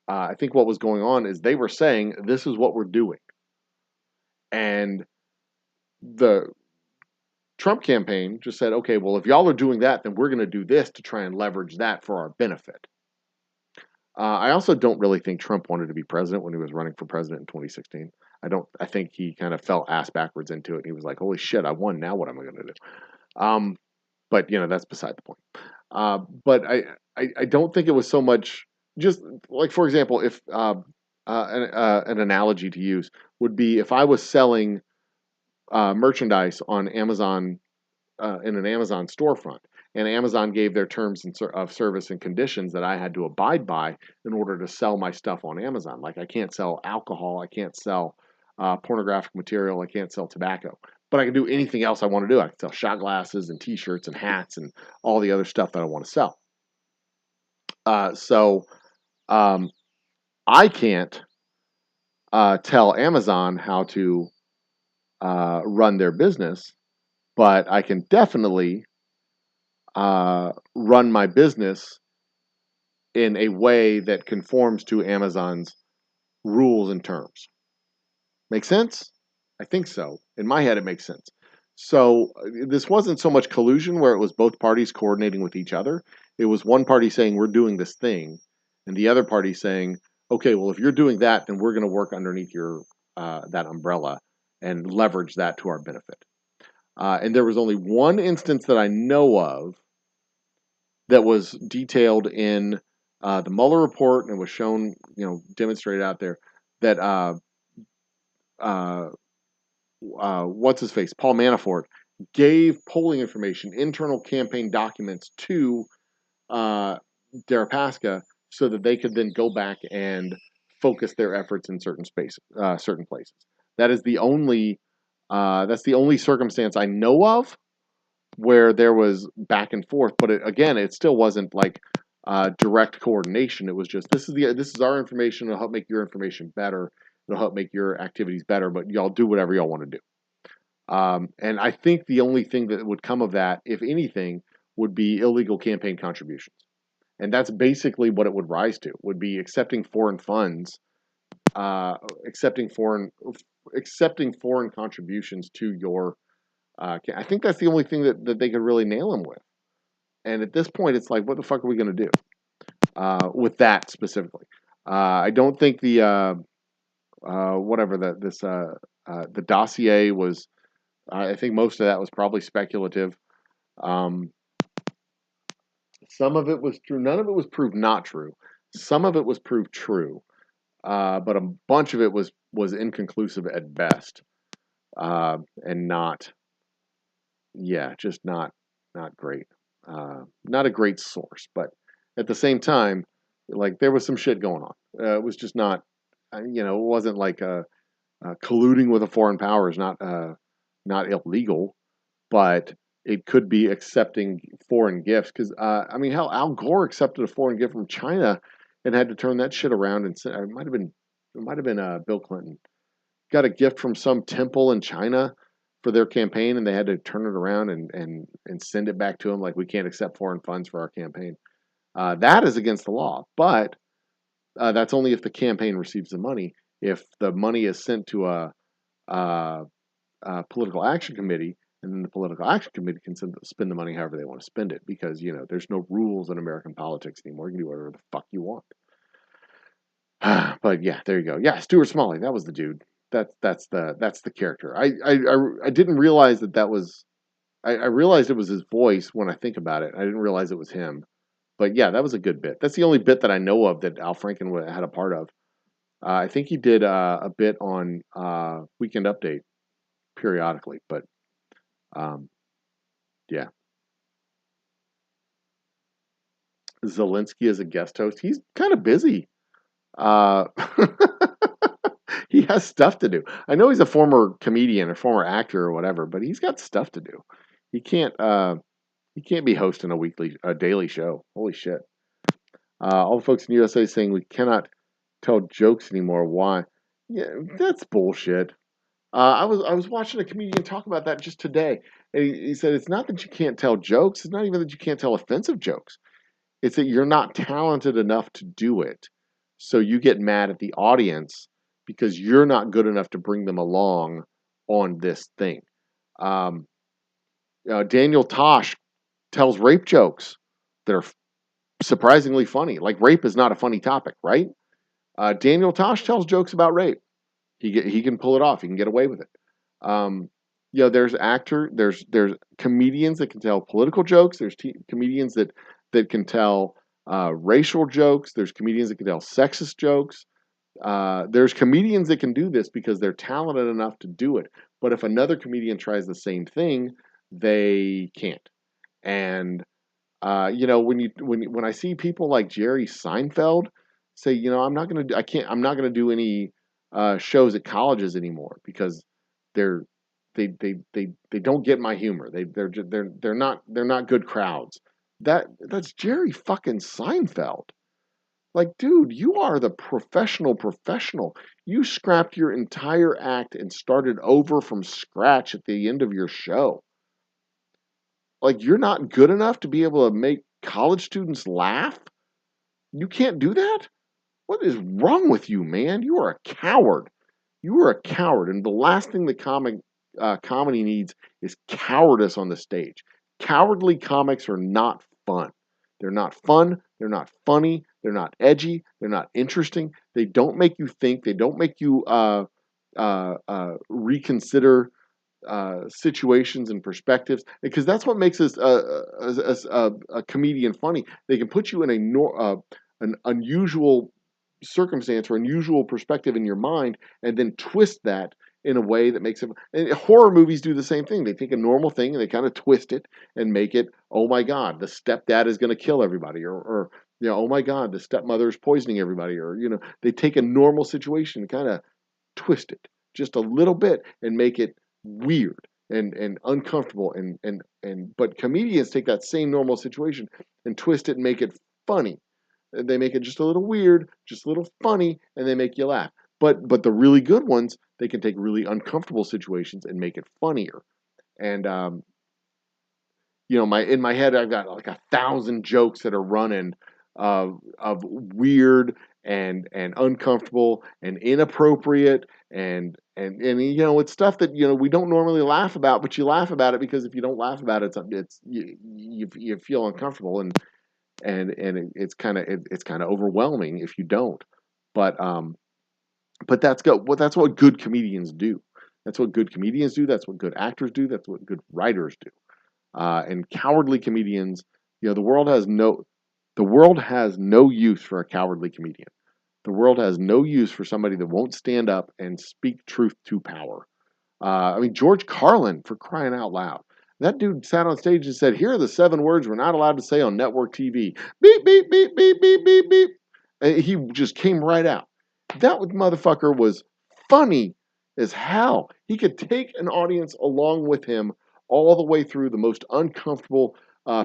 I think what was going on is they were saying, this is what we're doing. And the Trump campaign just said, okay, well, if y'all are doing that, then we're going to do this to try and leverage that for our benefit. I also don't really think Trump wanted to be president when he was running for president in 2016. I think he kind of fell ass backwards into it. He was like, holy shit, I won. Now what am I going to do? But, that's beside the point. But I don't think it was so much, just like, for example, if an analogy to use would be if I was selling merchandise on Amazon in an Amazon storefront, and Amazon gave their terms of service and conditions that I had to abide by in order to sell my stuff on Amazon. Like, I can't sell alcohol, I can't sell pornographic material, I can't sell tobacco, but I can do anything else I want to do. I can sell shot glasses and T-shirts and hats and all the other stuff that I want to sell. So I can't tell Amazon how to run their business, but I can definitely run my business in a way that conforms to Amazon's rules and terms. Make sense? I think so. In my head, it makes sense. So this wasn't so much collusion where it was both parties coordinating with each other. It was one party saying, we're doing this thing, and the other party saying, okay, well, if you're doing that, then we're going to work underneath your that umbrella and leverage that to our benefit. And there was only one instance that I know of that was detailed in the Mueller report and was shown, demonstrated out there, that what's his face, Paul Manafort, gave polling information, internal campaign documents to Deripaska so that they could then go back and focus their efforts in certain places. That is the only that's the only circumstance I know of where there was back and forth, but it still wasn't like direct coordination. It was just, this is our information. It'll help make your information better. It'll help make your activities better. But y'all do whatever y'all want to do. And I think the only thing that would come of that, if anything, would be illegal campaign contributions, and that's basically what it would rise to. Would be accepting foreign funds, accepting foreign contributions to your. I think that's the only thing that they could really nail him with. And at this point, it's like, what the fuck are we going to do with that specifically? I don't think the the dossier was. I think most of that was probably speculative. Some of it was true. None of it was proved not true. Some of it was proved true, but a bunch of it was inconclusive at best, and not. Yeah, just not great. Not a great source, but at the same time, like, there was some shit going on. It was just not, it wasn't like colluding with a foreign power is not illegal, but it could be accepting foreign gifts. Because hell, Al Gore accepted a foreign gift from China and had to turn that shit around and it might have been Bill Clinton got a gift from some temple in China for their campaign, and they had to turn it around and send it back to him, like, we can't accept foreign funds for our campaign. That is against the law, but that's only if the campaign receives the money. If the money is sent to a political action committee, and then the political action committee can spend the money however they want to spend it, because there's no rules in American politics anymore. You can do whatever the fuck you want. But yeah, there you go. Yeah, Stuart Smalley, that was the dude. that's the character. I didn't realize that was. I realized it was his voice when I think about it. I didn't realize it was him. But yeah, that was a good bit. That's the only bit that I know of that Al Franken had a part of. I think he did a bit on Weekend Update periodically, but yeah. Zelensky as a guest host, he's kind of busy. Uh, he has stuff to do. I know he's a former comedian or former actor or whatever, but he's got stuff to do. He can't be hosting a daily show. Holy shit! All the folks in USA saying we cannot tell jokes anymore. Why? Yeah, that's bullshit. I was watching a comedian talk about that just today, and he said it's not that you can't tell jokes. It's not even that you can't tell offensive jokes. It's that you're not talented enough to do it. So you get mad at the audience because you're not good enough to bring them along on this thing. Um, Daniel Tosh tells rape jokes that are surprisingly funny. Like rape is not a funny topic, right? Daniel Tosh tells jokes about rape. He can pull it off. He can get away with it. There's comedians that can tell political jokes. There's comedians that can tell racial jokes. There's comedians that can tell sexist jokes. There's comedians that can do this because they're talented enough to do it. But if another comedian tries the same thing, they can't. And when I see people like Jerry Seinfeld say, I'm not gonna do any shows at colleges anymore because they're they don't get my humor. They're not good crowds. That's Jerry fucking Seinfeld. Like, dude, you are the professional. You scrapped your entire act and started over from scratch at the end of your show. Like, you're not good enough to be able to make college students laugh? You can't do that? What is wrong with you, man? You are a coward. You are a coward. And the last thing the comedy needs is cowardice on the stage. Cowardly comics are not fun. They're not fun. They're not funny. They're not edgy. They're not interesting. They don't make you think. They don't make you reconsider situations and perspectives, because that's what makes us a comedian funny. They can put you in an unusual circumstance or unusual perspective in your mind, and then twist that in a way that makes it. And horror movies do the same thing. They take a normal thing and they kind of twist it and make it, oh my god, the stepdad is going to kill everybody, or oh my god, the stepmother is poisoning everybody, or they take a normal situation and kind of twist it just a little bit and make it weird and uncomfortable, and but comedians take that same normal situation and twist it and make it funny. They make it just a little weird, just a little funny, and they make you laugh. But the really good ones, they can take really uncomfortable situations and make it funnier. And in my head, I've got like 1,000 jokes that are running of weird and uncomfortable and inappropriate and it's stuff that we don't normally laugh about, but you laugh about it because if you don't laugh about it, it's you feel uncomfortable, and it's kind of overwhelming if you don't. But that's what good comedians do. That's what good comedians do. That's what good actors do. That's what good writers do. And cowardly comedians, the world has no use for a cowardly comedian. The world has no use for somebody that won't stand up and speak truth to power. George Carlin, for crying out loud. That dude sat on stage and said, here are the 7 words we're not allowed to say on network TV. Beep, beep, beep, beep, beep, beep, beep. And he just came right out. That motherfucker was funny as hell. He could take an audience along with him all the way through the most uncomfortable,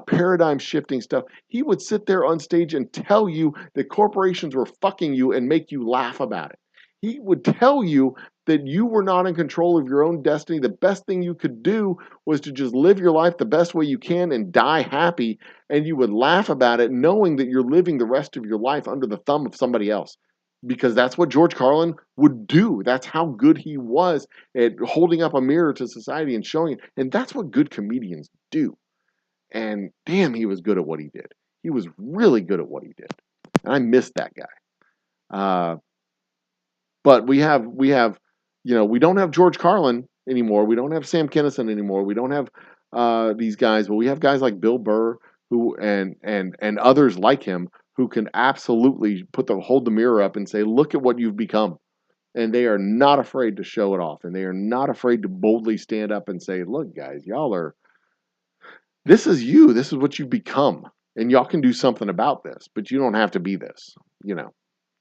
paradigm shifting stuff. He would sit there on stage and tell you that corporations were fucking you and make you laugh about it. He would tell you that you were not in control of your own destiny. The best thing you could do was to just live your life the best way you can and die happy. And you would laugh about it knowing that you're living the rest of your life under the thumb of somebody else. Because that's what George Carlin would do. That's how good he was at holding up a mirror to society and showing it. And that's what good comedians do. And damn, he was good at what he did. He was really good at what he did. And I miss that guy. But we have we don't have George Carlin anymore. We don't have Sam Kinison anymore. We don't have these guys, but we have guys like Bill Burr who and others like him who can absolutely hold the mirror up and say, look at what you've become. And they are not afraid to show it off. And they are not afraid to boldly stand up and say, look, guys, this is you. This is what you've become. And y'all can do something about this, but you don't have to be this,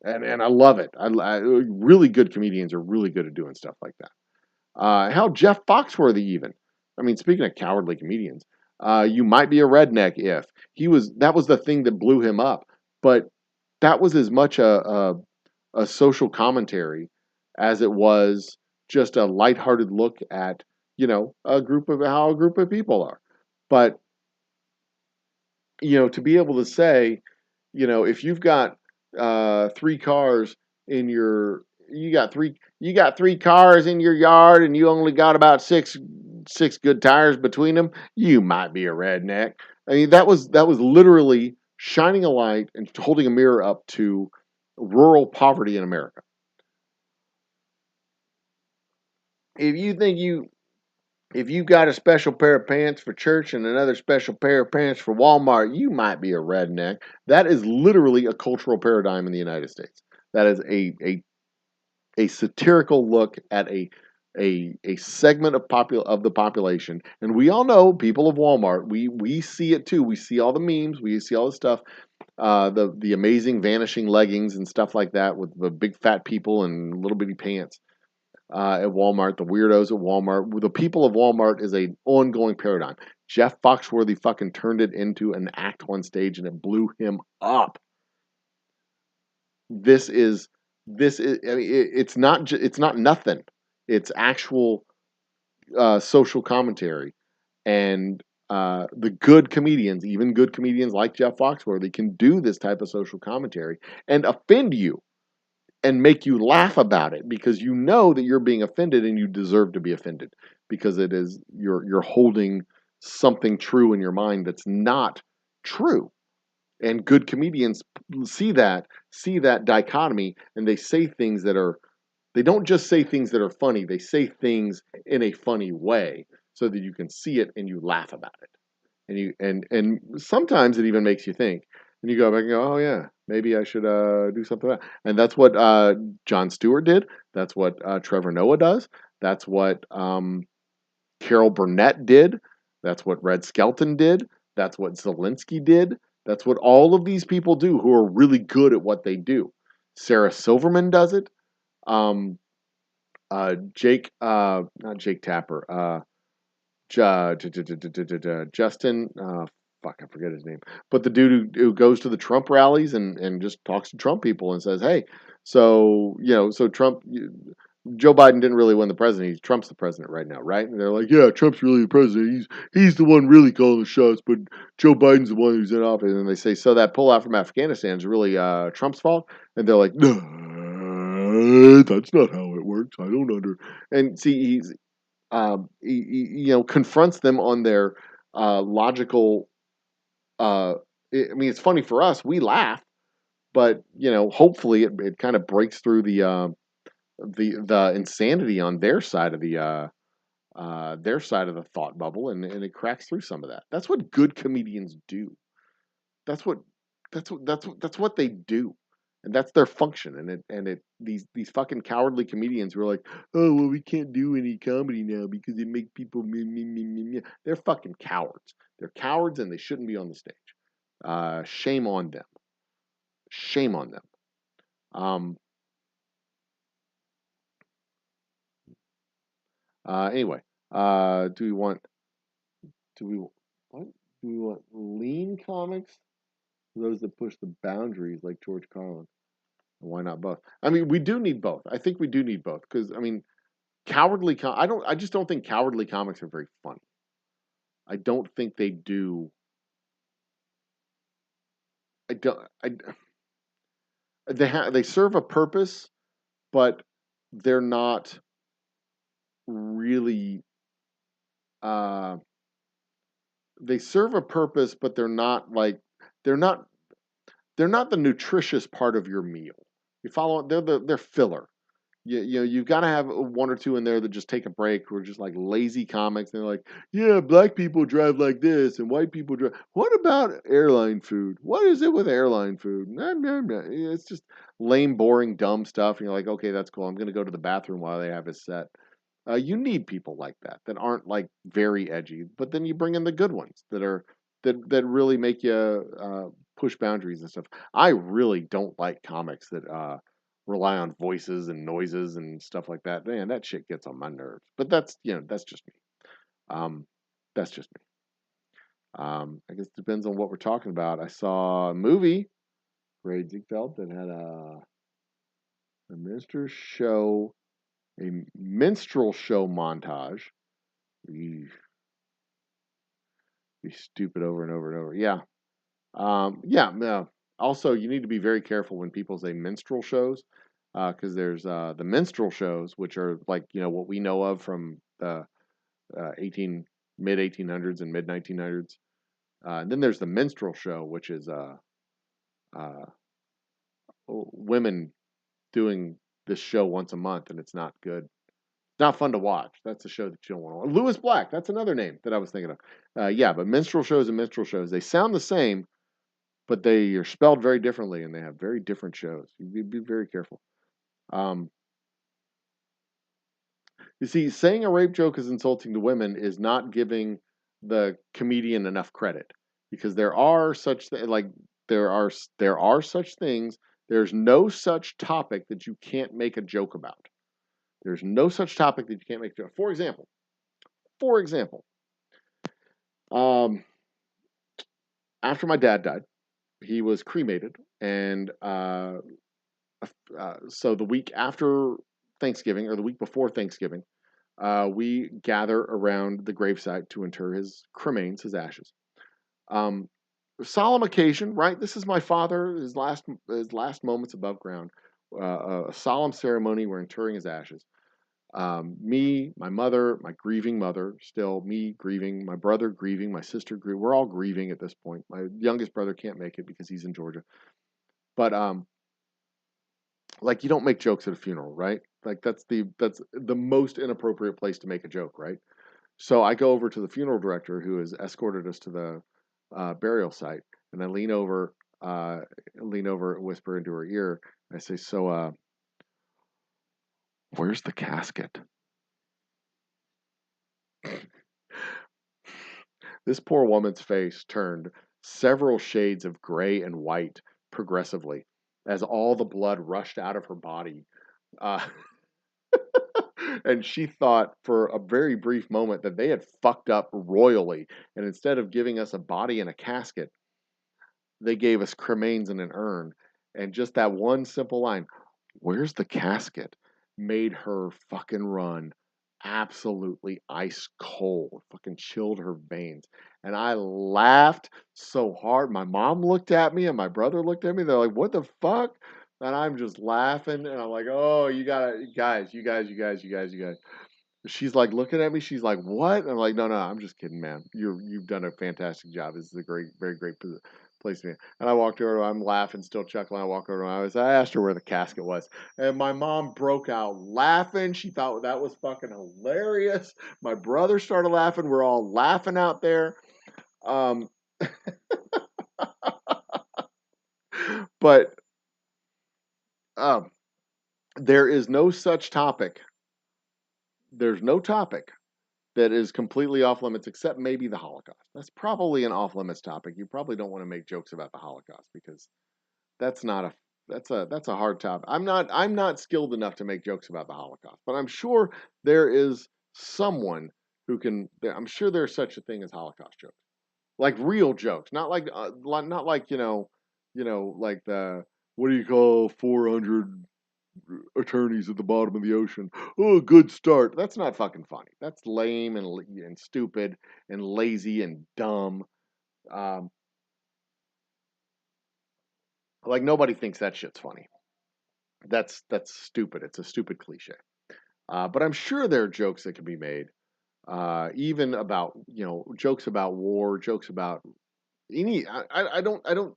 And I love it. Really good comedians are really good at doing stuff like that. Hell, Jeff Foxworthy even. I mean, speaking of cowardly comedians, you might be a redneck if that was the thing that blew him up. But that was as much a social commentary as it was just a lighthearted look at, how a group of people are. But, to be able to say, if you've got three cars in you got three cars in your yard and you only got about six good tires between them, you might be a redneck. I mean, that was literally shining a light and holding a mirror up to rural poverty in America. If you think if you've got a special pair of pants for church and another special pair of pants for Walmart, you might be a redneck. That is literally a cultural paradigm in the United States. That is a satirical look at a segment of the population. And we all know people of Walmart. We see it too. We see all the memes. We see all the stuff. The amazing vanishing leggings and stuff like that with the big fat people and little bitty pants. At Walmart, the weirdos at Walmart, the people of Walmart is an ongoing paradigm. Jeff Foxworthy fucking turned it into an act on stage and it blew him up. This is, I mean, it's not nothing. It's actual social commentary. And the good comedians, even good comedians like Jeff Foxworthy, can do this type of social commentary and offend you and make you laugh about it because you know that you're being offended and you deserve to be offended because it is you're holding something true in your mind that's not true. And good comedians see that dichotomy and they say things they don't just say things that are funny, they say things in a funny way so that you can see it and you laugh about it. And sometimes it even makes you think. And you go back and go, oh yeah, maybe I should do something like that. And that's what Jon Stewart did. That's what Trevor Noah does. That's what Carol Burnett did. That's what Red Skelton did. That's what Zelensky did. That's what all of these people do who are really good at what they do. Sarah Silverman does it. Not Jake Tapper. Justin, fuck, I forget his name, but the dude who goes to the Trump rallies and just talks to Trump people and says, hey, so Trump, Joe Biden didn't really win the presidency. Trump's the president right now, right? And they're like, yeah, Trump's really the president. He's the one really calling the shots, but Joe Biden's the one who's in office. And they say, so that pullout from Afghanistan is really Trump's fault? And they're like, no, that's not how it works. I don't And see, he confronts them on their logical. I mean, it's funny for us; we laugh, but hopefully, it kind of breaks through the insanity on their side of the thought bubble, and it cracks through some of that. That's what good comedians do. That's what that's what they do. And that's their function. And these fucking cowardly comedians who are like, oh well, we can't do any comedy now because it makes people meh, meh, meh, meh, meh. They're fucking cowards. They're cowards and they shouldn't be on the stage. Shame on them. Shame on them. Um, anyway, do we want do we what do we want lean comics? Those that push the boundaries like George Carlin. Why not both? I mean, we do need both. I think we do need both because I mean, I just don't think cowardly comics are very funny. I don't think they do. I don't. They serve a purpose, but they're not really. They serve a purpose, but they're not like they're not they're not the nutritious part of your meal. You follow? They're filler. you've got to have one or two in there that just take a break, who are just like lazy comics. And they're like, yeah, black people drive like this and white people drive. What about airline food? What is it with airline food? Nah, nah, nah. It's just lame, boring, dumb stuff. And you're like, okay, that's cool. I'm going to go to the bathroom while they have his set. You need people like that aren't like very edgy, but then you bring in the good ones that really make you push boundaries and stuff. I really don't like comics that rely on voices and noises and stuff like that. Man, that shit gets on my nerves. But that's just me. Um, that's just me. I guess it depends on what we're talking about. I saw a movie, Ray Ziegfeld, that had a minstrel show montage. Be stupid over and over and over. Yeah. Yeah. No. Also, you need to be very careful when people say minstrel shows, because there's the minstrel shows, which are like what we know of from the 18 mid 1800s and mid 1900s. And then there's the minstrel show, which is uh, women doing this show once a month, and it's not good. Not fun to watch. That's a show that you don't want to watch. Lewis Black, that's another name that I was thinking of. Yeah, but minstrel shows and minstrel shows, they sound the same, but they are spelled very differently, and they have very different shows. You be very careful. Um, you see, saying a rape joke is insulting to women is not giving the comedian enough credit, because there are such like there are such things. There's no such topic that you can't make a joke about. There's no such topic that you can't make a joke. For example, um, after my dad died, he was cremated, and so the week after Thanksgiving, or the week before Thanksgiving, we gather around the gravesite to inter his cremains, his ashes. Um, Solemn occasion, right? This is my father, his last moments above ground. A solemn ceremony. We're interring his ashes. Me, my mother, my grieving mother, still me grieving, my brother grieving, my sister grieving. We're all grieving at this point. My youngest brother can't make it because he's in Georgia. But like, you don't make jokes at a funeral, right? Like, that's the most inappropriate place to make a joke, right? So I go over to the funeral director, who has escorted us to the burial site, and I lean over, whisper into her ear. And I say, "So, where's the casket?" This poor woman's face turned several shades of gray and white progressively as all the blood rushed out of her body. Uh, and she thought for a very brief moment that they had fucked up royally. And instead of giving us a body in a casket, they gave us cremains in an urn. And just that one simple line, "Where's the casket?" made her fucking run absolutely ice cold. Fucking chilled her veins. And I laughed so hard. My mom looked at me and my brother looked at me. They're like, "What the fuck?" And I'm just laughing. And I'm like, "Oh, you gotta, guys, you guys." She's like looking at me. She's like, "What?" And I'm like, "No, no, I'm just kidding, man. You've done a fantastic job. This is a great, very great place to be." And I walked over. I'm laughing, still chuckling. I walked over. I asked her where the casket was, and my mom broke out laughing. She thought that was fucking hilarious. My brother started laughing. We're all laughing out there. Um, but um, there is no such topic. There's no topic that is completely off limits, except maybe the Holocaust. That's probably an off limits topic. You probably don't want to make jokes about the Holocaust, because that's not a that's a hard topic. I'm not skilled enough to make jokes about the Holocaust, but I'm sure there is someone who can. I'm sure there's such a thing as Holocaust jokes, like real jokes, not like like the, what do you call 400 attorneys at the bottom of the ocean? Oh, good start. That's not fucking funny. That's lame and stupid and lazy and dumb. Um, like, nobody thinks that shit's funny. That's stupid. It's a stupid cliche. But I'm sure there are jokes that can be made, even about jokes about war, jokes about any. I don't.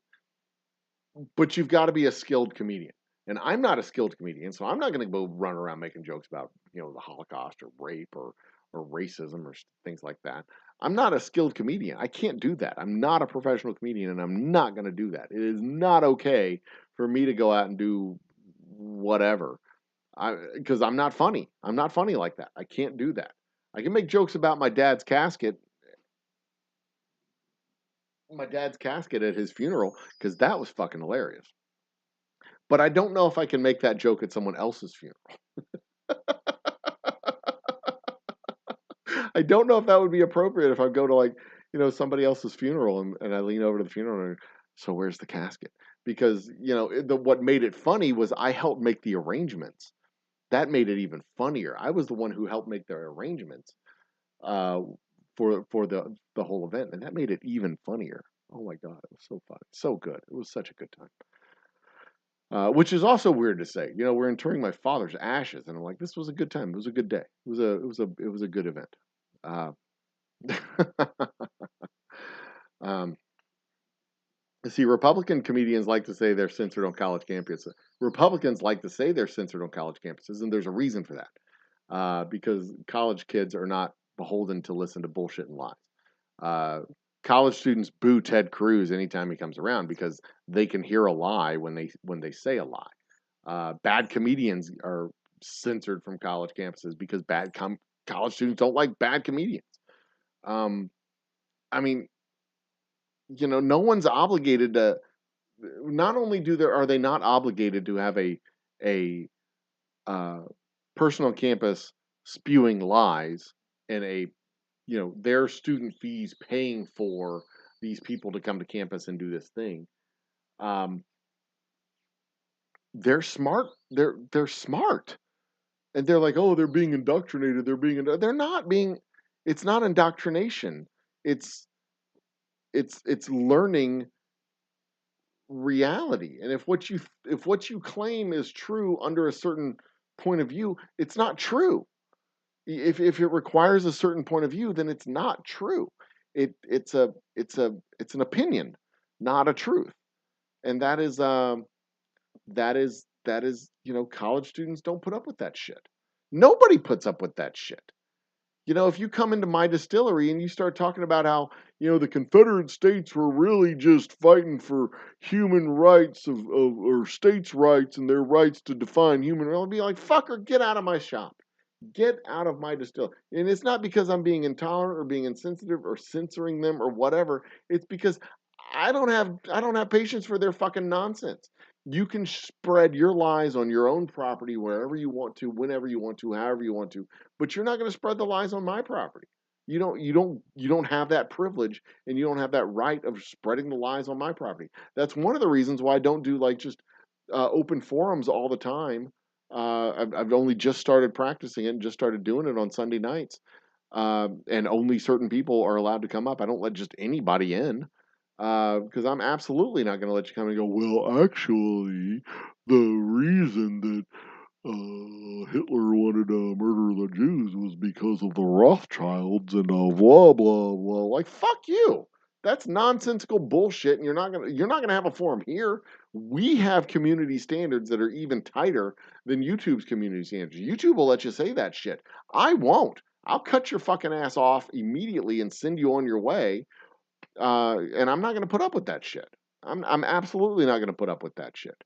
But you've got to be a skilled comedian. And I'm not a skilled comedian, so I'm not going to go run around making jokes about, the Holocaust or rape or racism or things like that. I'm not a skilled comedian. I can't do that. I'm not a professional comedian, and I'm not going to do that. It is not okay for me to go out and do whatever. Because I'm not funny. I'm not funny like that. I can't do that. I can make jokes about my dad's casket at his funeral, because that was fucking hilarious. But I don't know if I can make that joke at someone else's funeral. I don't know if that would be appropriate if I go to, like, somebody else's funeral, and I lean over to the funeral and, so where's the casket? Because, what made it funny was I helped make the arrangements. That made it even funnier. I was the one who helped make the arrangements uh, for the whole event, and that made it even funnier. Oh my god, it was so fun, so good. It was such a good time. Which is also weird to say. We're interring my father's ashes, and I'm like, this was a good time. It was a good day. It was a good event. Uh, um, see, Republican comedians like to say they're censored on college campuses. Republicans like to say they're censored on college campuses, and there's a reason for that. Because college kids are not beholden to listen to bullshit and lies. Uh, College students boo Ted Cruz anytime he comes around because they can hear a lie when they say a lie. Bad comedians are censored from college campuses because college students don't like bad comedians. Um, I mean, no one's obligated to. Not only are they not obligated to have a uh, person on campus spewing lies and their student fees paying for these people to come to campus and do this thing. Um, they're smart. They're smart, and they're like, oh, they're being indoctrinated. They're not being. It's not indoctrination. It's it's learning reality. And if what you claim is true under a certain point of view, it's not true. If it requires a certain point of view, then it's not true. It's an opinion, not a truth. And that is college students don't put up with that shit. Nobody puts up with that shit. If you come into my distillery and you start talking about how, the Confederate States were really just fighting for human rights or states' rights and their rights to define human rights, I'll be like, fucker, get out of my shop. Get out of my distillery. And it's not because I'm being intolerant or being insensitive or censoring them or whatever. It's because I don't have patience for their fucking nonsense. You can spread your lies on your own property wherever you want to, whenever you want to, however you want to, but you're not going to spread the lies on my property. You don't have that privilege, and you don't have that right of spreading the lies on my property. That's one of the reasons why I don't do, like, just open forums all the time. I've only just started practicing it and just started doing it on Sunday nights. And only certain people are allowed to come up. I don't let just anybody in, because I'm absolutely not going to let you come and go, well, actually, the reason that Hitler wanted to murder the Jews was because of the Rothschilds and blah blah blah. Like, fuck you. That's nonsensical bullshit, and you're not gonna have a forum here. We have community standards that are even tighter than YouTube's community standards. YouTube will let you say that shit. I won't. I'll cut your fucking ass off immediately and send you on your way. And I'm not gonna put up with that shit. I'm absolutely not gonna put up with that shit.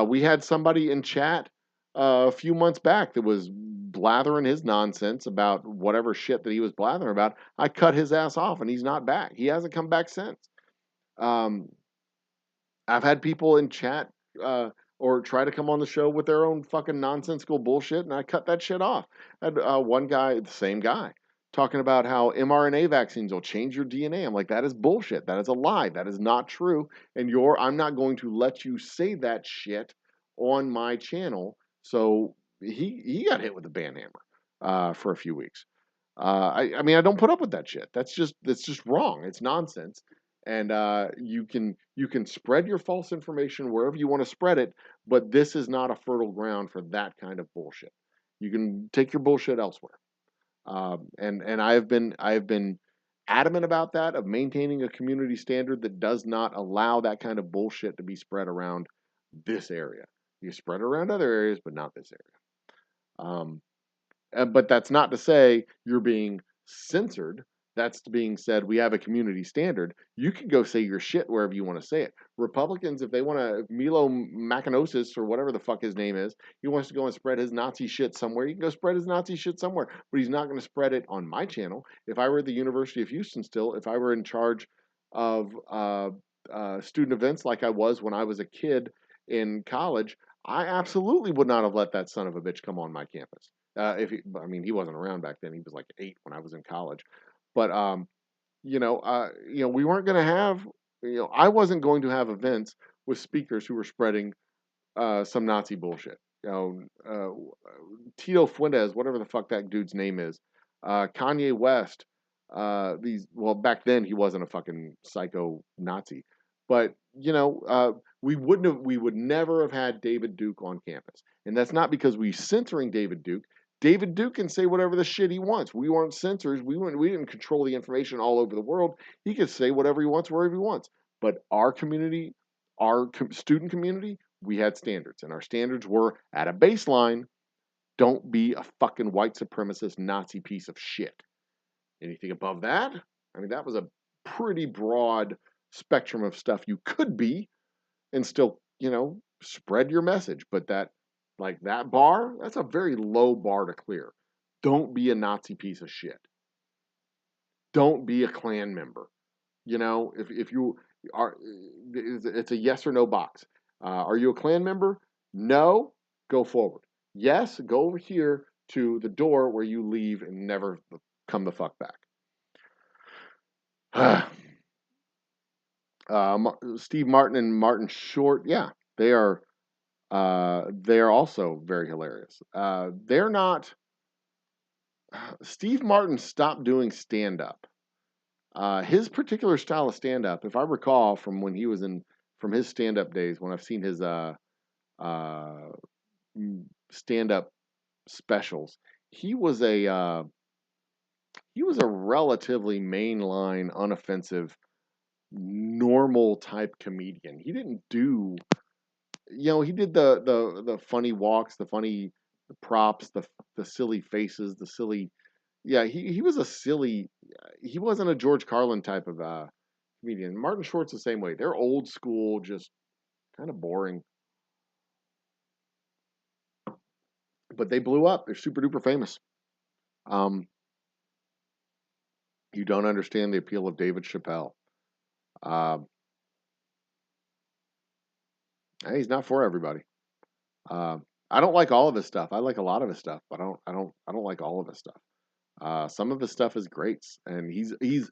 We had somebody in chat a few months back that was blathering his nonsense about whatever shit that he was blathering about. I cut his ass off, and he's not back. He hasn't come back since. Um, I've had people in chat or try to come on the show with their own fucking nonsensical bullshit, and I cut that shit off. I had one guy, the same guy, talking about how mRNA vaccines will change your DNA. I'm like, that is bullshit. That is a lie. That is not true. And I'm not going to let you say that shit on my channel. So he got hit with a ban hammer for a few weeks. I mean, I don't put up with that shit. That's just wrong. It's nonsense. And you can spread your false information wherever you want to spread it, but this is not a fertile ground for that kind of bullshit. You can take your bullshit elsewhere. And I have been adamant about that, of maintaining a community standard that does not allow that kind of bullshit to be spread around this area. You spread it around other areas, but not this area. But that's not to say you're being censored. That's being said we have a community standard. You can go say your shit wherever you want to say it. Republicans, if they want to, Milo Machinosis or whatever the fuck his name is, he wants to go and spread his Nazi shit somewhere. You can go spread his Nazi shit somewhere, but he's not going to spread it on my channel. If I were at the University of Houston still, if I were in charge of student events like I was when I was a kid in college, I absolutely would not have let that son of a bitch come on my campus. I mean, he wasn't around back then. He was like 8 when I was in college. But we weren't going to have, I wasn't going to have events with speakers who were spreading some Nazi bullshit. Tito Fuentes, whatever the fuck that dude's name is, Kanye West. Back then he wasn't a fucking psycho Nazi, but we would never have had David Duke on campus, and that's not because we censoring David Duke. David Duke can say whatever the shit he wants. We weren't censors. We didn't control the information all over the world. He could say whatever he wants wherever he wants. But our community, student community, we had standards, and our standards were at a baseline. Don't be a fucking white supremacist Nazi piece of shit. Anything above that, I mean, that was a pretty broad spectrum of stuff you could be and still, spread your message. But that bar, that's a very low bar to clear. Don't be a Nazi piece of shit. Don't be a Klan member. If you are, it's a yes or no box. Are you a Klan member? No, go forward. Yes, go over here to the door where you leave and never come the fuck back. Steve Martin and Martin Short, yeah, they are also very hilarious. They're not. Steve Martin stopped doing stand up. His particular style of stand up, if I recall from when he was from his stand up days, when I've seen his stand up specials, he was a relatively mainline, unoffensive, normal type comedian. He didn't do, he did the funny walks, the funny props, the silly faces, the silly. Yeah, he was a silly. He wasn't a George Carlin type of comedian. Martin Short's the same way. They're old school, just kind of boring. But they blew up. They're super duper famous. You don't understand the appeal of David Chappelle. He's not for everybody. I don't like all of his stuff. I like a lot of his stuff, but I don't like all of his stuff. Some of his stuff is great, and he's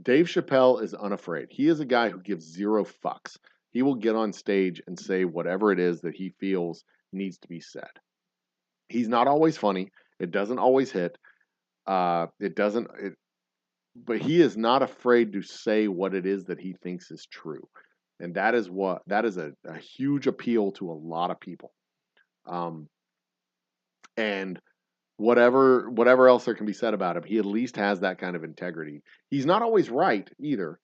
Dave Chappelle is unafraid. He is a guy who gives zero fucks. He will get on stage and say whatever it is that he feels needs to be said. He's not always funny. It doesn't always hit. But he is not afraid to say what it is that he thinks is true. And that is a huge appeal to a lot of people. And whatever else there can be said about him, he at least has that kind of integrity. He's not always right either.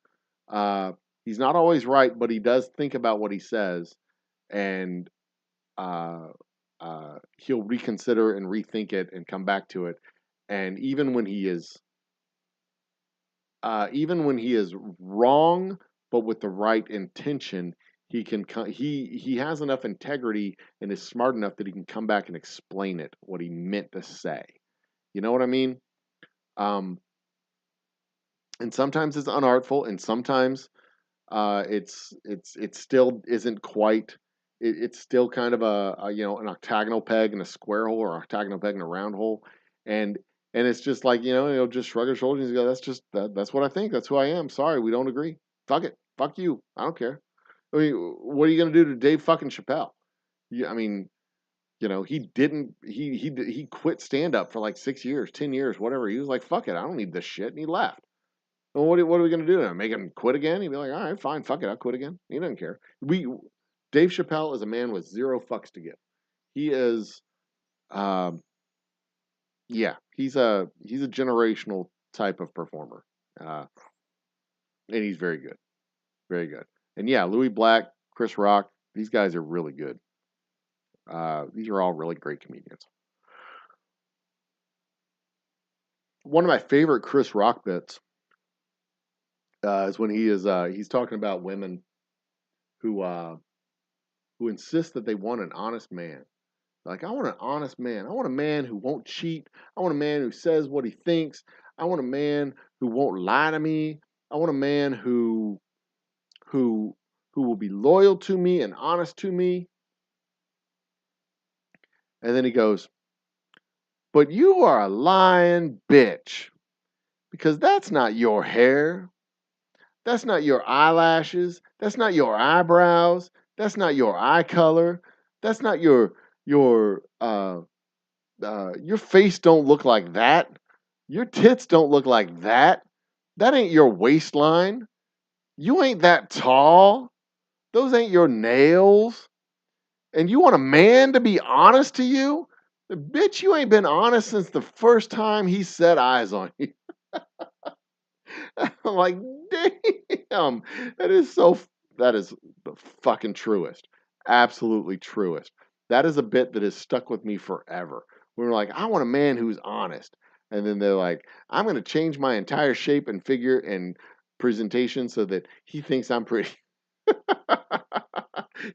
He's not always right, but he does think about what he says, and he'll reconsider and rethink it and come back to it. And even when he is wrong, but with the right intention, he has enough integrity and is smart enough that he can come back and explain what he meant to say. You know what I mean? And sometimes it's unartful, and sometimes it still isn't quite. It's still kind of an octagonal peg in a square hole, or an octagonal peg in a round hole, and it's just like he'll just shrug his shoulders and go, that's what I think, that's who I am. Sorry, we don't agree. Fuck it, fuck you. I don't care. I mean, what are you gonna do to Dave fucking Chappelle? I mean, he quit stand up for like 6 years, 10 years, whatever. He was like, fuck it, I don't need this shit, and he left. Well, what are we gonna do now? Make him quit again? He'd be like, all right, fine, fuck it, I'll quit again. He doesn't care. Dave Chappelle is a man with zero fucks to give. He is, he's a generational type of performer, and he's very good, very good. And yeah, Louis Black, Chris Rock, these guys are really good. These are all really great comedians. One of my favorite Chris Rock bits is when he's talking about women who insist that they want an honest man. Like, I want an honest man. I want a man who won't cheat. I want a man who says what he thinks. I want a man who won't lie to me. I want a man who will be loyal to me and honest to me. And then he goes, but you are a lying bitch because that's not your hair. That's not your eyelashes. That's not your eyebrows. That's not your eye color. That's not your your face don't look like that. Your tits don't look like that. That ain't your waistline. You ain't that tall. Those ain't your nails. And you want a man to be honest to you? Bitch, you ain't been honest since the first time he set eyes on you. I'm like, damn, that is the fucking truest. Absolutely truest. That is a bit that has stuck with me forever. We were like, I want a man who's honest. And then they're like, I'm going to change my entire shape and figure and presentation so that he thinks I'm pretty.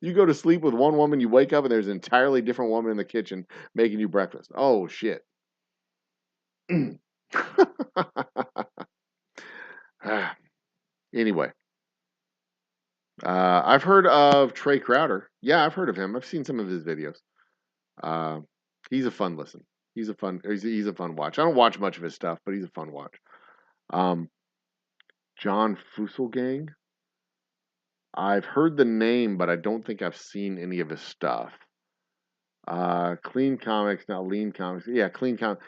You go to sleep with one woman, you wake up and there's an entirely different woman in the kitchen making you breakfast. Oh, shit. Anyway, I've heard of Trey Crowder. Yeah, I've heard of him. I've seen some of his videos. Uh, he's a fun listen. He's a fun watch. I don't watch much of his stuff, but he's a fun watch. Um, John Fusselgang. I've heard the name, but I don't think I've seen any of his stuff. Clean Comics, not Lean Comics. Yeah, Clean Comics,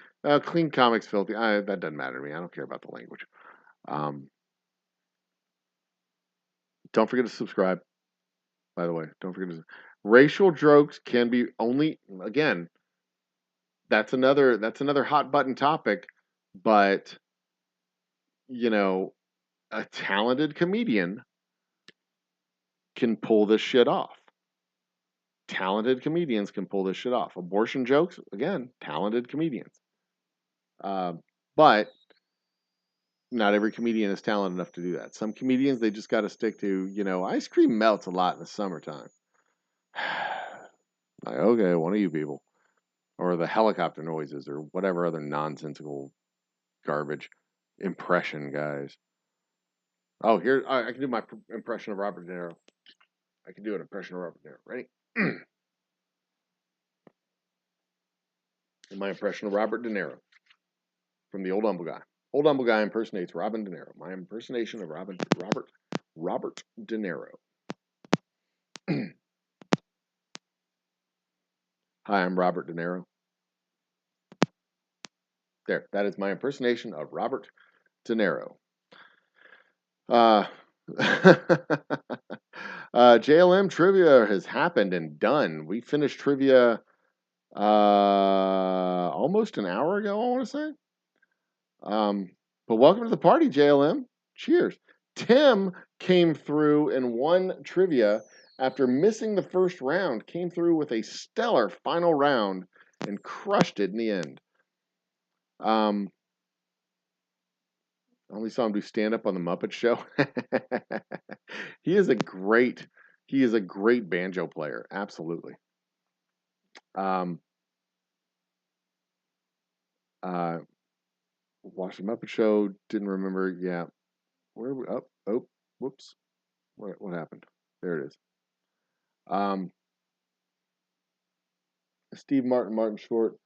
filthy. That doesn't matter to me. I don't care about the language. Don't forget to subscribe. By the way, don't forget to. Racial jokes can be only again. That's another hot button topic, but you know, a talented comedian can pull this shit off. Talented comedians can pull this shit off. Abortion jokes, again, talented comedians. But not every comedian is talented enough to do that. Some comedians, they just got to stick to, ice cream melts a lot in the summertime. Like, okay, one of you people. Or the helicopter noises or whatever other nonsensical garbage impression guys. Oh, here, I can do my impression of Robert De Niro. I can do an impression of Robert De Niro. Ready? My impression of Robert De Niro from the Old Humble Guy. Old Humble Guy impersonates Robin De Niro. My impersonation of Robert De Niro. Hi, I'm Robert De Niro. There, that is my impersonation of Robert De Niro. JLM trivia has happened and done. We finished trivia almost an hour ago, I want to say. But welcome to the party, JLM. Cheers. Tim came through and won trivia after missing the first round, came through with a stellar final round and crushed it in the end. I only saw him do stand up on the Muppet Show. He is a great banjo player. Absolutely. Watched the Muppet Show. Didn't remember. Yeah. Where are we? Oh, whoops. What happened? There it is. Steve Martin Short.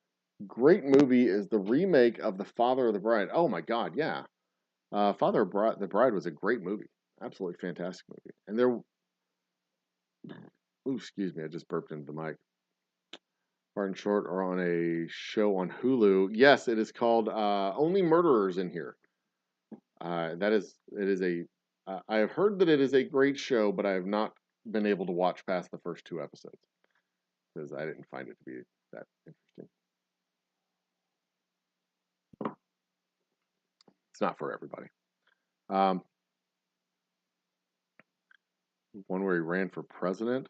Great movie is the remake of The Father of the Bride. Oh my God, yeah. Father of the Bride was a great movie. Absolutely fantastic movie. And ooh, excuse me, I just burped into the mic. Martin Short are on a show on Hulu. Yes, it is called Only Murderers in Here. I have heard that it is a great show, but I have not been able to watch past the first 2 episodes because I didn't find it to be that interesting. It's not for everybody. One where he ran for president.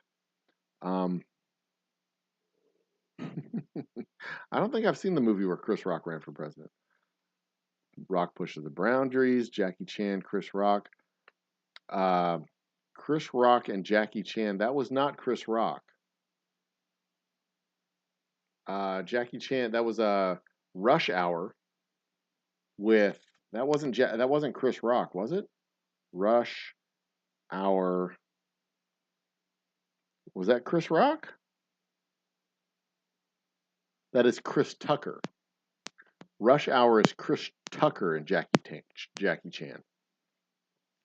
I don't think I've seen the movie where Chris Rock ran for president. Rock pushes the boundaries. Jackie Chan, Chris Rock. Chris Rock and Jackie Chan. That was not Chris Rock. Jackie Chan. That was Rush Hour with. That wasn't Chris Rock, was it? Rush Hour. Was that Chris Rock? That is Chris Tucker. Rush Hour is Chris Tucker and Jackie Chan.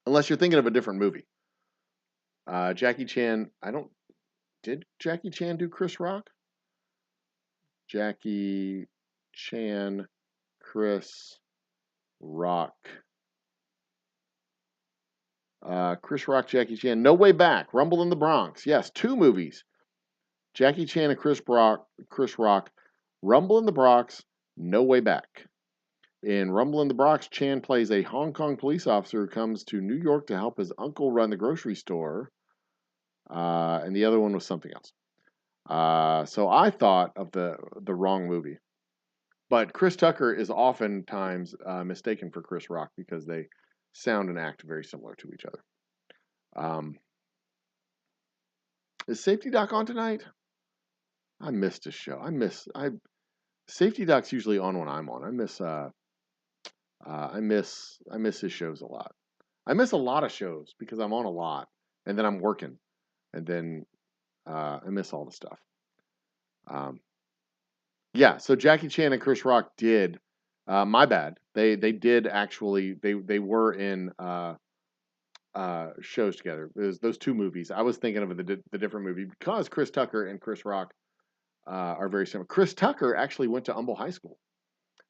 Unless you're thinking of a different movie. Jackie Chan, did Jackie Chan do Chris Rock? Jackie Chan, Chris Rock. Chris Rock, Jackie Chan. No Way Back, Rumble in the Bronx. Yes, 2 movies. Jackie Chan and Chris Rock, Rumble in the Bronx, No Way Back. In Rumble in the Bronx, Chan plays a Hong Kong police officer who comes to New York to help his uncle run the grocery store. And the other one was something else. So I thought of the wrong movie. But Chris Tucker is oftentimes mistaken for Chris Rock because they sound and act very similar to each other. Is Safety Doc on tonight? I missed his show. Safety Doc's usually on when I'm on. I miss his shows a lot. I miss a lot of shows because I'm on a lot, and then I'm working, and then I miss all the stuff. Yeah, so Jackie Chan and Chris Rock did. My bad. They did actually. They were in shows together. There's those 2 movies. I was thinking of the different movie because Chris Tucker and Chris Rock are very similar. Chris Tucker actually went to Humble High School.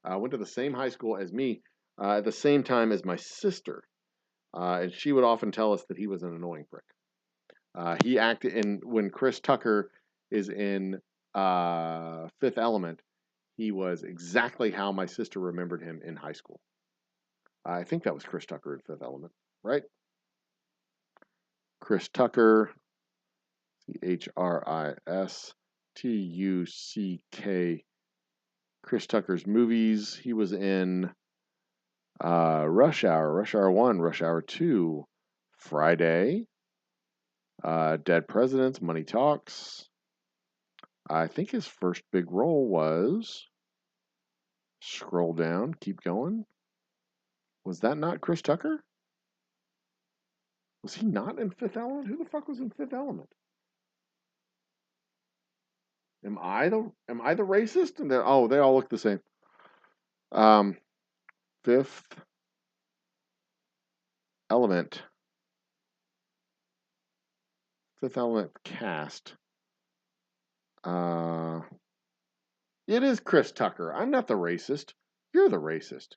Went to the same high school as me at the same time as my sister. And she would often tell us that he was an annoying prick. He acted in when Chris Tucker is in Fifth Element. He was exactly how my sister remembered him in high school. I think that was Chris Tucker in Fifth Element, right? Chris Tucker, CHRISTUCK. Chris Tucker's movies. He was in Rush Hour, Rush Hour 1, Rush Hour 2, Friday, Dead Presidents, Money Talks. I think his first big role was, scroll down, keep going. Was that not Chris Tucker? Was he not in Fifth Element? Who the fuck was in Fifth Element? Am I the racist? And they all look the same. Fifth Element. Fifth Element cast. It is Chris Tucker. I'm not the racist. You're the racist.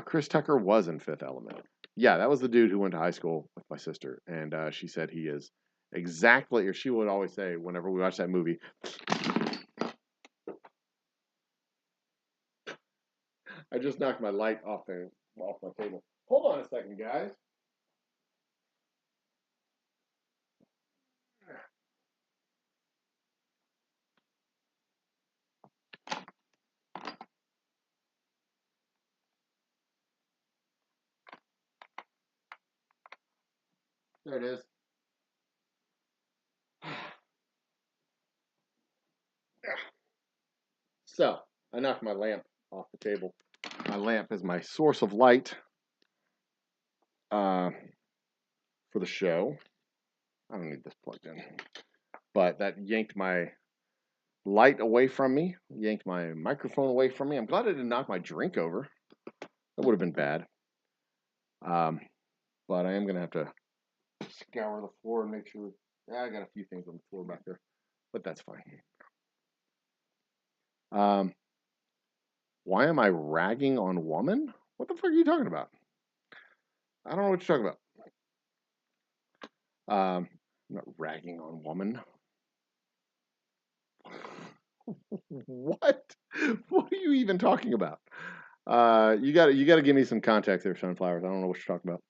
Chris Tucker was in Fifth Element. Yeah, that was the dude who went to high school with my sister, and she said he is exactly, or she would always say whenever we watched that movie. I just knocked my light off my table. Hold on a second, guys. There it is. So, I knocked my lamp off the table. My lamp is my source of light for the show. I don't need this plugged in. But that yanked my light away from me, yanked my microphone away from me. I'm glad I didn't knock my drink over. That would have been bad. But I am going to have to scour the floor and make sure. I got a few things on the floor back there, but that's fine. Why am I ragging on woman? What the fuck are you talking about? I don't know what you're talking about. I'm not ragging on woman. What? What are you even talking about? You got to give me some context there, Sunflowers. I don't know what you're talking about.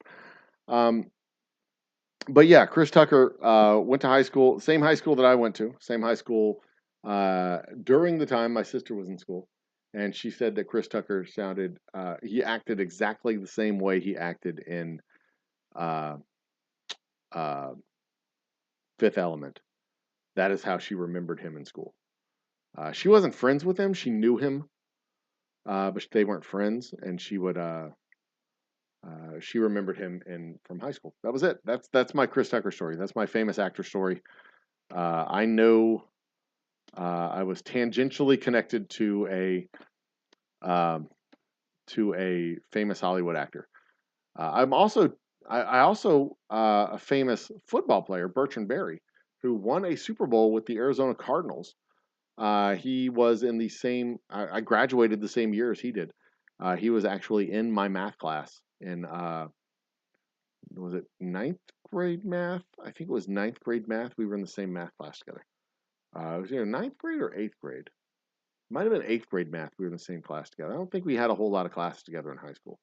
But yeah, Chris Tucker went to high school, same high school that I went to, same high school during the time my sister was in school, and she said that Chris Tucker he acted exactly the same way he acted in uh, uh, Fifth Element. That is how she remembered him in school. She wasn't friends with him. She knew him, but they weren't friends, and she remembered him from high school. That was it. That's my Chris Tucker story. That's my famous actor story. I know I was tangentially connected um, to a famous Hollywood actor. I'm also I also a famous football player, Bertrand Berry, who won a Super Bowl with the Arizona Cardinals. He was in the same. I graduated the same year as he did. He was actually in my math class in was it ninth grade math? I think it was ninth grade math. We were in the same math class together. It was either ninth grade or eighth grade. Might have been eighth grade math. We were in the same class together. I don't think we had a whole lot of classes together in high school.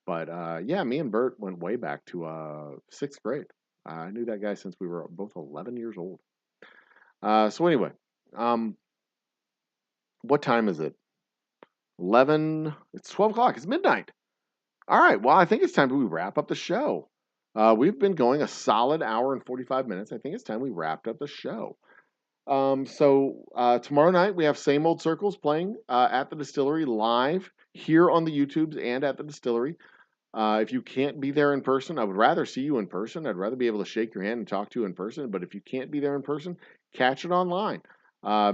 But yeah, me and Bert went way back to sixth grade. I knew that guy since we were both 11 years old. So anyway, um, what time is it? 11. It's 12 o'clock. It's midnight. All right. Well, I think it's time we wrap up the show. We've been going a solid hour and 45 minutes. I think it's time we wrapped up the show. So tomorrow night we have Same Old Circles playing at the distillery live here on the YouTubes and at the distillery. If you can't be there in person, I would rather see you in person. I'd rather be able to shake your hand and talk to you in person. But if you can't be there in person, catch it online.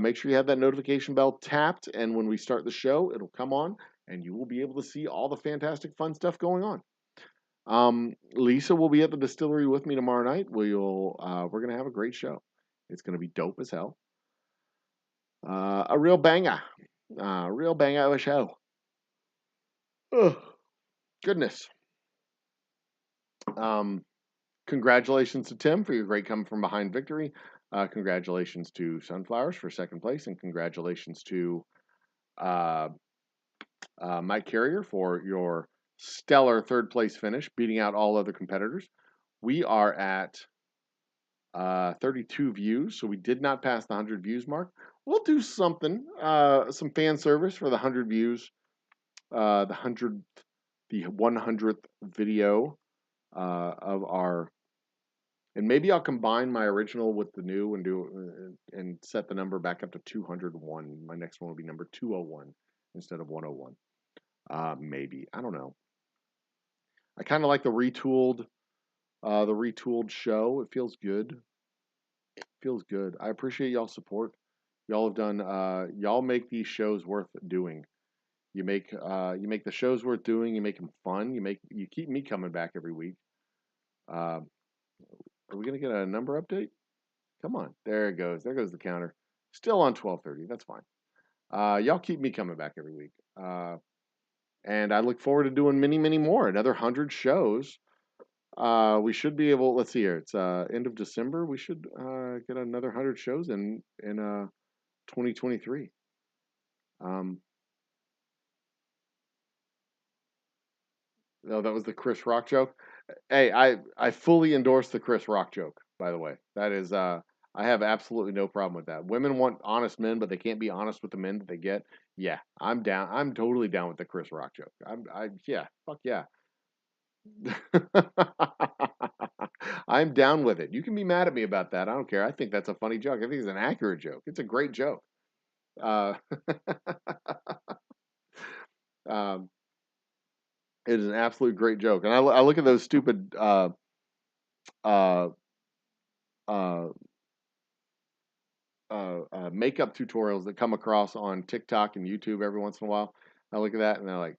Make sure you have that notification bell tapped, and when we start the show, it'll come on, and you will be able to see all the fantastic fun stuff going on. Lisa will be at the distillery with me tomorrow night. We're gonna have a great show. It's gonna be dope as hell. A real banger, real banger of a show. Oh, goodness. Um, Congratulations to Tim for your great come from behind victory. Congratulations to Sunflowers for second place, and congratulations to uh, Mike Carrier for your stellar third place finish, beating out all other competitors. We are at 32 views, so we did not pass the 100 views mark. We'll do something, some fan service for the 100 views, the 100th video of our. And maybe I'll combine my original with the new and set the number back up to 201. My next one will be number 201 instead of 101. Maybe, I don't know. I kind of like the retooled show. It feels good. Feels good. I appreciate y'all's support. Y'all have done. Y'all make these shows worth doing. You make the shows worth doing. You make them fun. You keep me coming back every week. Uh, are we gonna get a number update? Come on, there it goes. There goes the counter. Still on 12:30. That's fine. Y'all keep me coming back every week. And I look forward to doing many, many more. Another 100 shows. We should be able. Let's see here. It's end of December. We should get another 100 shows in 2023. No, that was the Chris Rock joke. Hey, I fully endorse the Chris Rock joke. By the way, that is I have absolutely no problem with that. Women want honest men, but they can't be honest with the men that they get. Yeah, I'm down. I'm totally down with the Chris Rock joke. Yeah, fuck yeah. I'm down with it. You can be mad at me about that. I don't care. I think that's a funny joke. I think it's an accurate joke. It's a great joke. Uh, um, it is an absolute great joke. And I look at those stupid uh, uh, makeup tutorials that come across on TikTok and YouTube every once in a while. I look at that and they're like,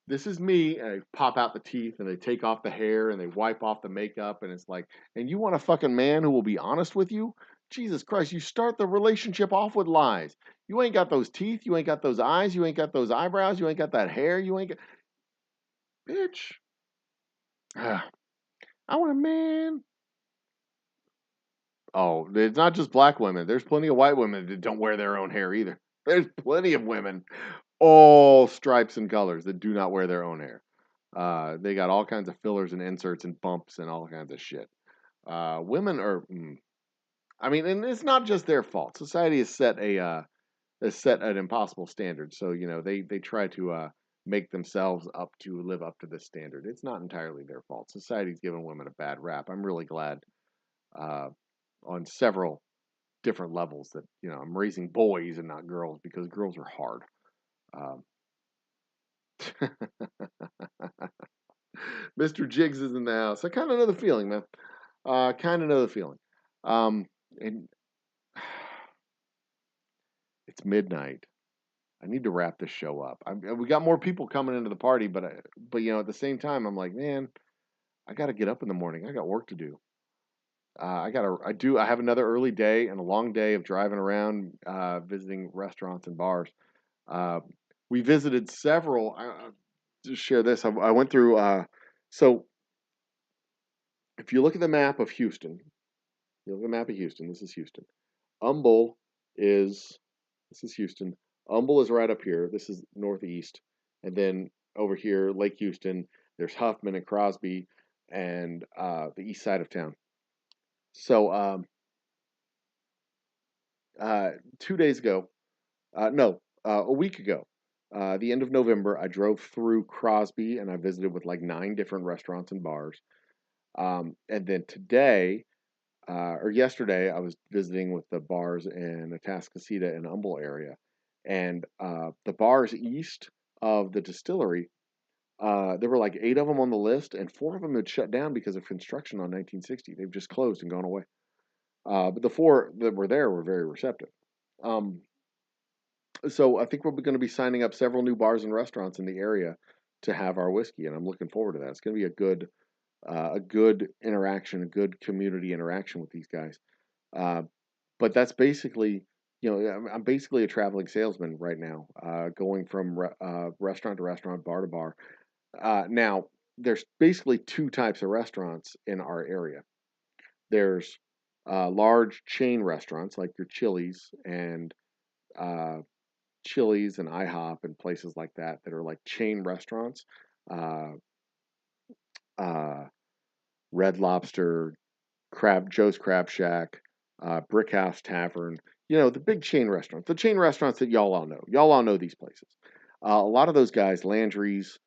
this is me. And they pop out the teeth and they take off the hair and they wipe off the makeup. And it's like, and you want a fucking man who will be honest with you? Jesus Christ, you start the relationship off with lies. You ain't got those teeth. You ain't got those eyes. You ain't got those eyebrows. You ain't got that hair. You ain't got. Bitch. I want a man. Oh, it's not just black women. There's plenty of white women that don't wear their own hair either. There's plenty of women, all stripes and colors, that do not wear their own hair. They got all kinds of fillers and inserts and bumps and all kinds of shit. Women are. I mean, and it's not just their fault. Society has set an impossible standard. So they try to make themselves live up to this standard. It's not entirely their fault. Society's given women a bad rap. I'm really glad uh, on several different levels that I'm raising boys and not girls because girls are hard. Um, Mr. Jiggs is in the house. I kind of know the feeling, man. Kind of know the feeling. And it's midnight. I need to wrap this show up. We got more people coming into the party, but at the same time, I'm like, man, I got to get up in the morning. I got work to do. I have another early day and a long day of driving around, visiting restaurants and bars. Uh, we visited several. To share this, I went through. So if you look at the map of Houston, you look at the map of Houston. This is Houston. Humble is This is Houston. Humble is right up here. This is northeast, and then over here, Lake Houston. There's Huffman and Crosby, and the east side of town. So 2 days ago, no, a week ago, the end of November, I drove through Crosby and I visited with like 9 different restaurants and bars. And then today, or yesterday, I was visiting with the bars in Atascocita and Humble area. And the bars east of the distillery, there were like 8 of them on the list, and 4 of them had shut down because of construction on 1960. They've just closed and gone away. But the 4 that were there were very receptive. Um, so I think we're going to be signing up several new bars and restaurants in the area to have our whiskey, and I'm looking forward to that. It's going to be a good interaction, a good community interaction with these guys. Uh, but that's basically, I'm basically a traveling salesman right now, going from restaurant to restaurant, bar to bar. Now, there's basically 2 types of restaurants in our area. There's large chain restaurants like your uh, Chili's and IHOP and places like that are like chain restaurants. Uh, uh, Red Lobster, Joe's Crab Shack, Brick House Tavern. The big chain restaurants, the chain restaurants that y'all all know. Y'all all know these places. A lot of those guys, Landry's,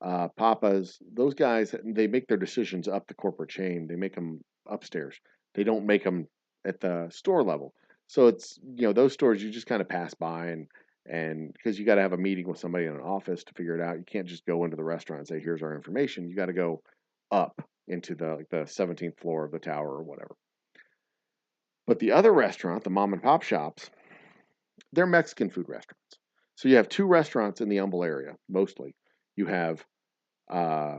Papa's, those guys, they make their decisions up the corporate chain. They make them upstairs. They don't make them at the store level. So it's, those stores you just kind of pass by and because you got to have a meeting with somebody in an office to figure it out. You can't just go into the restaurant and say, here's our information. You got to go up into the 17th floor of the tower or whatever. But the other restaurant, the mom and pop shops, they're Mexican food restaurants. So you have 2 restaurants in the Humble area, mostly. You have uh,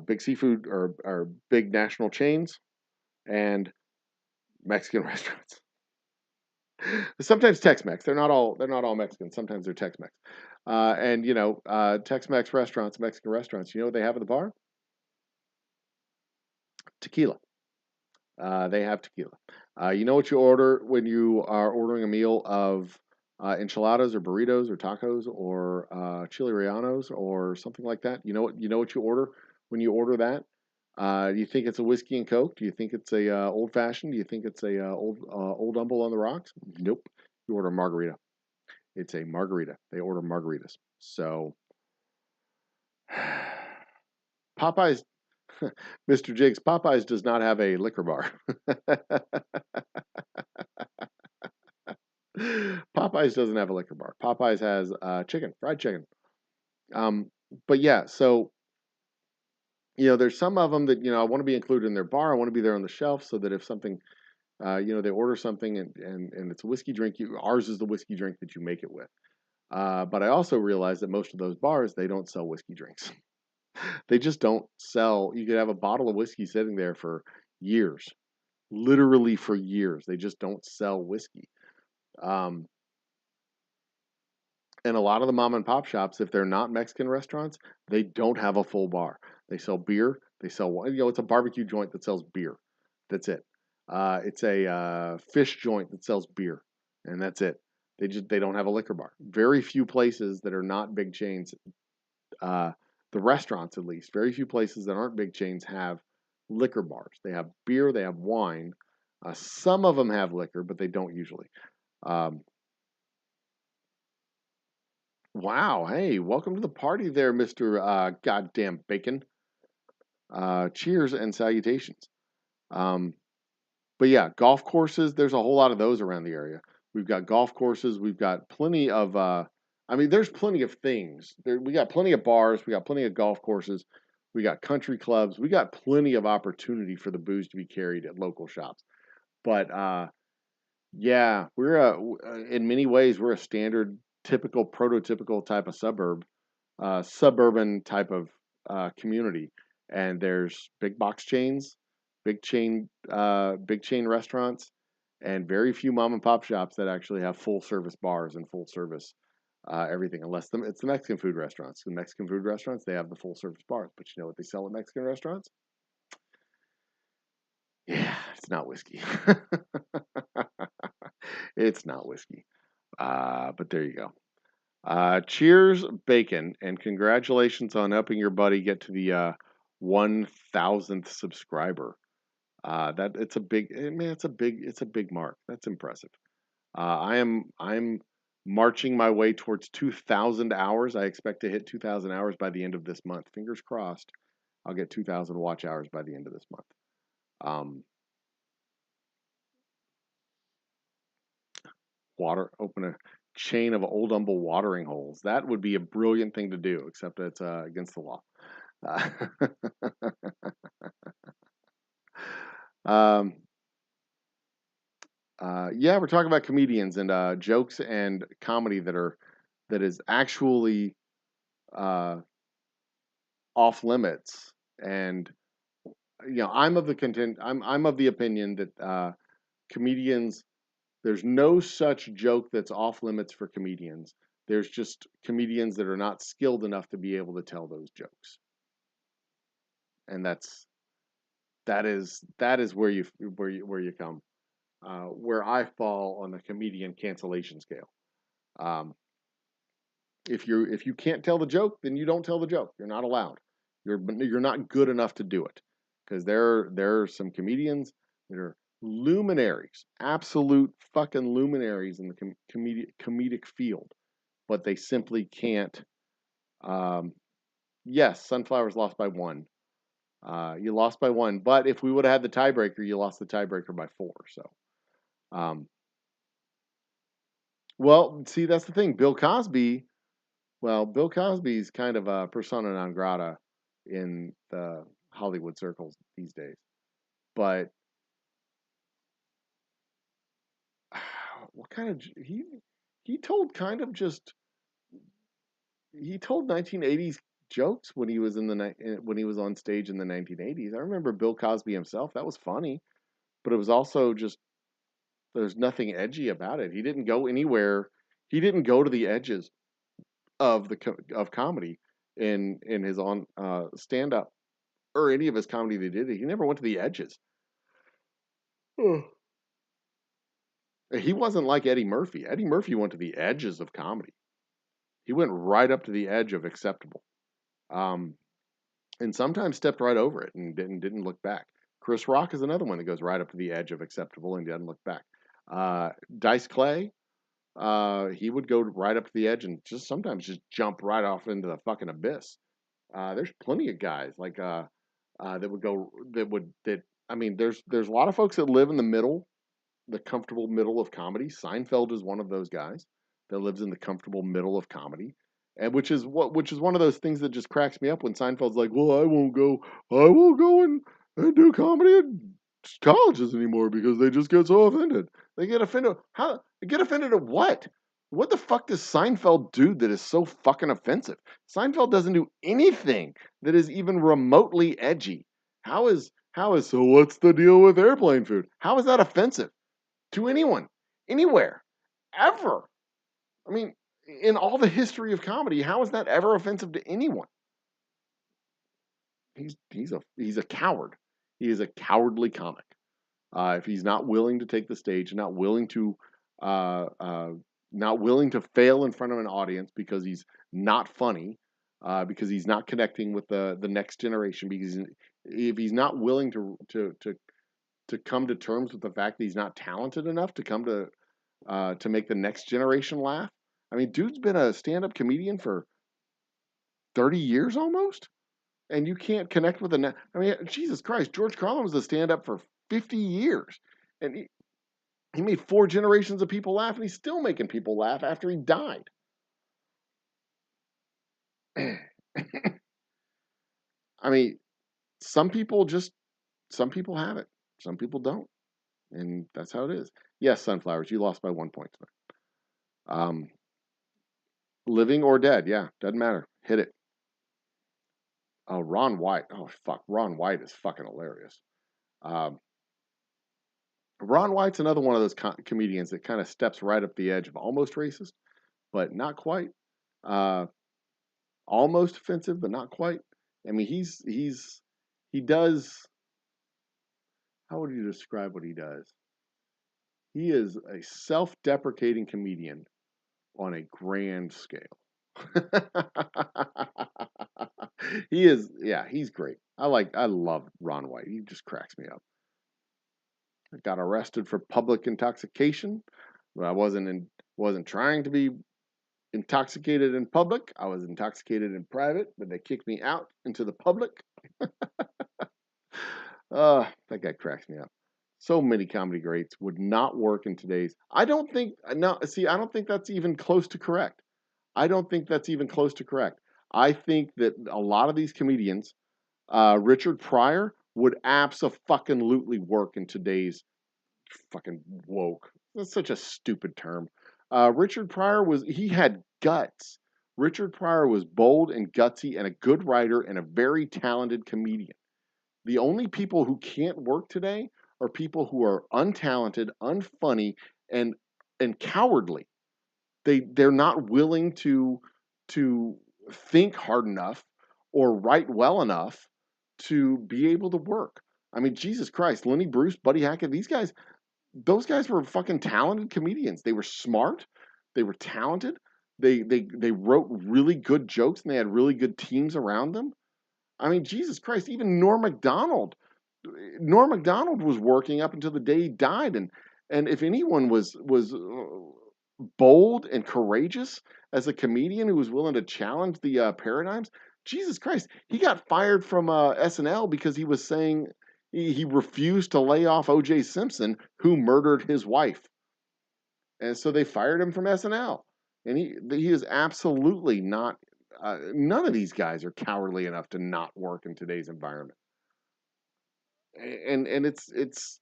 big seafood or big national chains and Mexican restaurants. Sometimes Tex-Mex. They're not all Mexican. Sometimes they're Tex-Mex. And Tex-Mex restaurants, Mexican restaurants. You know what they have at the bar? Tequila. They have tequila. You know what you order when you are ordering a meal of enchiladas or burritos or tacos or chili rellenos or something like that. You know what you order when you order that. Do you think it's a whiskey and coke? Do you think it's a old fashioned? Do you think it's a old humble on the rocks? Nope. You order a margarita. It's a margarita. They order margaritas. So Popeyes, Mr. Jiggs, Popeyes does not have a liquor bar. Popeyes doesn't have a liquor bar. Popeyes has chicken, fried chicken. Um, but yeah, so there's some of them that I want to be included in their bar. I want to be there on the shelf so that if something, they order something and it's a whiskey drink, ours is the whiskey drink that you make it with. But I also realize that most of those bars they don't sell whiskey drinks. They just don't sell. You could have a bottle of whiskey sitting there for years, literally for years. They just don't sell whiskey. Um, And a lot of the mom and pop shops, if they're not Mexican restaurants, they don't have a full bar. They sell beer. They sell wine. It's a barbecue joint that sells beer. That's it. It's a fish joint that sells beer, and that's it. They don't have a liquor bar. Very few places that are not big chains, the restaurants at least, very few places that aren't big chains have liquor bars. They have beer. They have wine. Some of them have liquor, but they don't usually. Wow, hey, welcome to the party there, Mr. Goddamn Bacon. Cheers and salutations. But yeah, golf courses, there's a whole lot of those around the area. We've got golf courses, we've got plenty of, there's plenty of things. We got plenty of bars, we got plenty of golf courses, we got country clubs, we got plenty of opportunity for the booze to be carried at local shops. But yeah, in many ways, we're a standard, typical, prototypical type of suburban type of community. And there's big box chains, big chain restaurants, and very few mom and pop shops that actually have full service bars and full service everything. Unless it's the Mexican food restaurants. The Mexican food restaurants, they have the full service bars. But you know what they sell at Mexican restaurants? Yeah, it's not whiskey. It's not whiskey. But there you go. Cheers, Bacon, and congratulations on helping your buddy get to the 1,000th subscriber. That it's a big man. It's a big mark. That's impressive. I'm marching my way towards 2,000 hours. I expect to hit 2,000 hours by the end of this month. Fingers crossed. I'll get 2,000 watch hours by the end of this month. Open a chain of Old Humble watering holes. That would be a brilliant thing to do, except it's against the law. Yeah, we're talking about comedians and jokes and comedy that is actually off limits. And I'm of the opinion that comedians, there's no such joke that's off limits for comedians. There's just comedians that are not skilled enough to be able to tell those jokes. And that is where you come. Where I fall on the comedian cancellation scale. If you can't tell the joke, then you don't tell the joke. You're not allowed. You're not good enough to do it, because there are some comedians that are luminaries, absolute fucking luminaries in the comedic field, but they simply can't. Yes, Sunflowers lost by 1. You lost by 1, but if we would have had the tiebreaker, you lost the tiebreaker by 4. So, well, see, that's the thing. Bill Cosby's kind of a persona non grata in the Hollywood circles these days. But what kind of he told 1980s jokes when he was when he was on stage in the 1980s. I remember Bill Cosby himself. That was funny, but it was also just there's nothing edgy about it. He didn't go anywhere. He didn't go to the edges of comedy in his on stand up or any of his comedy they did. He never went to the edges. He wasn't like Eddie Murphy. Eddie Murphy went to the edges of comedy. He went right up to the edge of acceptable, and sometimes stepped right over it and didn't look back. Chris Rock is another one that goes right up to the edge of acceptable and doesn't look back. Dice Clay, he would go right up to the edge and sometimes just jump right off into the fucking abyss. There's plenty of guys like that would go there's a lot of folks that live in the middle, the comfortable middle of comedy. Seinfeld is one of those guys that lives in the comfortable middle of comedy. And which is one of those things that just cracks me up when Seinfeld's like, well, I won't go and do comedy at colleges anymore because they just get so offended. They get offended. How? They get offended at what? What the fuck does Seinfeld do that is so fucking offensive? Seinfeld doesn't do anything that is even remotely edgy. How is so what's the deal with airplane food? How is that offensive to anyone, anywhere, ever? I mean, in all the history of comedy, how is that ever offensive to anyone? He's a coward. He is a cowardly comic. If he's not willing to take the stage, not willing to fail in front of an audience because he's not funny, because he's not connecting with the next generation, because if he's not willing to to come to terms with the fact that he's not talented enough to make the next generation laugh. I mean, dude's been a stand-up comedian for 30 years almost, and you can't connect with I mean, Jesus Christ, George Carlin was a stand-up for 50 years, and he made 4 generations of people laugh, and he's still making people laugh after he died. I mean, some people have it, some people don't, and that's how it is. Yes, Sunflowers, you lost by 1 point tonight. Living or dead, yeah, doesn't matter. Hit it. Oh, Ron White. Oh, fuck. Ron White is fucking hilarious. Um, Ron White's another one of those comedians that kind of steps right up the edge of almost racist, but not quite. Uh, Almost offensive, but not quite. I mean, he does. How would you describe what he does? He is a self-deprecating comedian on a grand scale. He is, yeah, he's great. I love Ron White. He just cracks me up. I got arrested for public intoxication, but I wasn't trying to be intoxicated in public. I was intoxicated in private, but they kicked me out into the public. That guy cracks me up. So many comedy greats would not work in today's. I don't think no. See, I don't think that's even close to correct. I don't think that's even close to correct. I think that a lot of these comedians, Richard Pryor, would abso-fucking-lutely work in today's fucking woke. That's such a stupid term. Richard Pryor he had guts. Richard Pryor was bold and gutsy and a good writer and a very talented comedian. The only people who can't work today are people who are untalented, unfunny, and cowardly. They're not willing to think hard enough or write well enough to be able to work. I mean, Jesus Christ, Lenny Bruce, Buddy Hackett, those guys were fucking talented comedians. They were smart, they were talented, they wrote really good jokes and they had really good teams around them. I mean, Jesus Christ, even Norm Macdonald was working up until the day he died, and if anyone was bold and courageous as a comedian who was willing to challenge the paradigms, Jesus Christ, he got fired from SNL because he was saying he refused to lay off O.J. Simpson, who murdered his wife, and so they fired him from SNL. And he is absolutely not. None of these guys are cowardly enough to not work in today's environment. And it's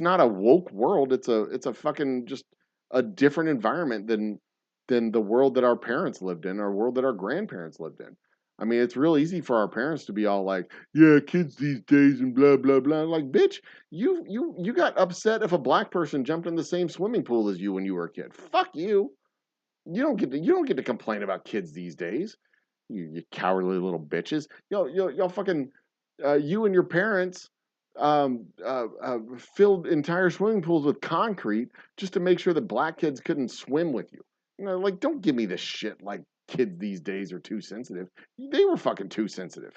not a woke world. It's a fucking just a different environment than the world that our parents lived in, or world that our grandparents lived in. I mean, it's real easy for our parents to be all like, "Yeah, kids these days and blah blah blah." Like, bitch, you got upset if a black person jumped in the same swimming pool as you when you were a kid. Fuck you. You don't get to complain about kids these days. You cowardly little bitches. Y'all fucking you and your parents filled entire swimming pools with concrete just to make sure that black kids couldn't swim with you. You know, like, don't give me this shit like kids these days are too sensitive. They were fucking too sensitive.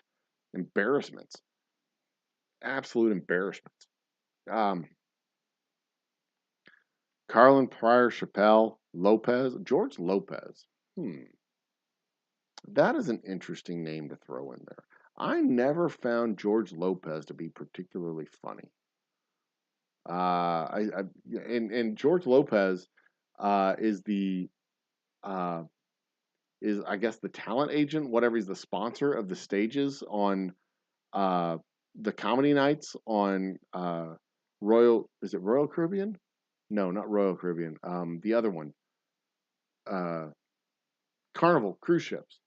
Embarrassments. Absolute embarrassments. Um, Carlin, Pryor, Chappelle, Lopez, George Lopez. That is an interesting name to throw in there. I never found George Lopez to be particularly funny. And George Lopez is uh, I guess the talent agent, whatever. He's the sponsor of the stages on the comedy nights on Royal. Is it Royal Caribbean? No, not Royal Caribbean. The other one, uh, Carnival cruise ships.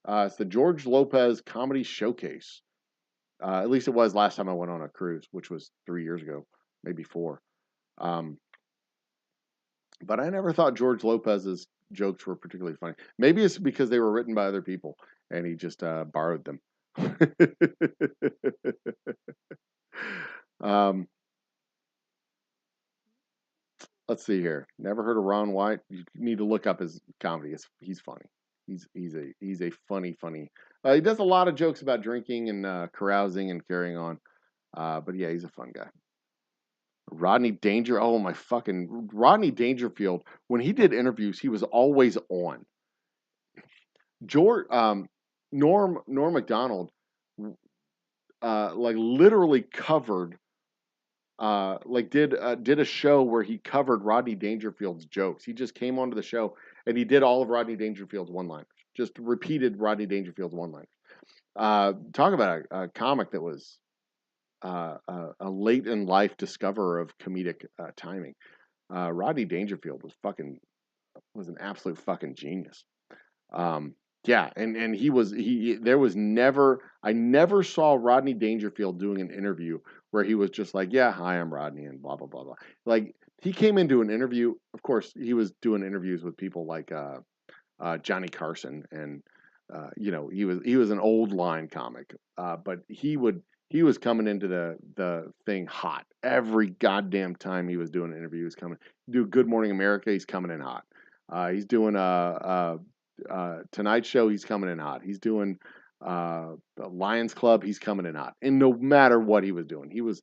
It's the George Lopez Comedy Showcase. At least it was last time I went on a cruise, which was 3 years ago, maybe 4. Um, but I never thought George Lopez's jokes were particularly funny. Maybe it's because they were written by other people and he just borrowed them. um, let's see here. Never heard of Ron White. You need to look up his comedy. He's funny. He's a funny. He does a lot of jokes about drinking and carousing and carrying on. But yeah, he's a fun guy. Rodney Danger. Oh my fucking Rodney Dangerfield. When he did interviews, he was always on. George Norm Macdonald like literally covered like did a show where he covered Rodney Dangerfield's jokes. He just came onto the show and he did all of Rodney Dangerfield's one-liners. Just repeated Rodney Dangerfield's one-liners. Talk about a comic that was a late in life discoverer of comedic timing. Rodney Dangerfield was an absolute fucking genius. Yeah, and there was never I never saw Rodney Dangerfield doing an interview where he was just like, yeah, hi, I'm Rodney and blah blah blah blah. Like he came into an interview, of course, he was doing interviews with people like Johnny Carson and he was an old line comic, but he was coming into the thing hot every goddamn time he was doing an interview. He was coming do Good Morning America, he's coming in hot. He's doing Tonight Show, he's coming in hot. He's doing the Lions Club, he's coming in hot. And no matter what he was doing, he was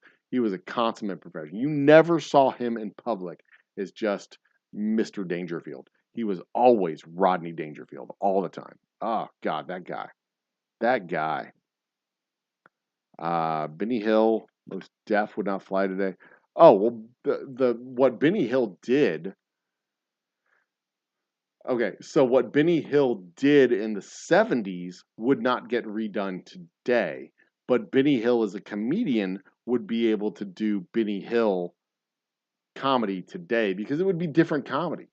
a consummate professional. You never saw him in public as just Mr. Dangerfield. He was always Rodney Dangerfield all the time. Oh God, that guy. Benny Hill, most deaf would not fly today. Oh well, the what Benny Hill did. Okay, so what Benny Hill did in the 70s would not get redone today, but Benny Hill as a comedian would be able to do Benny Hill comedy today because it would be different comedy.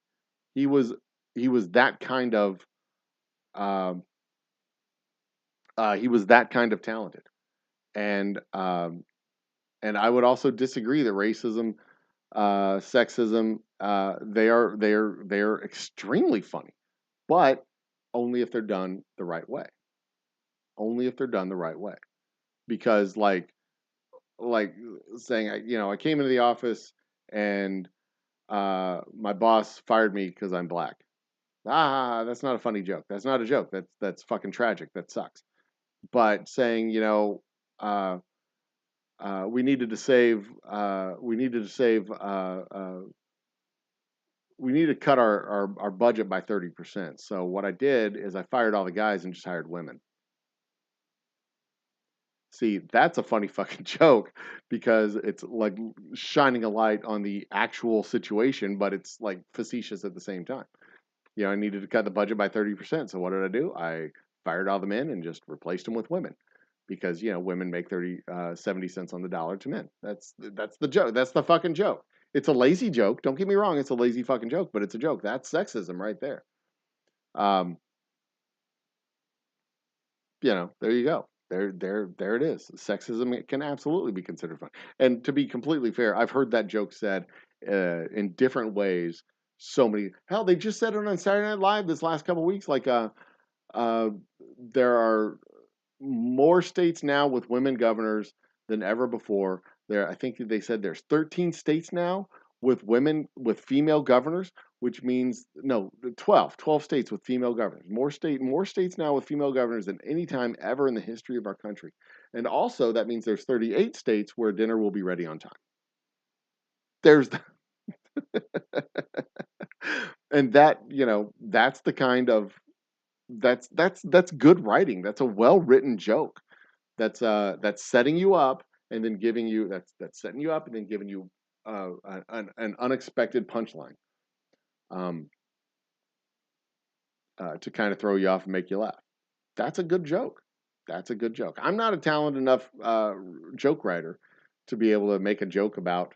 He was that kind of he was that kind of talented, and I would also disagree that racism, sexism, they are extremely funny, but only if they're done the right way. Only if they're done the right way, because like saying I came into the office and my boss fired me because I'm black. That's not a funny joke. That's not a joke. That's fucking tragic. That sucks. But saying, we needed to save, we need to cut our budget by 30%. So what I did is I fired all the guys and just hired women. See, that's a funny fucking joke because it's like shining a light on the actual situation, but it's like facetious at the same time. I needed to cut the budget by 30%. So what did I do? I fired all the men and just replaced them with women because, women make 70 cents on the dollar to men. That's the joke. That's the fucking joke. It's a lazy joke. Don't get me wrong. It's a lazy fucking joke, but it's a joke. That's sexism right there. There you go. There it is. Sexism can absolutely be considered fun. And to be completely fair, I've heard that joke said in different ways. So many. Hell, they just said it on Saturday Night Live this last couple of weeks. Like, there are more states now with women governors than ever before. I think they said there's 13 states now with female governors, which means 12 states with female governors. More states now with female governors than any time ever in the history of our country. And also that means there's 38 states where dinner will be ready on time. There's and that's the kind of that's good writing. That's a well-written joke. That's setting you up and then giving you that's setting you up and then giving you an unexpected punchline to kind of throw you off and make you laugh. That's a good joke. That's a good joke. I'm not a talented enough joke writer to be able to make a joke about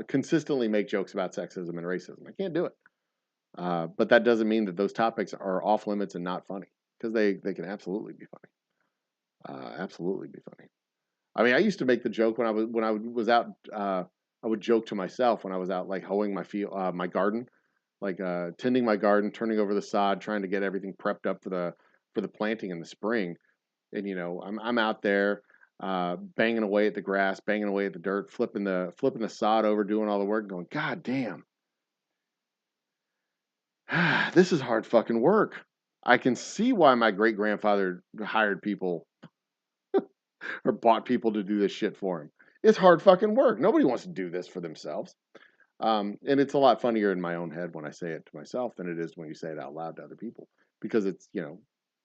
consistently make jokes about sexism and racism. I can't do it. But that doesn't mean that those topics are off limits and not funny, because they can absolutely be funny. Absolutely be funny. I mean, I used to make the joke when I was out. I would joke to myself when I was out, like hoeing my garden, like tending my garden, turning over the sod, trying to get everything prepped up for the planting in the spring. And I'm out there banging away at the grass, banging away at the dirt, flipping the sod over, doing all the work, going, God damn, this is hard fucking work. I can see why my great grandfather hired people or bought people to do this shit for him. It's hard fucking work. Nobody wants to do this for themselves. And it's a lot funnier in my own head when I say it to myself than it is when you say it out loud to other people because it's,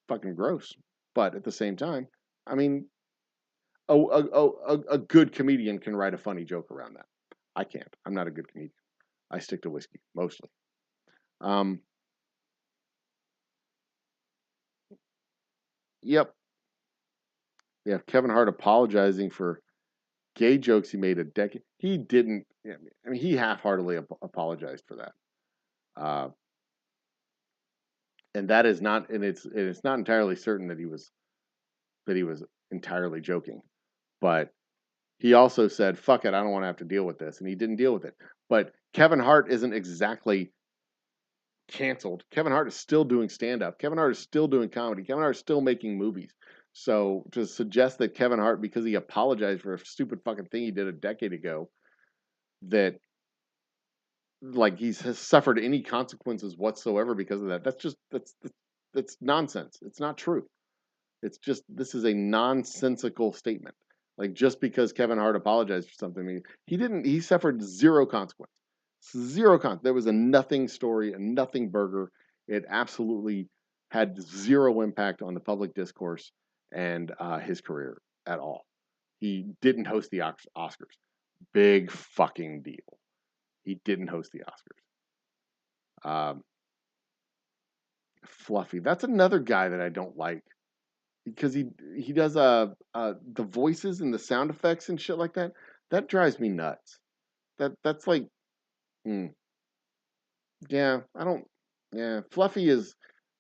fucking gross. But at the same time, I mean, a good comedian can write a funny joke around that. I can't. I'm not a good comedian. I stick to whiskey mostly. Um, yep. Yeah. Kevin Hart apologizing for gay jokes he made a decade. He didn't. I mean, he half-heartedly apologized for that. Uh, and that is not. And it's not entirely certain that he was entirely joking. But he also said, "Fuck it, I don't want to have to deal with this," and he didn't deal with it. But Kevin Hart isn't exactly canceled. Kevin Hart is still doing stand up. Kevin Hart is still doing comedy. Kevin Hart is still making movies. So to suggest that Kevin Hart, because he apologized for a stupid fucking thing he did a decade ago, that like has suffered any consequences whatsoever because of that, that's nonsense. It's not true. It's just this is a nonsensical statement. Like just because Kevin Hart apologized for something, I mean, he didn't. He suffered zero consequence. Zero con. There was a nothing story, a nothing burger. It absolutely had zero impact on the public discourse and his career at all. He didn't host the Oscars. Big fucking deal. He didn't host the Oscars. Fluffy. That's another guy that I don't like because he does the voices and the sound effects and shit like that. That drives me nuts. That's like, hmm, yeah, I don't. Yeah, Fluffy is.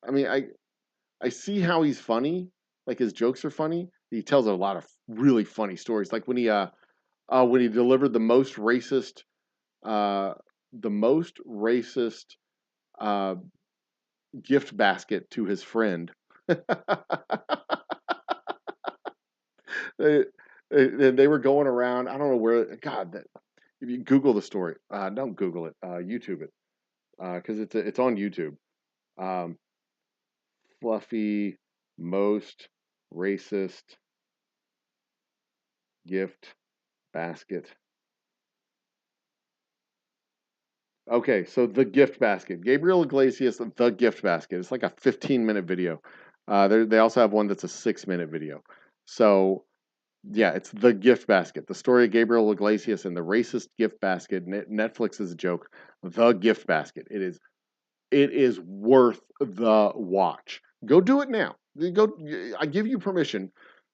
I mean, I see how he's funny. Like his jokes are funny. He tells a lot of really funny stories. Like when he delivered uh the most racist uh gift basket to his friend. they, they were going around. I don't know where. God, that if you Google the story, don't Google it. YouTube it because it's on YouTube. Um, Fluffy most racist gift basket. Okay, so the gift basket. Gabriel Iglesias, the gift basket. It's like a 15-minute video. They also have one that's a 6-minute video. So yeah, it's the gift basket. The story of Gabriel Iglesias and the racist gift basket. Netflix's joke. The gift basket. It is worth the watch. Go do it now. Go. I give you permission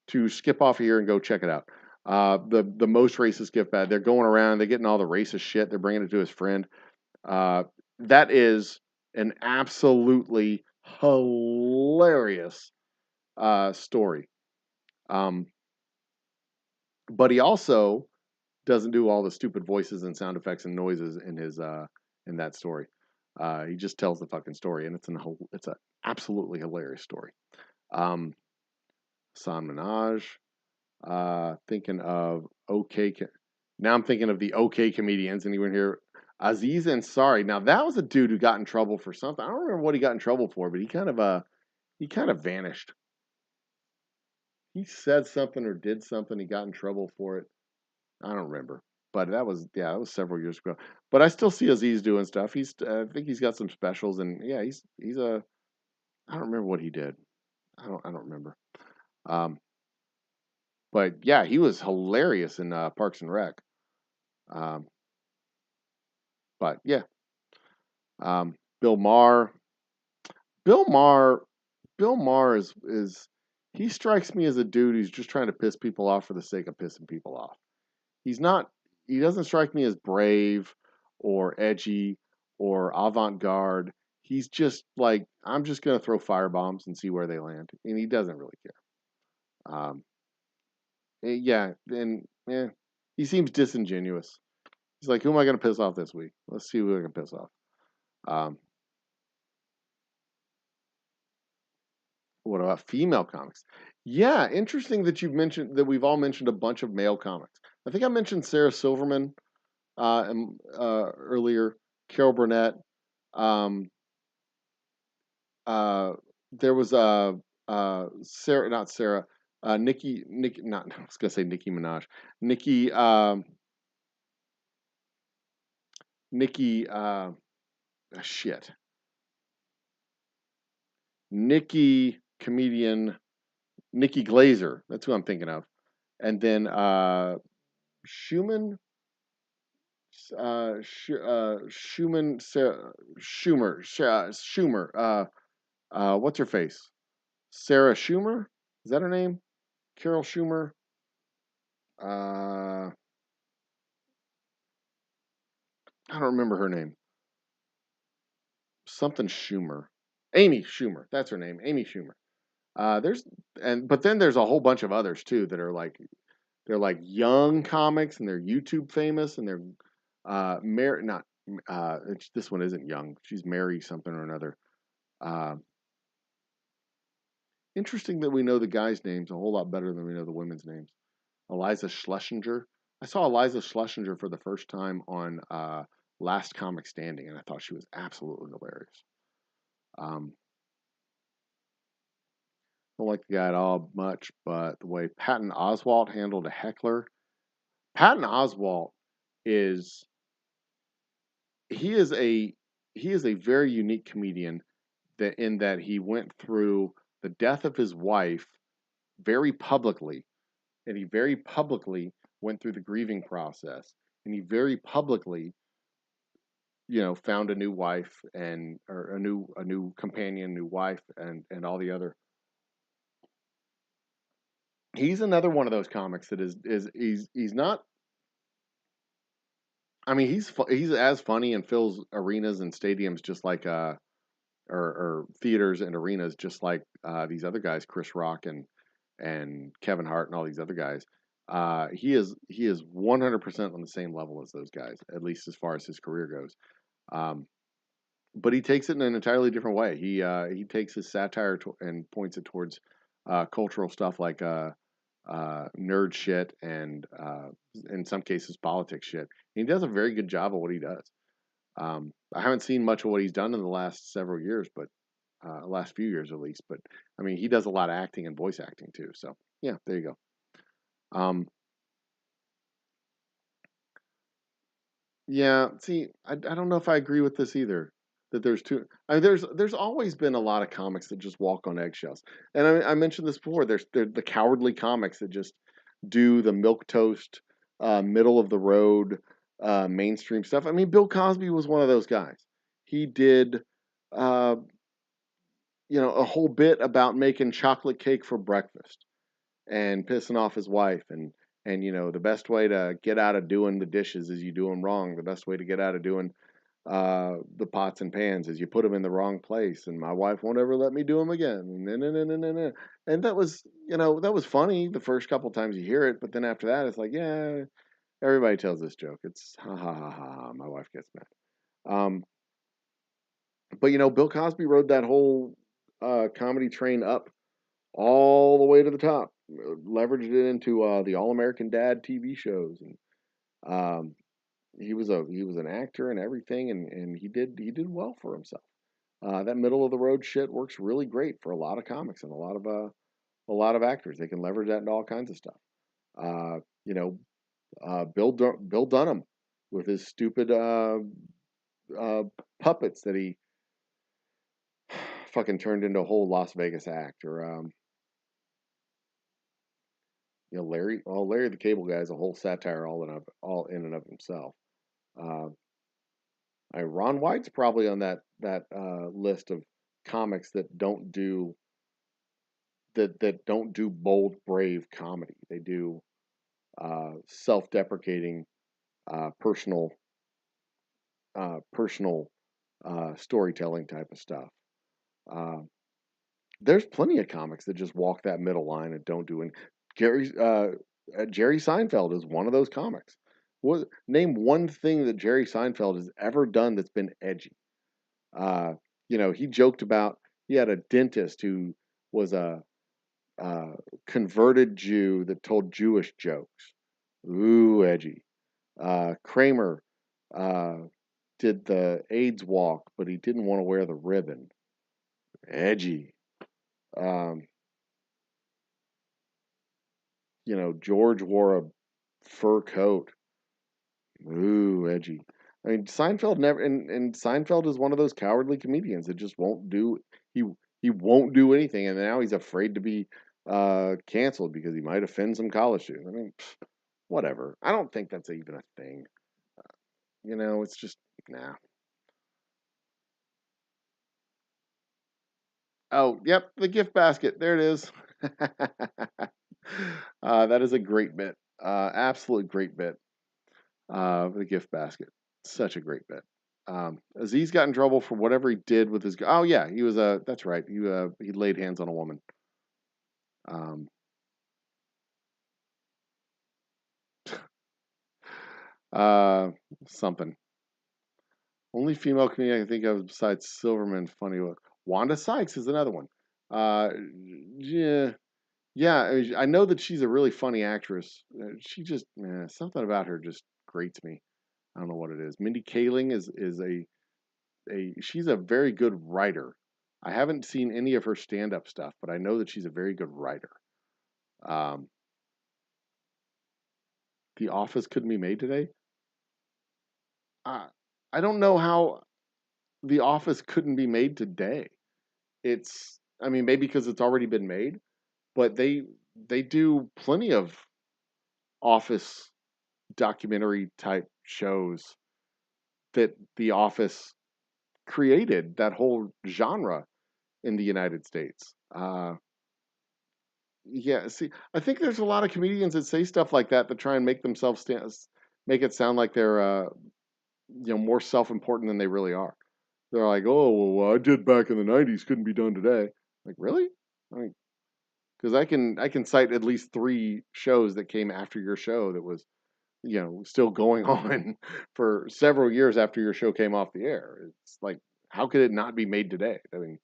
to skip off here and go check it out. The most racist gift bag. They're going around. They're getting all the racist shit. They're bringing it to his friend. That is an absolutely hilarious story. Um, but he also doesn't do all the stupid voices and sound effects and noises in his in that story. He just tells the fucking story, and it's an absolutely hilarious story. Um, San Minaj. Thinking of okay. Now I'm thinking of the okay comedians. Anyone here? Aziz Ansari. Now that was a dude who got in trouble for something. I don't remember what he got in trouble for, but he kind of vanished. He said something or did something. He got in trouble for it. I don't remember. But that was several years ago. But I still see Aziz doing stuff. I think he's got some specials, and yeah, he's a. I don't remember what he did. I don't remember. Um, but yeah, he was hilarious in Parks and Rec. Um, but yeah, Bill Maher. Bill Maher. Bill Maher is he strikes me as a dude who's just trying to piss people off for the sake of pissing people off. He's not. He doesn't strike me as brave or edgy or avant-garde. He's just like I'm just gonna throw firebombs and see where they land, and he doesn't really care. Yeah, and yeah, he seems disingenuous. He's like, who am I gonna piss off this week? Let's see who I can piss off. Um, what about female comics? Yeah, interesting that you've mentioned that we've all mentioned a bunch of male comics. I think I mentioned Sarah Silverman earlier, Carol Burnett. Um, uh, there was Sarah, not Sarah. Not, I was gonna say Nicki Minaj. Nicki, Nicki, shit. Nicki comedian, Nikki Glazer. That's who I'm thinking of. And then Schumann, Schumann, Schumer. What's her face? Sarah Schumer? Is that her name? Carol Schumer? I don't remember her name. Something Schumer. Amy Schumer. That's her name. Amy Schumer. There's but then there's a whole bunch of others too that are like they're like young comics and they're YouTube famous and they're Mary not this one isn't young. She's Mary something or another. Uh, Interesting that we know the guys' names a whole lot better than we know the women's names. Eliza Schlesinger. I saw Eliza Schlesinger for the first time on Last Comic Standing, and I thought she was absolutely hilarious. Don't like the guy at all much, but the way Patton Oswalt handled a heckler. Patton Oswalt is he is a he is a very unique comedian that in that he went through the death of his wife very publicly, and he very publicly went through the grieving process, and he very publicly, found a new wife and or a new companion, new wife, and all the other. He's another one of those comics that he's not. I mean, he's as funny and fills arenas and stadiums just like or theaters and arenas just like these other guys, Chris Rock and Kevin Hart and all these other guys. He is 100% on the same level as those guys, at least as far as his career goes. Um, but he takes it in an entirely different way. He takes his satire and points it towards cultural stuff like nerd shit and in some cases politics shit. He does a very good job of what he does. I haven't seen much of what he's done in the last several years, but last few years at least. But I mean, he does a lot of acting and voice acting too. So yeah, there you go. Yeah, see, I don't know if I agree with this either. That there's two. I mean, there's always been a lot of comics that just walk on eggshells, and I mentioned this before. There's the cowardly comics that just do the milk toast, middle of the road, mainstream stuff. I mean, Bill Cosby was one of those guys. He did, uh, a whole bit about making chocolate cake for breakfast and pissing off his wife and the best way to get out of doing the dishes is you do them wrong. The best way to get out of doing the pots and pans is you put them in the wrong place, and my wife won't ever let me do them again. And that was that was funny the first couple times you hear it, but then after that it's like, yeah, everybody tells this joke. It's ha ha ha ha ha. My wife gets mad. But Bill Cosby rode that whole comedy train up all the way to the top. Leveraged it into the All American Dad TV shows, and he was an actor and everything, and he did well for himself. That middle of the road shit works really great for a lot of comics and a lot of actors. They can leverage that into all kinds of stuff. Uh, you know, Bill Dunham with his stupid uh, puppets that he fucking turned into a whole Las Vegas act, or Larry the Cable Guy is a whole satire all in and of himself. Uh, Ron White's probably on that list of comics that don't do bold, brave comedy. They do self-deprecating, personal personal storytelling type of stuff. Uh, there's plenty of comics that just walk that middle line and don't do any. Jerry Seinfeld is one of those comics. Name one thing that Jerry Seinfeld has ever done that's been edgy. Uh, he joked about he had a dentist who was a converted Jew that told Jewish jokes. Ooh, edgy. Kramer uh, did the AIDS walk, but he didn't want to wear the ribbon. Edgy. Um, George wore a fur coat. Ooh, edgy. I mean, Seinfeld never, and Seinfeld is one of those cowardly comedians that just won't do he he won't do anything, and now he's afraid to be canceled because he might offend some college students. I mean, whatever. I don't think that's even a thing. It's just nah. Oh, yep, the gift basket. There it is. That is a great bit. Absolute great bit. The gift basket. Such a great bit. Aziz got in trouble for whatever he did with his. Oh yeah, he was a. That's right. He laid hands on a woman. Um, uh, something. Only female comedian I can think of besides Silverman. Funny look. Wanda Sykes is another one. Yeah, yeah. I know that she's a really funny actress. She just something about her just grates me. I don't know what it is. Mindy Kaling is a she's a very good writer. I haven't seen any of her stand-up stuff, but I know that she's a very good writer. Um, The Office couldn't be made today. Uh, I don't know how The Office couldn't be made today. I mean, maybe because it's already been made, but they do plenty of Office documentary type shows that The Office created that whole genre in the United States. Yeah, see, I think there's a lot of comedians that say stuff like that try and make themselves make it sound like they're more self-important than they really are. They're like, "Oh, well, what I did back in the '90s couldn't be done today." Like, really? Like, because I can cite at least 3 shows that came after your show that was still going on for several years after your show came off the air. It's like, how could it not be made today? I mean,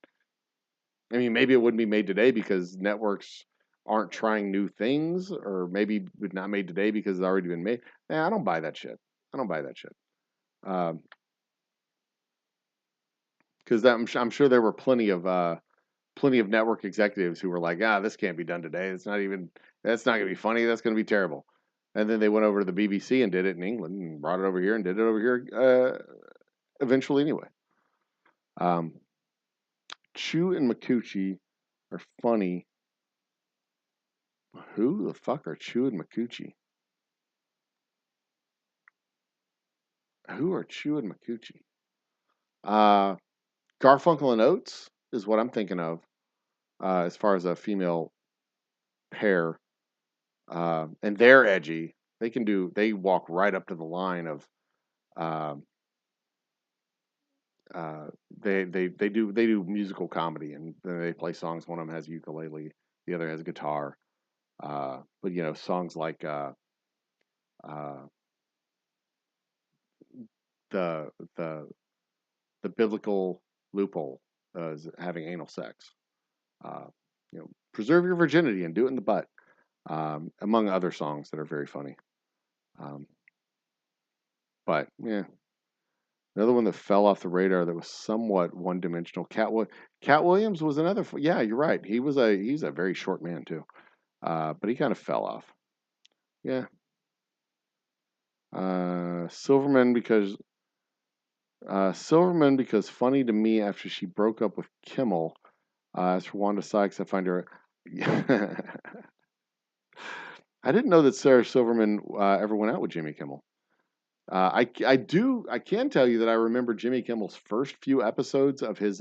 maybe it wouldn't be made today because networks aren't trying new things, or maybe it's not made today because it's already been made. I don't buy that shit. I don't buy that shit. Because I'm sure there were plenty of network executives who were like, this can't be done today. That's not gonna be funny. That's gonna be terrible. And then they went over to the BBC and did it in England and brought it over here and did it over here eventually anyway. Um, Chew and Makuchi are funny. Who the fuck are Chew and Makuchi? Who are Chew and Makuchi? Uh, Garfunkel and Oates is what I'm thinking of as far as a female pair. And they're edgy. They walk right up to the line of, um, uh, they do musical comedy, and then they play songs. One of them has ukulele, the other has guitar. But songs like uh, the the the biblical loophole is having anal sex. Uh, Preserve your virginity and do it in the butt. Among other songs that are very funny. Um, but yeah, another one that fell off the radar that was somewhat one-dimensional. Cat Williams was another. Yeah, you're right. He's a very short man too, but he kind of fell off. Yeah, Silverman because funny to me after she broke up with Kimmel. As for Wanda Sykes, I find her. I didn't know that Sarah Silverman ever went out with Jimmy Kimmel. I can tell you that I remember Jimmy Kimmel's first few episodes of his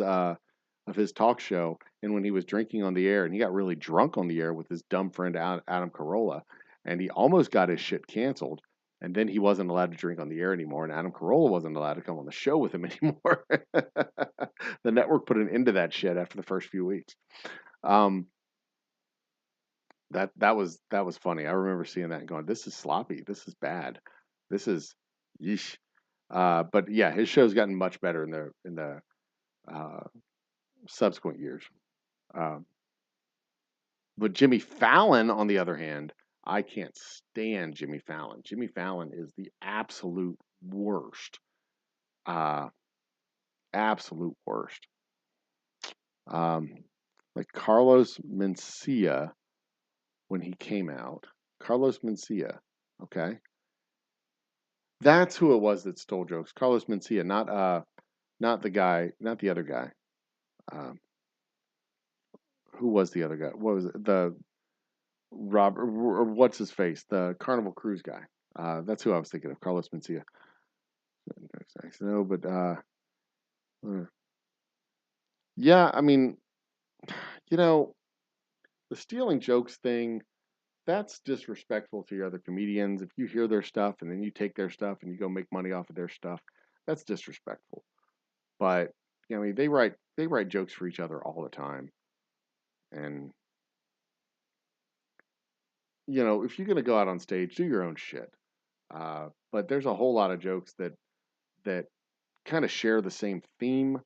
talk show, and when he was drinking on the air, and he got really drunk on the air with his dumb friend Adam Carolla, and he almost got his shit canceled, and then he wasn't allowed to drink on the air anymore, and Adam Carolla wasn't allowed to come on the show with him anymore. The network put an end to that shit after the first few weeks. Um, that was funny. I remember seeing that and going, "This is sloppy. This is bad. This is yeesh." But yeah, his show's gotten much better in the uh, subsequent years. Um, but Jimmy Fallon, on the other hand, I can't stand Jimmy Fallon. Jimmy Fallon is the absolute worst. Uh, Absolute worst. Um, like Carlos Mencia when he came out. Carlos Mencia. Okay. That's who it was that stole jokes. Carlos Mencia, not the guy, not the other guy. Um, who was the other guy? What was it? The Rob or what's his face? The Carnival Cruise guy. That's who I was thinking of. Carlos Mencia. No, but yeah. I mean, you know, the stealing jokes thing. That's disrespectful to your other comedians. If you hear their stuff and then you take their stuff and you go make money off of their stuff, that's disrespectful. But you know, I mean, they write jokes for each other all the time, and you know, if you're gonna go out on stage, do your own shit. But there's a whole lot of jokes that kind of share the same theme.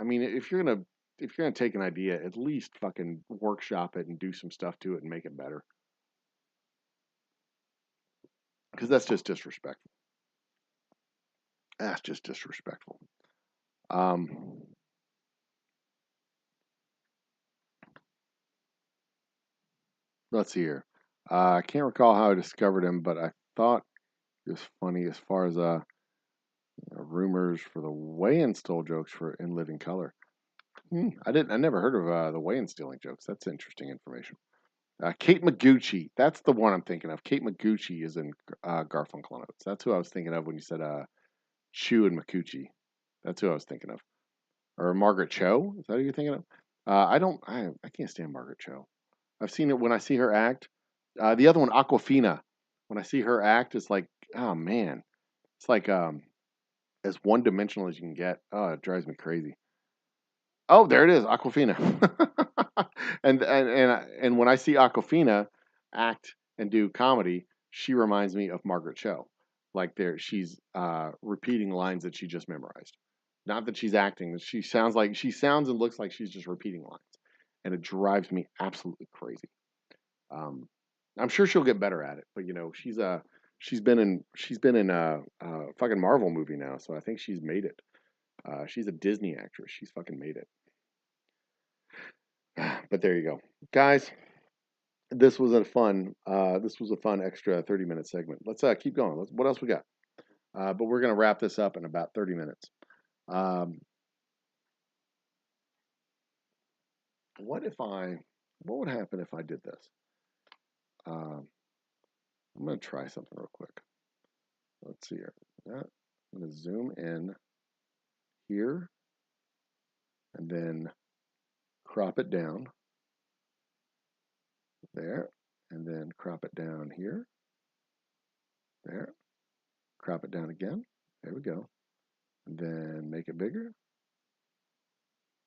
I mean, if you're gonna take an idea, at least fucking workshop it and do some stuff to it and make it better. Because that's just disrespectful. That's just disrespectful. Um, let's see here. I can't recall how I discovered him, but I thought it was funny as far as rumors for the weigh-in stole jokes for In Living Color. I never heard of the weigh-in stealing jokes. That's interesting information. Kate Maguchi. That's the one I'm thinking of. Kate Maguchi is in Garfunkel and Oates. That's who I was thinking of when you said Chu and Makuchi. That's who I was thinking of. Or Margaret Cho. Is that who you're thinking of? I can't stand Margaret Cho. I've seen it when I see her act. The other one, Aquafina. When I see her act, it's like, oh man, it's like as one dimensional as you can get. Oh, it drives me crazy. Oh, there it is, Aquafina. And when I see Aquafina act and do comedy, she reminds me of Margaret Cho. Like she's repeating lines that she just memorized. Not that she's acting. She sounds and looks like she's just repeating lines, and it drives me absolutely crazy. Um, I'm sure she'll get better at it, but you know, she's been in a fucking Marvel movie now, so I think she's made it. She's a Disney actress. She's fucking made it. But there you go, guys. This was a fun extra 30-minute segment. Let's keep going. What else we got? But we're gonna wrap this up in about 30 minutes. Um, what if I? What would happen if I did this? Um, I'm gonna try something real quick. Let's see here. Yeah, I'm gonna zoom in here and then crop it down there, and then crop it down here, there, crop it down again. There we go. And then make it bigger.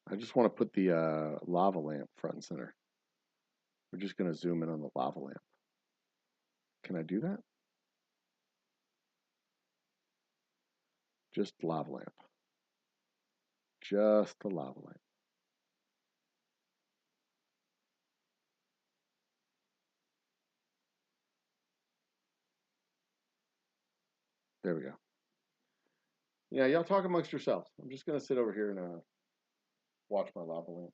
I just want to put the lava lamp front and center. We're just going to zoom in on the lava lamp. Can I do that? Just lava lamp. Just the lava lamp. There we go. Yeah, y'all talk amongst yourselves. I'm just going to sit over here and watch my lava lamp.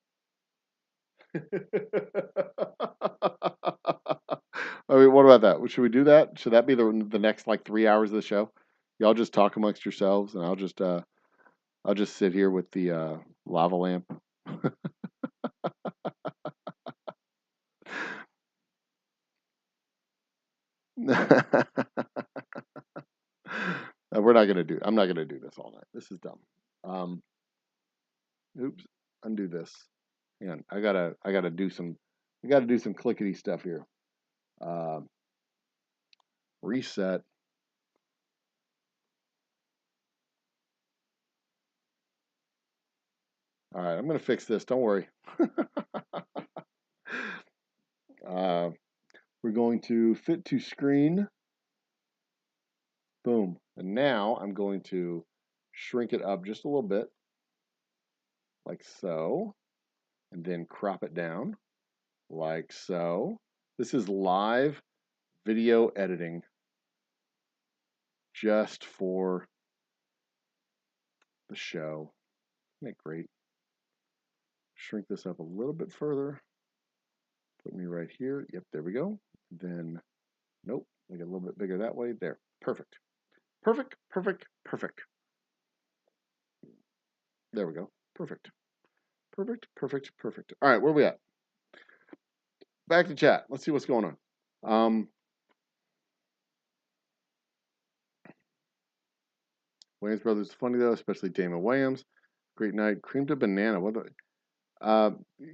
I mean, what about that? Should we do that? Should that be the next like 3 hours of the show? Y'all just talk amongst yourselves, and I'll just sit here with the lava lamp. We're not gonna do. I'm not gonna do this all night. This is dumb. Um, oops. Undo this. Hang on. I gotta do some. I gotta do some clickety stuff here. Uh, reset. All right. I'm gonna fix this. Don't worry. uh, we're going to fit to screen. Boom. And now I'm going to shrink it up just a little bit, like so, and then crop it down, like so. This is live video editing just for the show. Isn't that great? Shrink this up a little bit further. Put me right here. Yep, there we go. Then Nope. Make it a little bit bigger that way. There. Perfect. Perfect. Perfect. Perfect. There we go. Perfect. Perfect. Perfect. Perfect. All right. Where are we at? Back to chat. Let's see what's going on. Wayans Brothers is funny though, especially Damon Wayans. Great night. Cream to banana. What?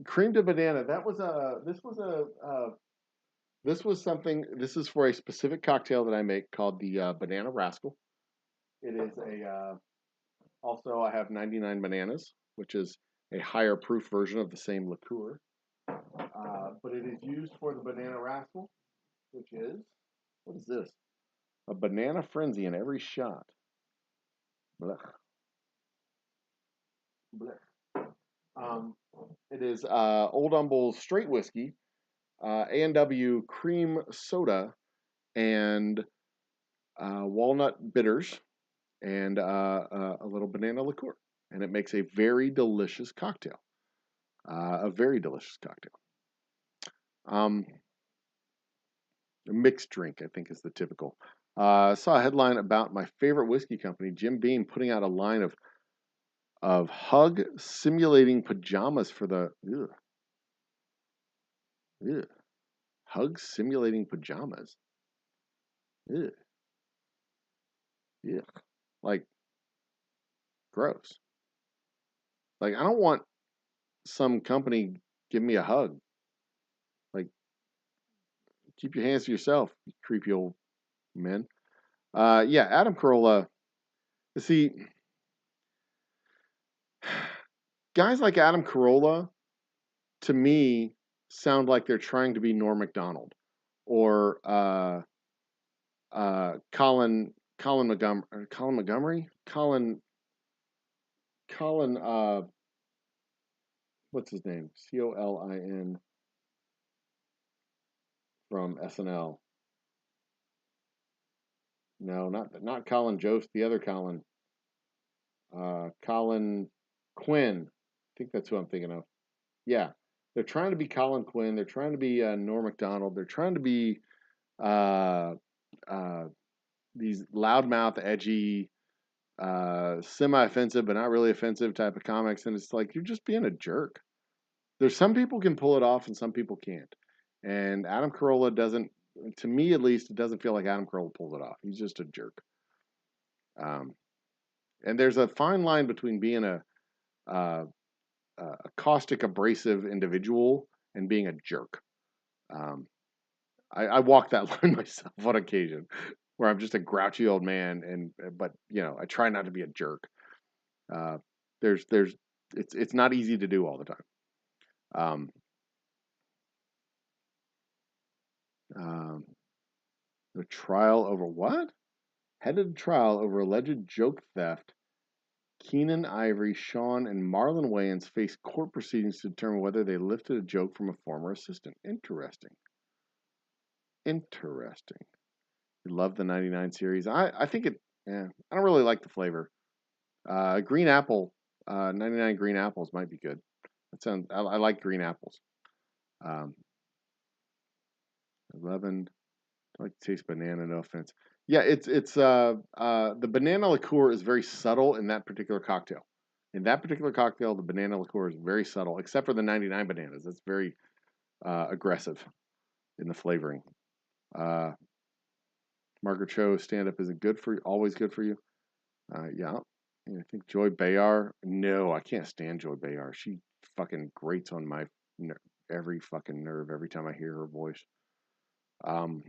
Cream to banana. That was a. This was a. This was something. This is for a specific cocktail that I make called the Banana Rascal. It is a. Also, I have 99 bananas, which is a higher proof version of the same liqueur. But it is used for the Banana Rascal, which is, what is this? A banana frenzy in every shot. Blech. Blech. It is Old Humble straight whiskey, A&W cream soda, and walnut bitters, and a little banana liqueur. And it makes a very delicious cocktail. A very delicious cocktail. A mixed drink, I think, is the typical. Saw a headline about my favorite whiskey company, Jim Beam, putting out a line of hug simulating pajamas for the hug simulating pajamas. Ugh. Yeah, like gross. Like I don't want some company give me a hug. Like keep your hands to yourself, you creepy old men. Yeah, Adam Carolla. See, guys like Adam Carolla, to me, sound like they're trying to be Norm Macdonald or Colin Montgomery, Colin what's his name? Colin from SNL. No, not Colin Jost, the other Colin. Colin Quinn. I think that's who I'm thinking of. Yeah, they're trying to be Colin Quinn. They're trying to be Norm Macdonald. They're trying to be uh, uh, these loudmouth, edgy, semi-offensive but not really offensive type of comics, and it's like you're just being a jerk. There's some people can pull it off and some people can't. And Adam Carolla doesn't, to me at least, it doesn't feel like Adam Carolla pulls it off. He's just a jerk. Um, and there's a fine line between being a caustic, abrasive individual and being a jerk. Um, I walk that line myself on occasion, where I'm just a grouchy old man, but I try not to be a jerk. Uh, there's it's not easy to do all the time. Um, um, the trial over what? Headed trial over alleged joke theft. Keenan Ivory, Sean, and Marlon Wayans face court proceedings to determine whether they lifted a joke from a former assistant. Interesting. Interesting. You love the 99 series. I think it, yeah, I don't really like the flavor. Green apple, 99 green apples might be good. I like green apples. Um, 11, I like to taste banana, no offense. Yeah, it's the banana liqueur is very subtle in that particular cocktail. In that particular cocktail, the banana liqueur is very subtle, except for the 99 bananas. It's very aggressive in the flavoring. Uh, Margaret Cho stand up isn't good for you, always good for you. Yeah, I think Joy Behar. No, I can't stand Joy Behar. She fucking grates on my every fucking nerve every time I hear her voice. Um,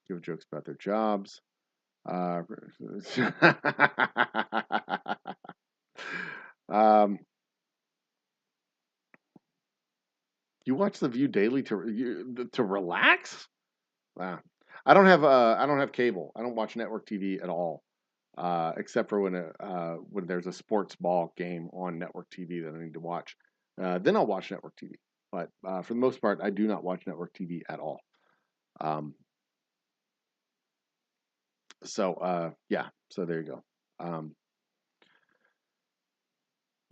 give jokes about their jobs. Um, you watch The View daily to relax? Wow. I don't have cable. I don't watch network TV at all, except for when there's a sports ball game on network TV that I need to watch. Then I'll watch network TV. But for the most part, I do not watch network TV at all. Um, yeah. So there you go.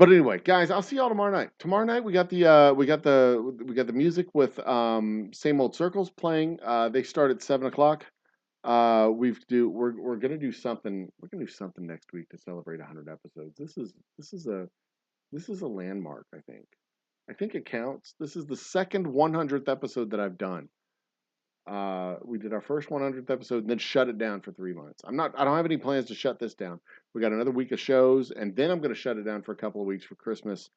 But anyway, guys, I'll see y'all tomorrow night. Tomorrow night we got the music with Same Old Circles playing. They start at 7 o'clock. We're gonna do something. We're gonna do something next week to celebrate 100 episodes. This is a landmark. I think. I think it counts. This is the second 100th episode that I've done. We did our first 100th episode and then shut it down for 3 months. I don't have any plans to shut this down. We got another week of shows, and then I'm going to shut it down for a couple of weeks for Christmas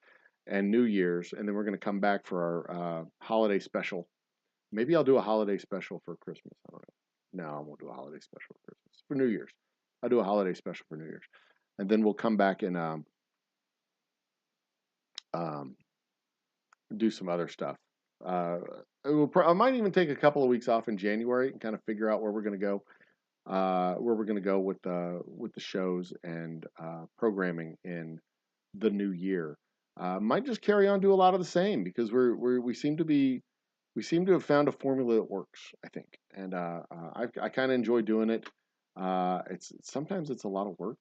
and New Year's, and then we're going to come back for our holiday special. Maybe I'll do a holiday special for Christmas. I don't know. No, I won't do a holiday special for Christmas. For New Year's, I'll do a holiday special for New Year's, and then we'll come back and do some other stuff. I might even take a couple of weeks off in January and kind of figure out where we're going to go, with the shows and programming in the new year. Might just carry on do a lot of the same because we seem to have found a formula that works. I think, and I kind of enjoy doing it. It's sometimes it's a lot of work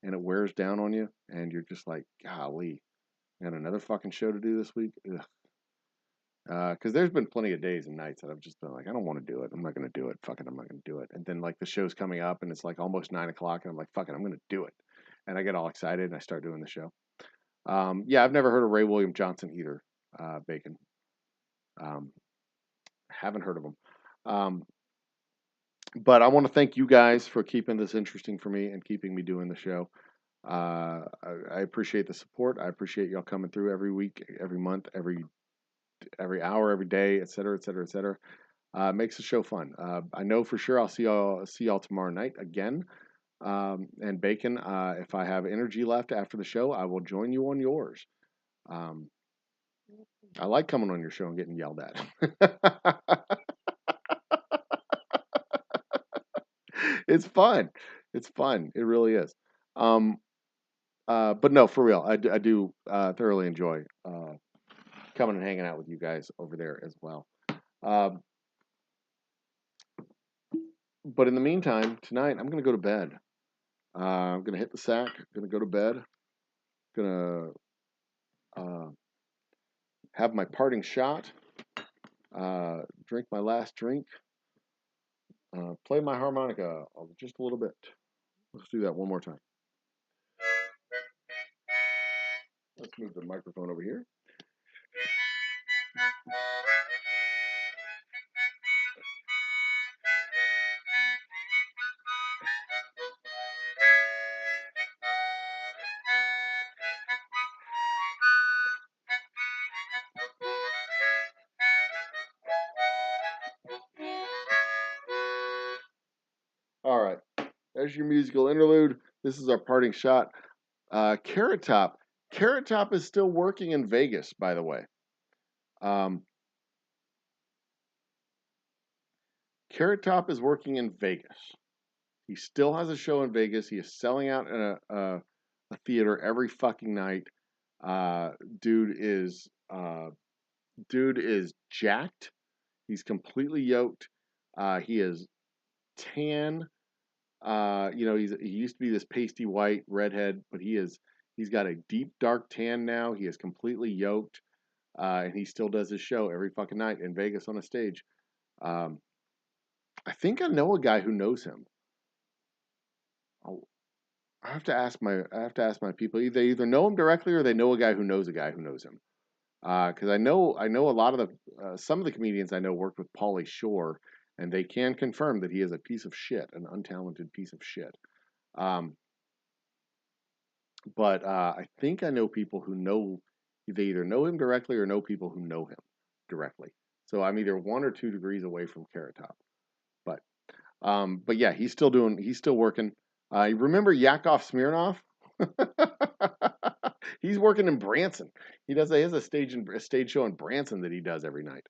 and it wears down on you, and you're just like, golly, I got another fucking show to do this week. Ugh. Because there's been plenty of days and nights that I've just been like, I don't want to do it. I'm not going to do it. Fuck it, I'm not going to do it. And then like the show's coming up and it's like almost 9 o'clock and I'm like, fuck it, I'm going to do it. And I get all excited and I start doing the show. Yeah, I've never heard of Ray William Johnson either. Bacon. Haven't heard of him. But I want to thank you guys for keeping this interesting for me and keeping me doing the show. I appreciate the support. I appreciate y'all coming through every week, every month, every hour, every day, et cetera, et cetera, et cetera. Makes the show fun. I know for sure I'll see y'all tomorrow night again. And Bacon, if I have energy left after the show, I will join you on yours. I like coming on your show and getting yelled at. It's fun. It's fun. It really is. But no, for real, I do thoroughly enjoy coming and hanging out with you guys over there as well. But in the meantime, tonight I'm going to go to bed. I'm going to hit the sack. I'm going to go to bed. Going to have my parting shot. Drink my last drink. Play my harmonica just a little bit. Let's do that one more time. Let's move the microphone over here. All right. There's your musical interlude. This is our parting shot. Carrot Top. Carrot Top is still working in Vegas, by the way. Carrot Top is working in Vegas. He still has a show in Vegas. He is selling out in a theater every fucking night. Dude is jacked. He's completely yoked. He is tan. He used to be this pasty white redhead, but he's got a deep dark tan now. He is completely yoked, and he still does his show every fucking night in Vegas on a stage. I think I know a guy who knows him. I have to ask my people. They either know him directly or they know a guy who knows him. Because I know a lot of some of the comedians I know worked with Pauly Shore, and they can confirm that he is a piece of shit, an untalented piece of shit. But I think I know people who know. They either know him directly or know people who know him directly. So I'm either 1 or 2 degrees away from Carrot Top. But yeah, he's still working. Remember Yakov Smirnoff? He's working in Branson. He has a stage show in Branson that he does every night.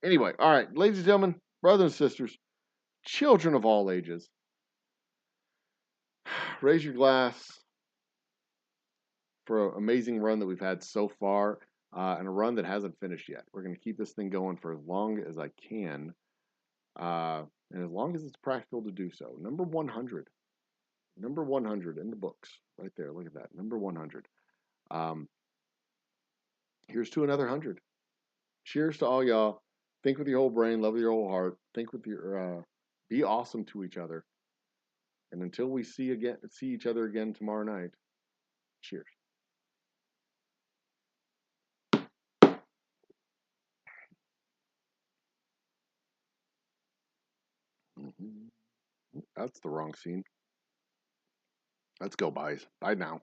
Anyway, all right, ladies and gentlemen, brothers and sisters, children of all ages, raise your glass for an amazing run that we've had so far, and a run that hasn't finished yet. We're going to keep this thing going for as long as I can. And And as long as it's practical to do so. Number 100. Number 100 in the books. Right there. Look at that. Number 100. Here's to another 100. Cheers to all y'all. Think with your whole brain. Love with your whole heart. Think with your... be awesome to each other. And until we see each other again tomorrow night, cheers. That's the wrong scene. Let's go, guys. Bye now.